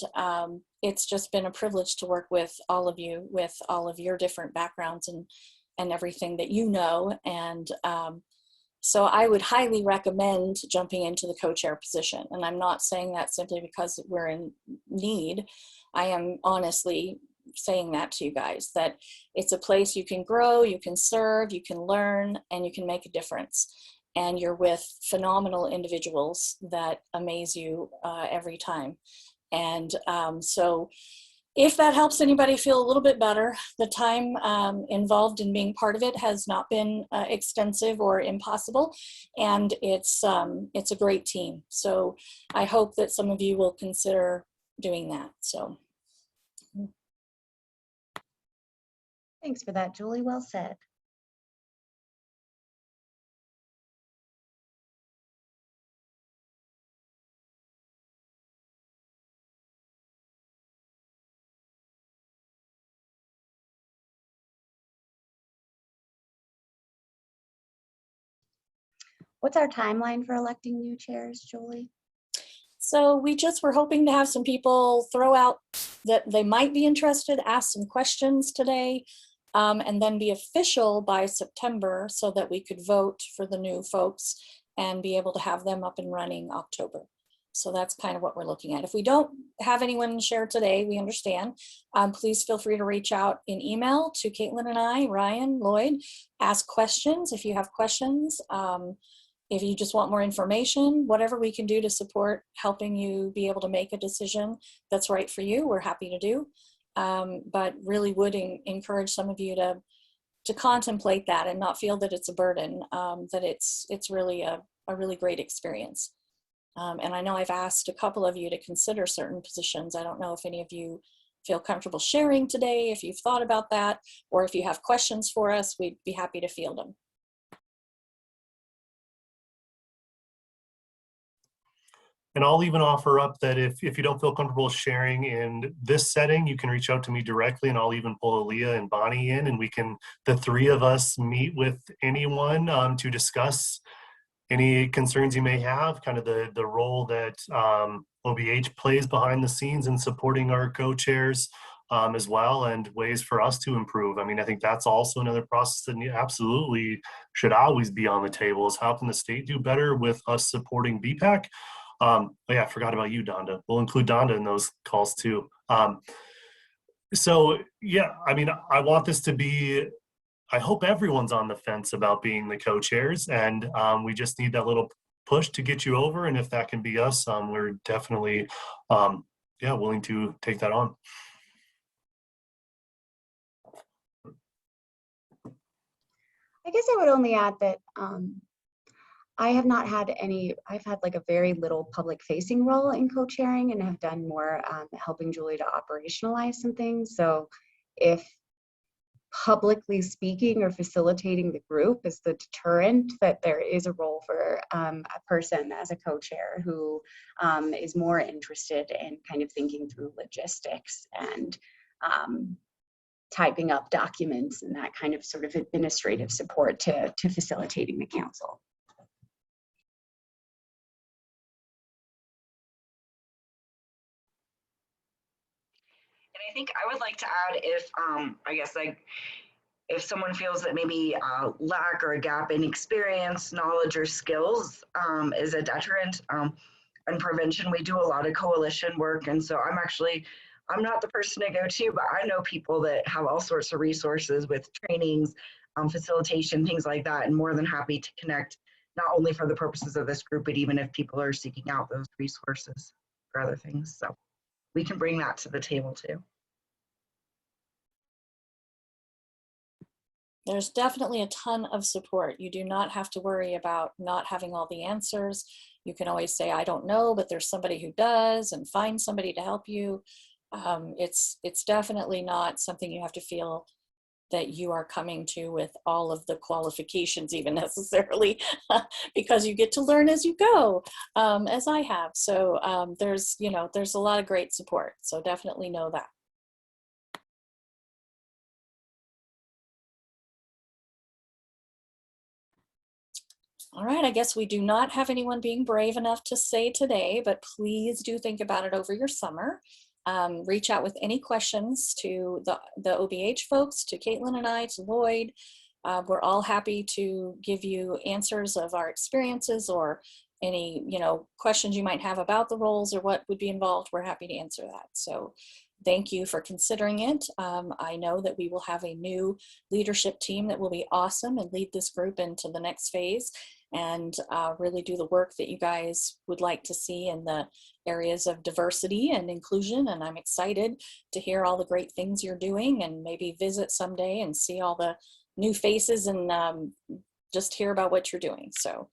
it's just been a privilege to work with all of you, with all of your different backgrounds and everything that you know. And so I would highly recommend jumping into the co-chair position. And I'm not saying that simply because we're in need. I am honestly saying that to you guys, that it's a place you can grow, you can serve, you can learn, and you can make a difference. And you're with phenomenal individuals that amaze you every time. And so if that helps anybody feel a little bit better, the time involved in being part of it has not been extensive or impossible, and it's a great team. So I hope that some of you will consider doing that. So. Thanks for that, Julie. Well said. What's our timeline for electing new chairs, Julie? So we just were hoping to have some people throw out that they might be interested, ask some questions today, and then be official by September so that we could vote for the new folks and be able to have them up and running October. So that's kind of what we're looking at. If we don't have anyone share today, we understand. Please feel free to reach out in email to Caitlin and I, Ryan, Lloyd, ask questions if you have questions. If you just want more information, whatever we can do to support helping you be able to make a decision that's right for you, we're happy to do. But really would encourage some of you contemplate that and not feel that it's a burden, that it's really a really great experience. And I know I've asked a couple of you to consider certain positions. I don't know if any of you feel comfortable sharing today, if you've thought about that, or if you have questions for us, we'd be happy to field them. And I'll even offer up that if you don't feel comfortable sharing in this setting, you can reach out to me directly, and I'll even pull Aaliyah and Bonnie in, and we can, the three of us, meet with anyone to discuss any concerns you may have, kind of the role that OBH plays behind the scenes in supporting our co-chairs as well, and ways for us to improve. I mean, I think that's also another process that absolutely should always be on the table, is how can the state do better with us supporting BPAC? Oh yeah, I forgot about you, Donda. We'll include Donda in those calls too. So yeah, I mean, I want this to be, I hope everyone's on the fence about being the co-chairs, and we just need that little push to get you over. And if that can be us, we're definitely, yeah, willing to take that on. I guess I would only add that I have not had any, I've had like a very little public facing role in co-chairing, and have done more helping Julie to operationalize some things. So if publicly speaking or facilitating the group is the deterrent, that there is a role for a person as a co-chair who is more interested in kind of thinking through logistics and typing up documents and that kind of sort of administrative support to facilitating the council. And I think I would like to add, if I guess, like, if someone feels that maybe a lack or a gap in experience, knowledge, or skills is a deterrent in prevention, we do a lot of coalition work. And so I'm not the person to go to, but I know people that have all sorts of resources with trainings, facilitation, things like that, and more than happy to connect, not only for the purposes of this group, but even if people are seeking out those resources for other things. So we can bring that to the table too. There's definitely a ton of support. You do not have to worry about not having all the answers. You can always say, I don't know, but there's somebody who does, and find somebody to help you. It's definitely not something you have to feel that you are coming to with all of the qualifications even necessarily, because you get to learn as you go, as I have. So there's a lot of great support. So definitely know that. All right, I guess we do not have anyone being brave enough to say today, but please do think about it over your summer. Reach out with any questions to the OBH folks, to Caitlin and I, to Lloyd. We're all happy to give you answers of our experiences, or any questions you might have about the roles or what would be involved. We're happy to answer that. So thank you for considering it. I know that we will have a new leadership team that will be awesome and lead this group into the next phase, and really do the work that you guys would like to see in the areas of diversity and inclusion. And I'm excited to hear all the great things you're doing, and maybe visit someday and see all the new faces, and just hear about what you're doing. So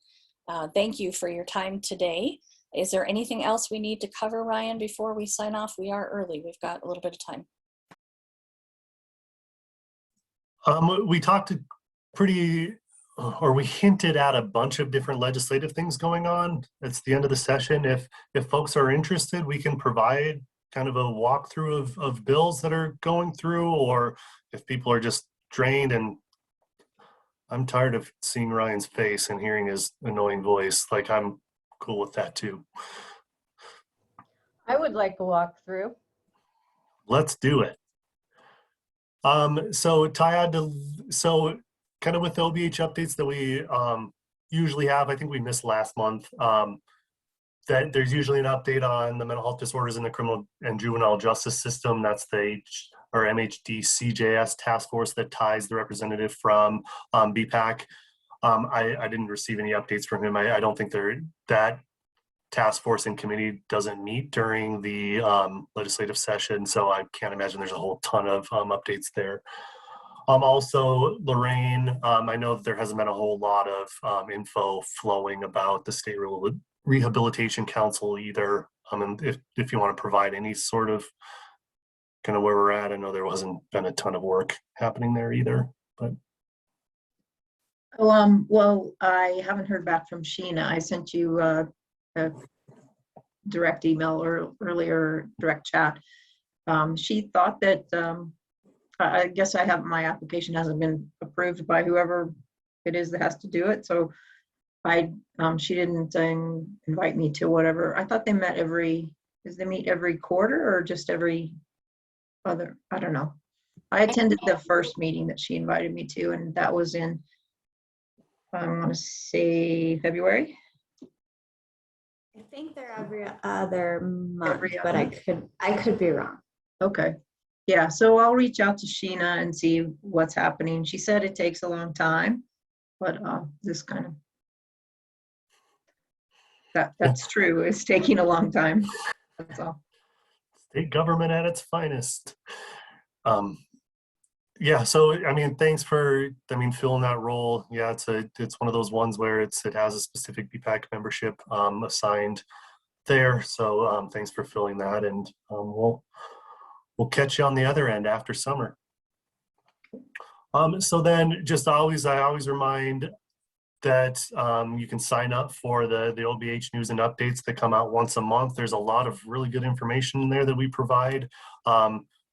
thank you for your time today. Is there anything else we need to cover, Ryan, before we sign off? We are early. We've got a little bit of time. We talked we hinted at a bunch of different legislative things going on. It's the end of the session. If folks are interested, we can provide kind of a walkthrough of bills that are going through, or if people are just drained. And I'm tired of seeing Ryan's face and hearing his annoying voice. Like, I'm cool with that too. I would like a walkthrough. Let's do it. So Tyad, so kind of with the OBH updates that we usually have, I think we missed last month, that there's usually an update on the mental health disorders in the criminal and juvenile justice system. That's the MHD CJS task force that ties the representative from BPAC. I didn't receive any updates from him. I don't think that task force and committee doesn't meet during the legislative session, so I can't imagine there's a whole ton of updates there. Also, Lorraine, I know that there hasn't been a whole lot of info flowing about the State Rehabilitation Council either. And if you want to provide any sort of kind of where we're at, I know there wasn't been a ton of work happening there either, but. Well, I haven't heard back from Sheena. I sent you a direct email or earlier direct chat. She thought that, I guess my application hasn't been approved by whoever it is that has to do it. So she didn't invite me to whatever. I thought they met they meet every quarter or just every other, I don't know. I attended the first meeting that she invited me to, and that was in, I want to say February. I think they're every other month, but I could be wrong. Okay. Yeah, so I'll reach out to Sheena and see what's happening. She said it takes a long time, but this kind of, that's true. It's taking a long time. That's all. State government at its finest. Yeah, so I mean, thanks for filling that role. Yeah, it's one of those ones where it has a specific BPAC membership assigned there. So thanks for filling that, and we'll catch you on the other end after summer. So then, I always remind that you can sign up for the OBH news and updates that come out once a month. There's a lot of really good information in there that we provide.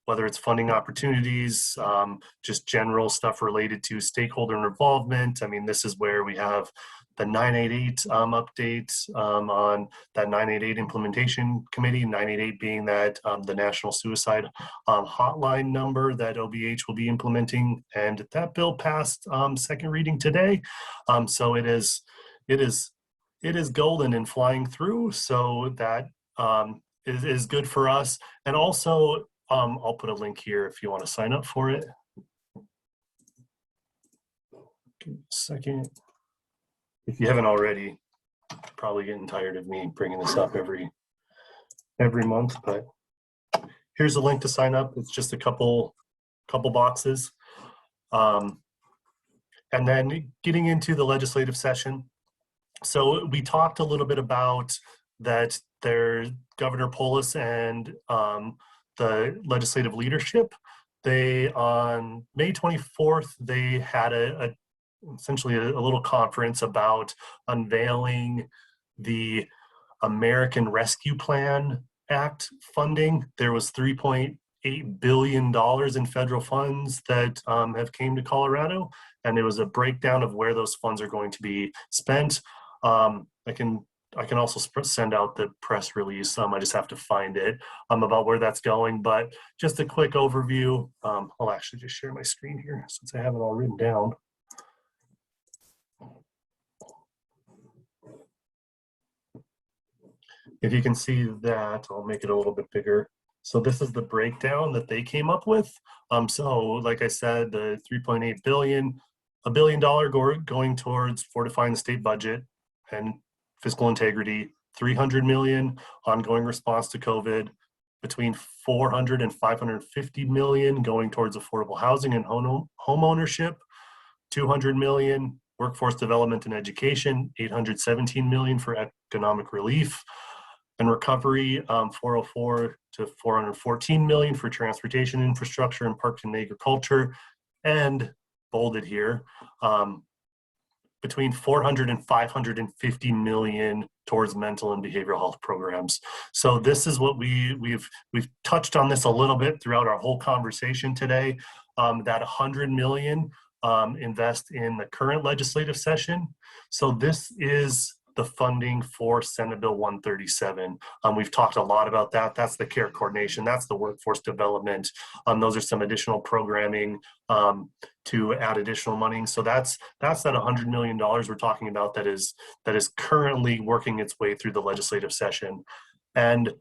Whether it's funding opportunities, just general stuff related to stakeholder involvement. I mean, this is where we have the 988 update on that 988 implementation committee, 988 being that the National Suicide Hotline number that OBH will be implementing. And that bill passed second reading today. So it is golden and flying through. So that is good for us. And also, I'll put a link here if you want to sign up for it. Give me a second. If you haven't already, probably getting tired of me bringing this up every month, but here's a link to sign up. It's just a couple boxes. And then getting into the legislative session. So we talked a little bit about that Governor Polis and the legislative leadership, on May 24th, they had essentially a little conference about unveiling the American Rescue Plan Act funding. There was $3.8 billion in federal funds that have came to Colorado, and it was a breakdown of where those funds are going to be spent. I can also send out the press release. I just have to find it about where that's going. But just a quick overview. I'll actually just share my screen here since I have it all written down. If you can see that, I'll make it a little bit bigger. So this is the breakdown that they came up with. So like I said, the $3.8 billion, $1 billion going towards fortifying the state budget and fiscal integrity, $300 million ongoing response to COVID, between $400 and $550 million going towards affordable housing and home ownership, $200 million workforce development and education, $817 million for economic relief and recovery, $404 to $414 million for transportation infrastructure and parks and agriculture, and bolded here, between $400 and $550 million towards mental and behavioral health programs. So this is what we've touched on this a little bit throughout our whole conversation today. That $100 million invest in the current legislative session. So this is the funding for Senate Bill 137. We've talked a lot about that. That's the care coordination. That's the workforce development. Those are some additional programming to add additional money. So that's that $100 million we're talking about that is currently working its way through the legislative session. And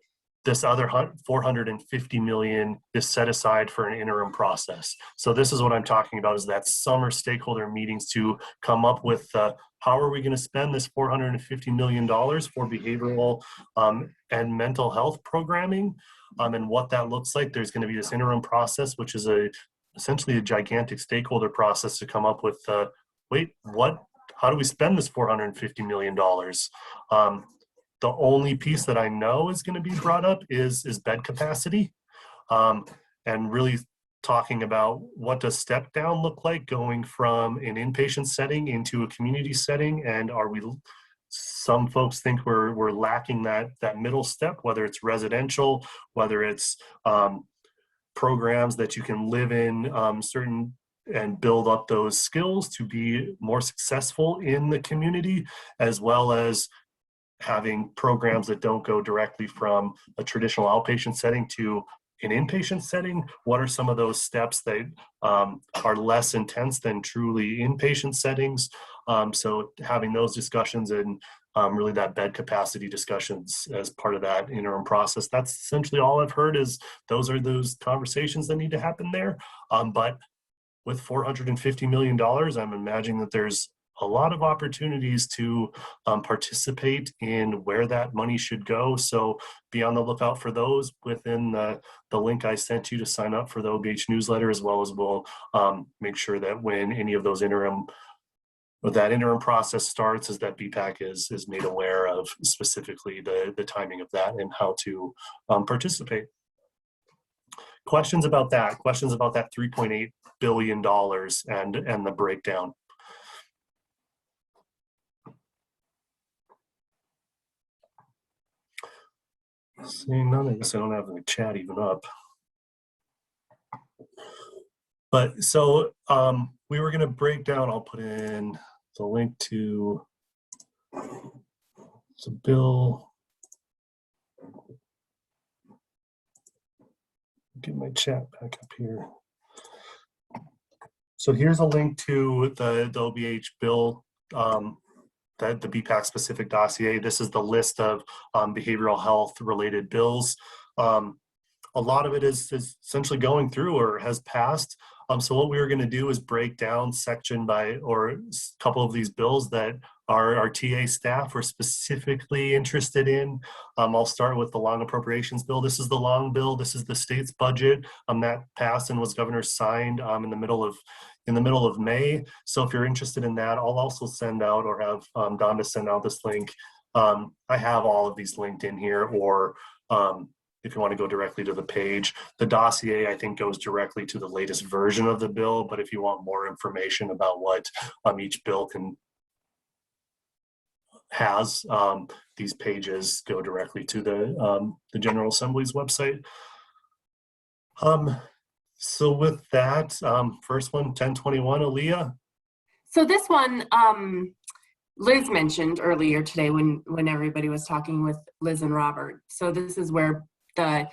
this other $450 million is set aside for an interim process. So this is what I'm talking about, is that summer stakeholder meetings to come up with how are we going to spend this $450 million for behavioral and mental health programming, and what that looks like. There's going to be this interim process, which is a essentially a gigantic stakeholder process to come up with, wait, how do we spend this $450 million? The only piece that I know is going to be brought up is bed capacity, and really talking about what does step down look like going from an inpatient setting into a community setting, and some folks think we're lacking that middle step, whether it's residential, whether it's programs that you can live in certain and build up those skills to be more successful in the community, as well as having programs that don't go directly from a traditional outpatient setting to an inpatient setting. What are some of those steps that are less intense than truly inpatient settings? So having those discussions and really that bed capacity discussions as part of that interim process. That's essentially all I've heard is those conversations that need to happen there. But with $450 million, I'm imagining that there's a lot of opportunities to participate in where that money should go. So be on the lookout for those within the link I sent you to sign up for the OBH newsletter, as well as we'll make sure that when any of those interim process starts, is that Bhpac is made aware of specifically the timing of that and how to participate. Questions about that $3.8 billion and the breakdown. Seeing none, I guess I don't have the chat even up. But so we were going to break down, I'll put in the link to the bill. Get my chat back up here. So here's a link to the OBH bill, the Bhpac specific dossier. This is the list of behavioral health related bills. A lot of it is essentially going through or has passed. So what we were going to do is break down section by, or a couple of these bills that our TA staff were specifically interested in. I'll start with the long appropriations bill. This is the long bill. This is the state's budget that passed and was governor signed in the middle of May. So if you're interested in that, I'll also send out or have Donda send out this link. I have all of these linked in here, or if you want to go directly to the page. The dossier, I think, goes directly to the latest version of the bill, but if you want more information about what each bill has, these pages go directly to the General Assembly's website. So with that, first one, 1021, Aaliyah. So this one, Liz mentioned earlier today when everybody was talking with Liz and Robert. So this is where the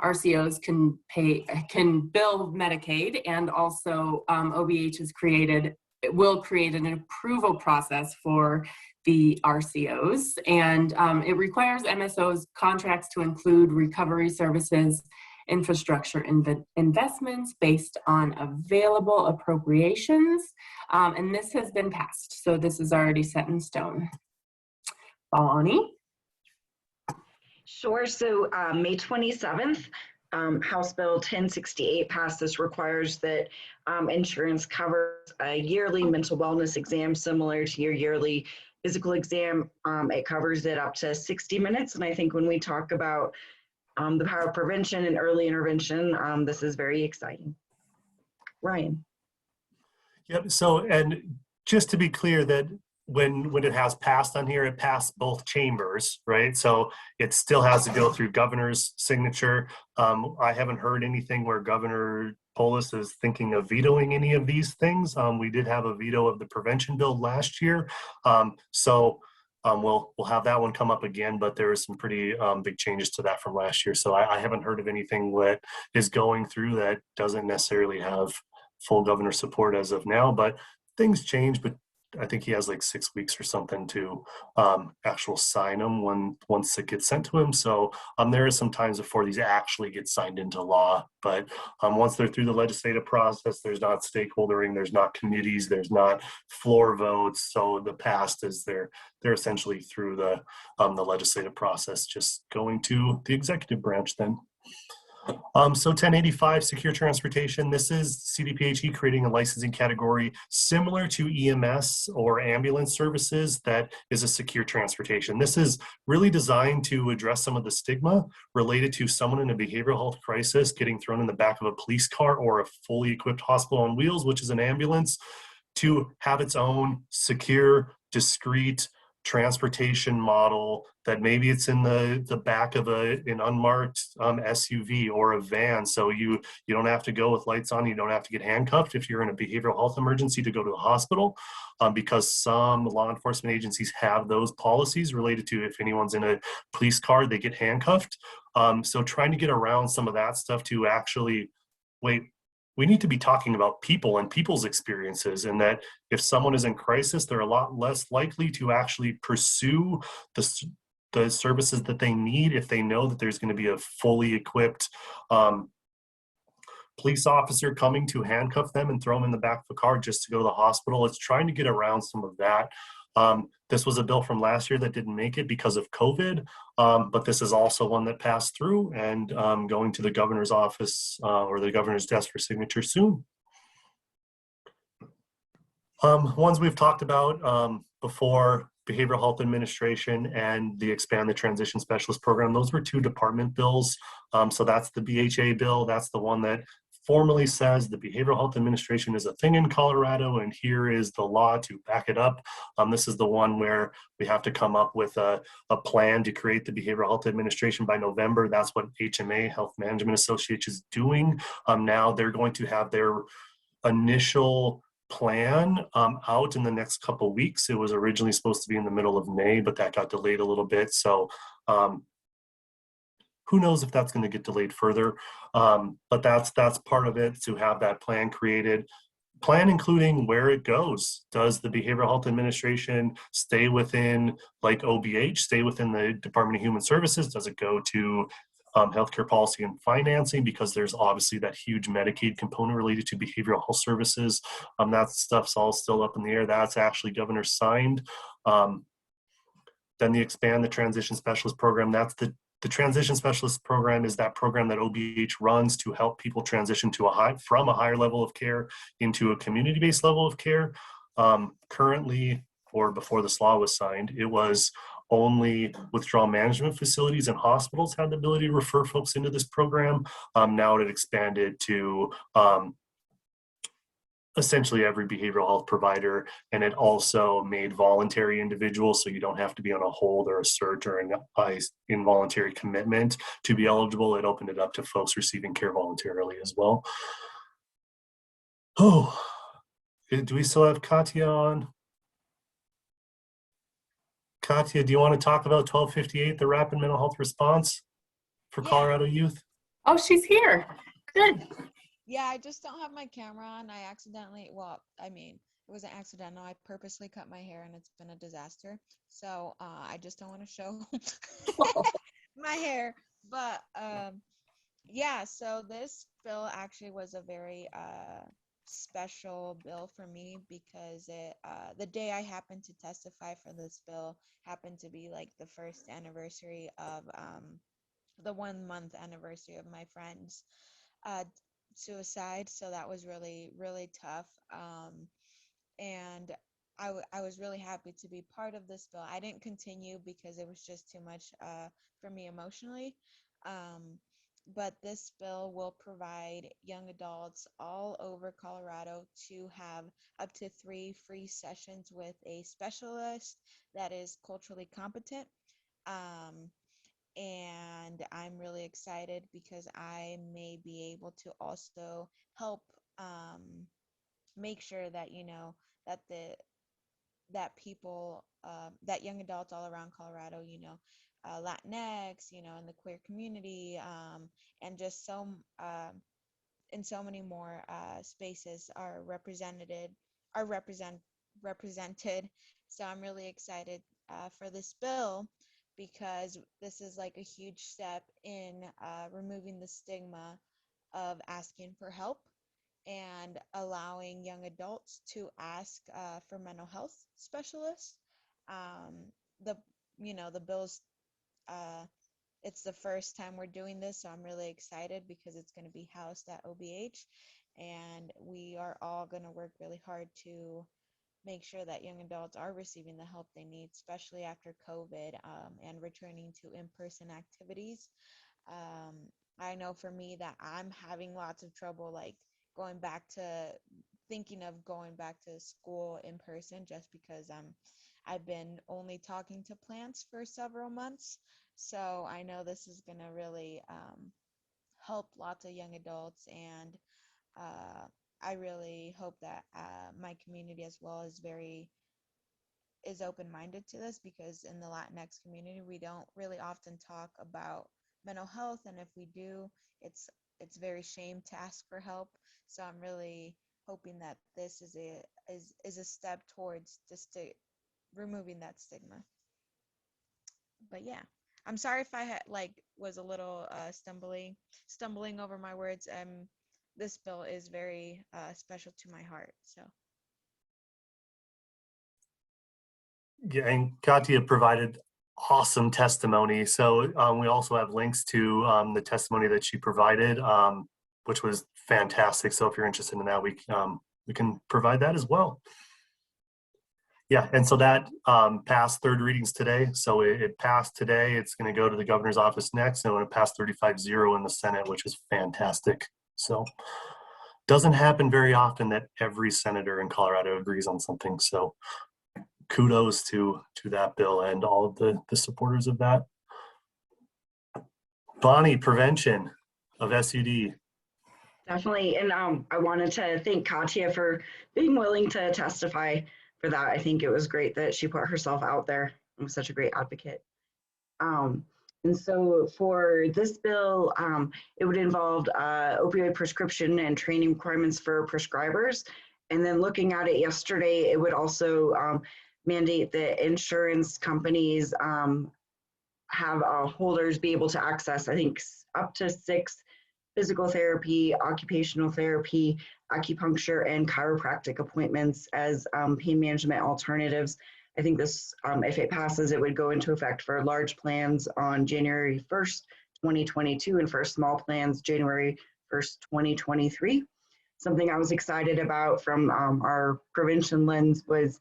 RCOs can bill Medicaid, and also OBH will create an approval process for the RCOs, and it requires MSOs contracts to include recovery services, infrastructure investments based on available appropriations, and this has been passed. So this is already set in stone. Balani? Sure. So May 27th, House Bill 1068 passed. This requires that insurance covers a yearly mental wellness exam similar to your yearly physical exam. It covers it up to 60 minutes. And I think when we talk about the power of prevention and early intervention, this is very exciting. Ryan. Yep. So, and just to be clear that when it has passed on here, it passed both chambers, right? So it still has to go through governor's signature. I haven't heard anything where Governor Polis is thinking of vetoing any of these things. We did have a veto of the prevention bill last year. We'll have that one come up again, but there was some pretty big changes to that from last year. So I haven't heard of anything that is going through that doesn't necessarily have full governor support as of now, but things change. But I think he has like 6 weeks or something to actual sign them once it gets sent to him. So there is some times before these actually get signed into law. But once they're through the legislative process, there's not stakeholdering, there's not committees, there's not floor votes. So the past is they're essentially through the legislative process, just going to the executive branch then. So 1085 secure transportation, this is CDPHE creating a licensing category similar to EMS or ambulance services that is a secure transportation. This is really designed to address some of the stigma related to someone in a behavioral health crisis getting thrown in the back of a police car or a fully equipped hospital on wheels, which is an ambulance, to have its own secure, discrete transportation model that maybe it's in the back of an unmarked SUV or a van. So you don't have to go with lights on, you don't have to get handcuffed if you're in a behavioral health emergency to go to the hospital, because some law enforcement agencies have those policies related to if anyone's in a police car, they get handcuffed. So trying to get around some of that stuff to actually, wait, we need to be talking about people and people's experiences, and that if someone is in crisis, they're a lot less likely to actually pursue the services that they need if they know that there's going to be a fully equipped police officer coming to handcuff them and throw them in the back of a car just to go to the hospital. It's trying to get around some of that. This was a bill from last year that didn't make it because of COVID, but this is also one that passed through and going to the governor's office or the governor's desk for signature soon. Ones we've talked about before, Behavioral Health Administration and the Expand the Transition Specialist Program, those were two department bills. So that's the BHA bill. That's the one that formally says the Behavioral Health Administration is a thing in Colorado, and here is the law to back it up. This is the one where we have to come up with a plan to create the Behavioral Health Administration by November. That's what HMA, Health Management Association, is doing. Now they're going to have their initial plan out in the next couple of weeks. It was originally supposed to be in the middle of May, but that got delayed a little bit. So who knows if that's going to get delayed further, but that's part of it, to have that plan created. Plan including where it goes. Does the Behavioral Health Administration stay within, like OBH, stay within the Department of Human Services? Does it go to healthcare policy and financing? Because there's obviously that huge Medicaid component related to behavioral health services. That stuff's all still up in the air. That's actually governor signed. Then the Expand the Transition Specialist Program, that's the Transition Specialist Program is that program that OBH runs to help people transition to from a higher level of care into a community-based level of care. Currently, or before this law was signed, it was only withdrawal management facilities and hospitals had the ability to refer folks into this program. Now it expanded to essentially every behavioral health provider, and it also made voluntary individuals, so you don't have to be on a hold or a search or an involuntary commitment to be eligible. It opened it up to folks receiving care voluntarily as well. Oh, do we still have Katya on? Katya, do you want to talk about 1258, the rapid mental health response for Colorado youth? Oh, she's here. Good. Yeah, I just don't have my camera on. I accidentally, well, I mean, it wasn't accidental. I purposely cut my hair and it's been a disaster. So I just don't want to show my hair. But yeah, so this bill actually was a very special bill for me because the day I happened to testify for this bill happened to be like the first anniversary of the 1 month anniversary of my friend's suicide. So that was really, really tough. And I was really happy to be part of this bill. I didn't continue because it was just too much for me emotionally. But this bill will provide young adults all over Colorado to have up to 3 free sessions with a specialist that is culturally competent. And I'm really excited because I may be able to also help make sure that, you know, that people, that young adults all around Colorado, you know, Latinx, you know, in the queer community, and just in so many more spaces are represented. So I'm really excited for this bill because this is like a huge step in removing the stigma of asking for help and allowing young adults to ask for mental health specialists. The bill's it's the first time we're doing this, so I'm really excited because it's going to be housed at OBH, and we are all going to work really hard to make sure that young adults are receiving the help they need, especially after COVID, and returning to in-person activities. I know for me that I'm having lots of trouble, like going back to thinking of going back to school in person, just because I've been only talking to plants for several months. So I know this is going to really help lots of young adults, and I really hope that my community as well is open-minded to this, because in the Latinx community we don't really often talk about mental health, and if we do, it's very shame to ask for help. So I'm really hoping that this is a step towards just removing that stigma. But yeah, I'm sorry if I had was a little stumbling over my words. This bill is very special to my heart. So Yeah, and Katia provided awesome testimony. So we also have links to the testimony that she provided, which was fantastic. So if you're interested in that, we can provide that as well. Yeah, and so that passed third readings today. So it passed today. It's going to go to the governor's office next, and it passed 35-0 in the Senate, which is fantastic. So doesn't happen very often that every senator in Colorado agrees on something. So kudos to that bill and all of the supporters of that. Bonnie, prevention of SUD. Definitely. And I wanted to thank Katia for being willing to testify for that. I think it was great that she put herself out there and was such a great advocate. And so for this bill, it would involve opioid prescription and training requirements for prescribers. And then looking at it yesterday, it would also mandate that insurance companies have holders be able to access, I think, up to 6 physical therapy, occupational therapy, acupuncture, and chiropractic appointments as pain management alternatives. I think this, if it passes, it would go into effect for large plans on January 1st, 2022, and for small plans, January 1st, 2023. Something I was excited about from our prevention lens was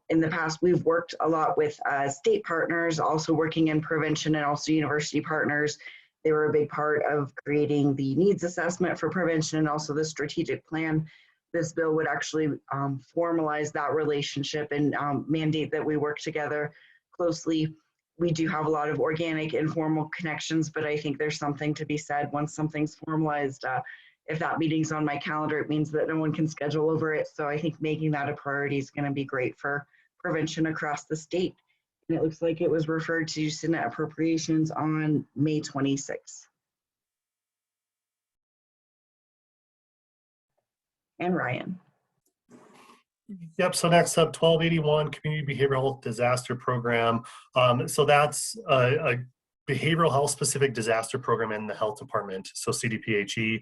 in the past, we've worked a lot with state partners, also working in prevention, and also university partners. They were a big part of creating the needs assessment for prevention and also the strategic plan. This bill would actually formalize that relationship and mandate that we work together closely. We do have a lot of organic, informal connections, but I think there's something to be said once something's formalized. If that meeting's on my calendar, it means that no one can schedule over it. So I think making that a priority is going to be great for prevention across the state. And it looks like it was referred to Senate Appropriations on May 26th. And Ryan. Yep, so next up, 1281 Community Behavioral Health Disaster Program. So that's a behavioral health specific disaster program in the health department, so CDPHE.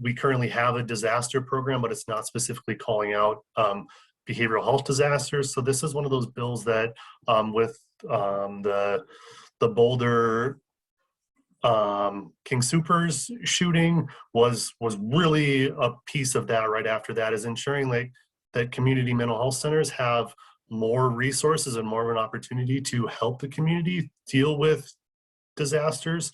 We currently have a disaster program, but it's not specifically calling out behavioral health disasters. So this is one of those bills that with the Boulder King Soopers shooting was really a piece of that. Right after that is ensuring that community mental health centers have more resources and more of an opportunity to help the community deal with disasters.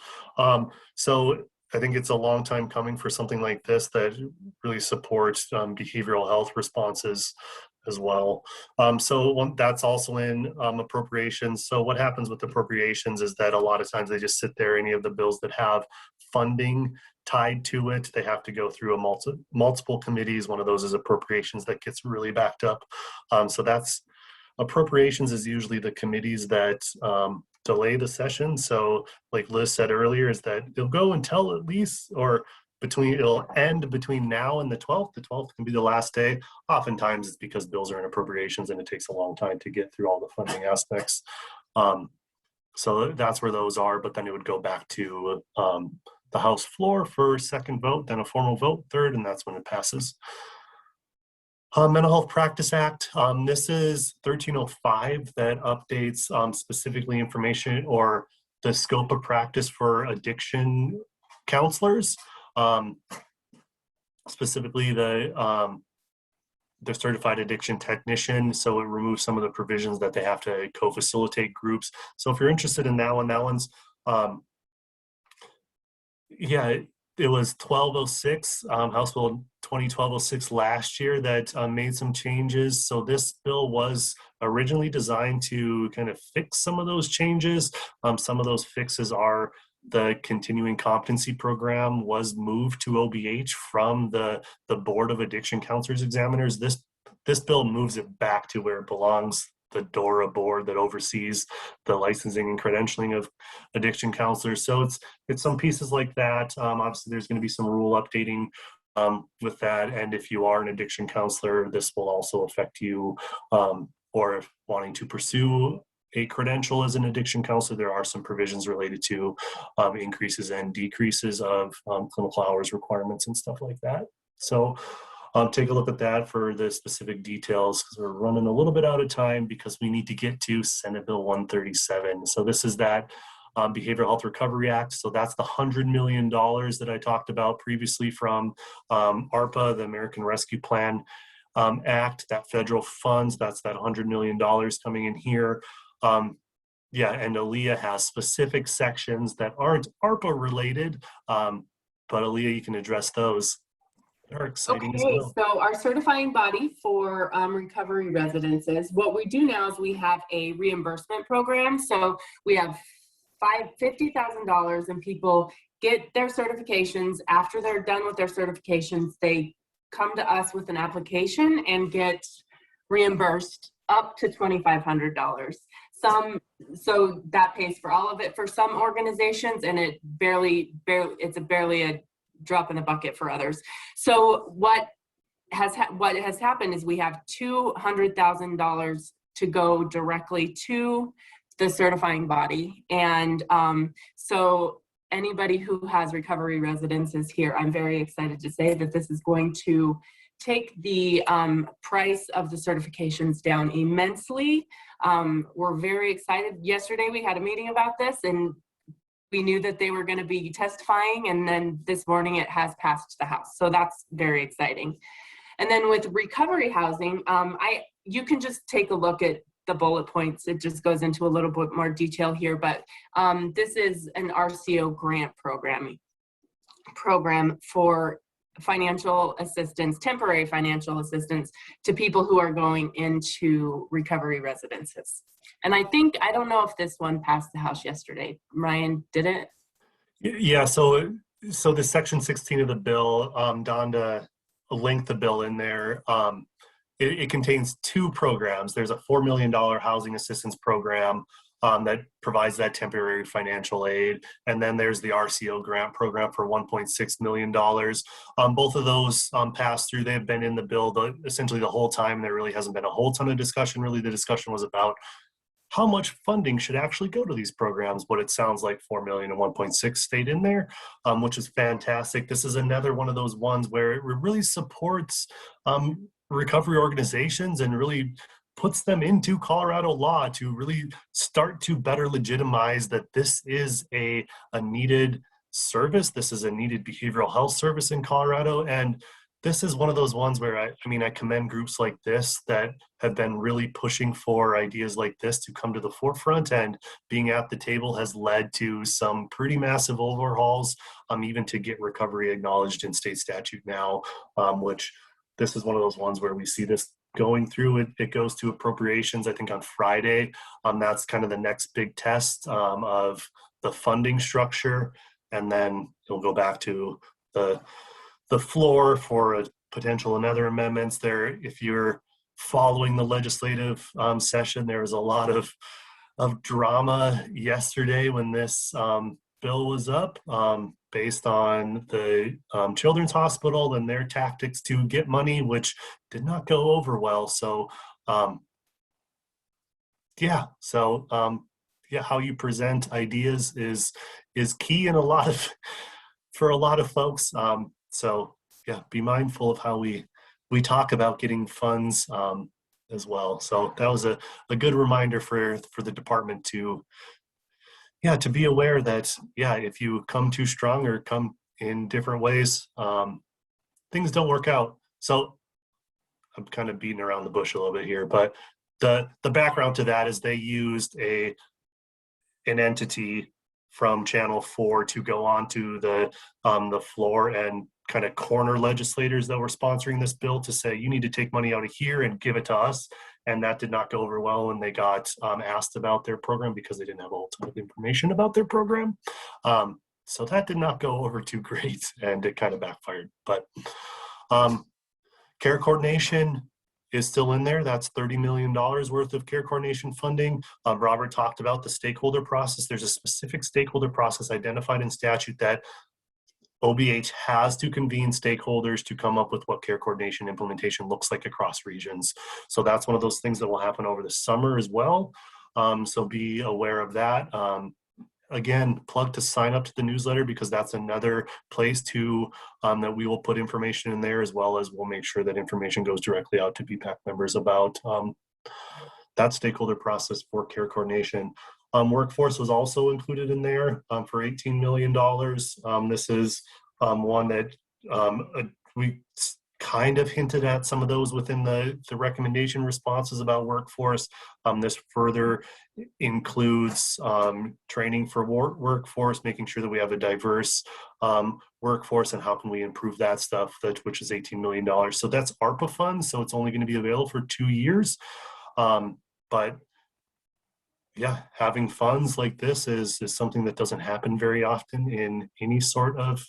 So I think it's a long time coming for something like this that really supports behavioral health responses as well. So that's also in appropriations. So what happens with appropriations is that a lot of times they just sit there. Any of the bills that have funding tied to it, they have to go through a multiple committees. One of those is appropriations that gets really backed up. So that's appropriations is usually the committees that delay the session. So like Liz said earlier, is that it'll go until at least, or it'll end between now and the 12th. The 12th can be the last day. Oftentimes it's because bills are in appropriations and it takes a long time to get through all the funding aspects. So that's where those are, but then it would go back to the House floor for second vote, then a formal vote third, and that's when it passes. Mental Health Practice Act. This is 1305 that updates specifically information or the scope of practice for addiction counselors, specifically the certified addiction technician. So it removes some of the provisions that they have to co-facilitate groups. So if you're interested in that one, that one's, yeah, it was 1206, House Bill 2012-06 last year that made some changes. So this bill was originally designed to kind of fix some of those changes. Some of those fixes are the continuing competency program was moved to OBH from the Board of Addiction Counselors Examiners. This bill moves it back to where it belongs, the DORA board that oversees the licensing and credentialing of addiction counselors. So it's some pieces like that. Obviously, there's going to be some rule updating with that. And if you are an addiction counselor, this will also affect you, or if wanting to pursue a credential as an addiction counselor, there are some provisions related to increases and decreases of clinical hours requirements and stuff like that. So take a look at that for the specific details, because we're running a little bit out of time because we need to get to Senate Bill 137. So this is that Behavioral Health Recovery Act. So that's the $100 million that I talked about previously from ARPA, the American Rescue Plan Act, that federal funds. That's that $100 million coming in here. Yeah, and Aaliyah has specific sections that aren't ARPA related, but Aaliyah, you can address those. They're exciting as well. So our certifying body for recovery residences, what we do now is we have a reimbursement program. So we have $50,000 and people get their certifications. After they're done with their certifications, they come to us with an application and get reimbursed up to $2,500. So that pays for all of it for some organizations, and it's barely a drop in the bucket for others. So what has happened is we have $200,000 to go directly to the certifying body, and so anybody who has recovery residences here, I'm very excited to say that this is going to take the price of the certifications down immensely. We're very excited. Yesterday we had a meeting about this, and we knew that they were going to be testifying, and then this morning it has passed the House. So that's very exciting. And then with recovery housing, you can just take a look at the bullet points. It just goes into a little bit more detail here, but this is an RCO grant program for financial assistance, temporary financial assistance to people who are going into recovery residences. And I don't know if this one passed the House yesterday. Ryan, did it? Yeah, so the section 16 of the bill, Donda linked the bill in there. It contains two programs. There's a $4 million housing assistance program that provides that temporary financial aid. And then there's the RCO grant program for $1.6 million. Both of those passed through. They've been in the bill essentially the whole time. There really hasn't been a whole ton of discussion. Really, the discussion was about how much funding should actually go to these programs, but it sounds like 4 million and 1.6 stayed in there, which is fantastic. This is another one of those ones where it really supports recovery organizations and really puts them into Colorado law to really start to better legitimize that this is a needed service. This is a needed behavioral health service in Colorado. And this is one of those ones where I commend groups like this that have been really pushing for ideas like this to come to the forefront, and being at the table has led to some pretty massive overhauls, even to get recovery acknowledged in state statute now, which this is one of those ones where we see this going through. It goes to appropriations, I think, on Friday. That's kind of the next big test of the funding structure. And then it'll go back to the floor for a potential and other amendments there. If you're following the legislative session, there was a lot of drama yesterday when this bill was up, based on the Children's Hospital and their tactics to get money, which did not go over well. So how you present ideas is key in for a lot of folks. Be mindful of how we talk about getting funds as well. So that was a good reminder for the department to yeah, to be aware that, yeah, if you come too strong or come in different ways, things don't work out. So I'm kind of beating around the bush a little bit here, but the background to that is they used an entity from Channel 4 to go onto the floor and kind of corner legislators that were sponsoring this bill to say, you need to take money out of here and give it to us. And that did not go over well when they got asked about their program, because they didn't have a whole ton of information about their program. So that did not go over too great, and it kind of backfired. But care coordination is still in there. That's $30 million worth of care coordination funding. Robert talked about the stakeholder process. There's a specific stakeholder process identified in statute that OBH has to convene stakeholders to come up with what care coordination implementation looks like across regions. So that's one of those things that will happen over the summer as well. So be aware of that. Again, plug to sign up to the newsletter, because that's another place to that we will put information in there, as well as we'll make sure that information goes directly out to BPAC members about that stakeholder process for care coordination. Workforce was also included in there for $18 million. This is one that we kind of hinted at some of those within the recommendation responses about workforce. This further includes training for workforce, making sure that we have a diverse workforce, and how can we improve that stuff, which is $18 million. So that's ARPA funds, so it's only going to be available for 2 years. But yeah, having funds like this is something that doesn't happen very often in any sort of,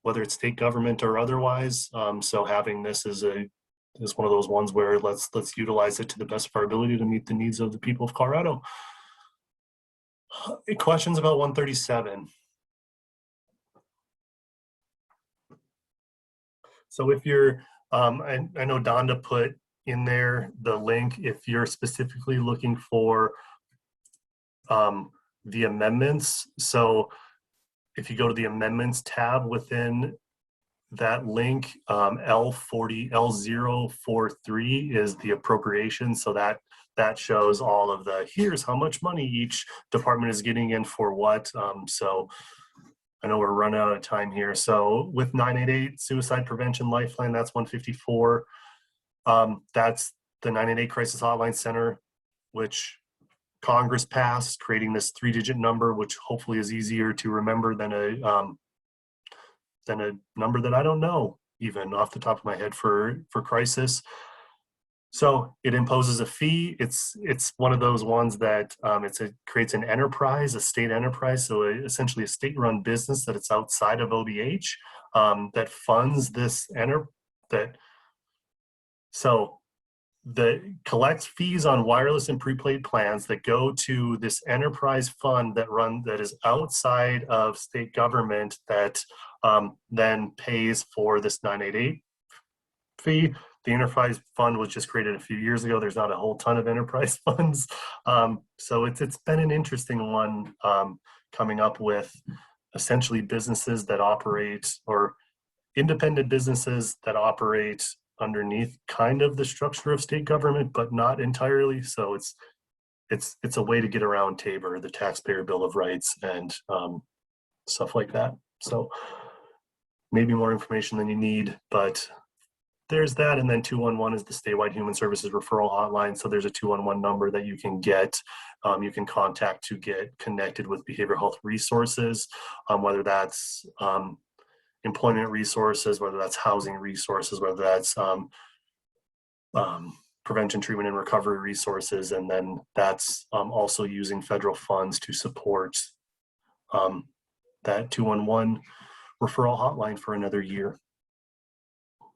whether it's state government or otherwise. So having this is one of those ones where let's utilize it to the best of our ability to meet the needs of the people of Colorado. Questions about 137? So if you're, I know Donda put in there the link, if you're specifically looking for the amendments. So if you go to the amendments tab within that link, L043 is the appropriation. So that shows all of the, here's how much money each department is getting in for what. So I know we're running out of time here. So with 988 Suicide Prevention Lifeline, that's 154. That's the 988 Crisis Hotline Center, which Congress passed, creating this 3-digit number, which hopefully is easier to remember than a number that I don't know even off the top of my head for crisis. So it imposes a fee. It's one of those ones that creates an enterprise, a state enterprise. So essentially a state-run business that it's outside of OBH that funds this that collects fees on wireless and prepaid plans that go to this enterprise fund that is outside of state government that then pays for this 988 fee. The enterprise fund was just created a few years ago. There's not a whole ton of enterprise funds. So it's been an interesting one coming up with essentially businesses that operate, or independent businesses that operate underneath kind of the structure of state government, but not entirely. So it's a way to get around TABOR, the Taxpayer Bill of Rights, and stuff like that. So maybe more information than you need, but there's that. And then 211 is the statewide human services referral hotline. So there's a 211 number that you can get, you can contact to get connected with behavioral health resources, whether that's employment resources, whether that's housing resources, whether that's prevention, treatment, and recovery resources. And then that's also using federal funds to support that 211 referral hotline for another year.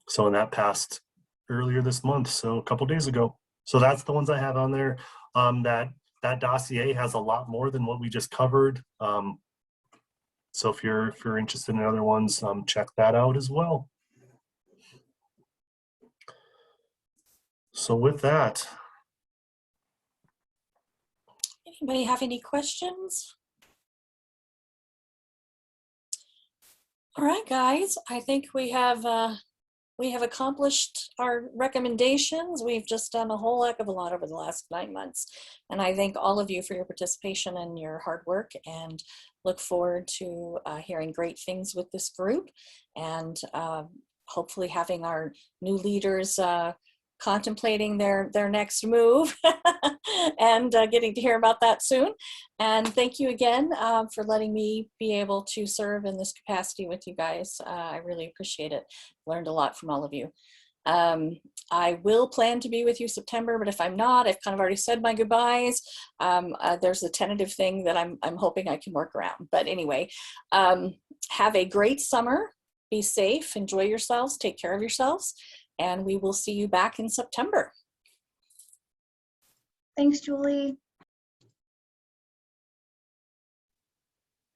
So, and that passed earlier this month, so a couple days ago. So that's the ones I have on there. That dossier has a lot more than what we just covered. So if you're interested in other ones, check that out as well. So with that, Anybody have any questions? All right, guys, I think we have we have accomplished our recommendations. We've just done a whole heck of a lot over the last 9 months. And I thank all of you for your participation and your hard work, and look forward to hearing great things with this group, and hopefully having our new leaders contemplating their next move and getting to hear about that soon. And thank you again for letting me be able to serve in this capacity with you guys. I really appreciate it. Learned a lot from all of you. I will plan to be with you September, but if I'm not, I've kind of already said my goodbyes. There's a tentative thing that I'm hoping I can work around. But anyway, have a great summer. Be safe, enjoy yourselves, take care of yourselves, and we will see you back in September. Thanks, Julie.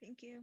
Thank you.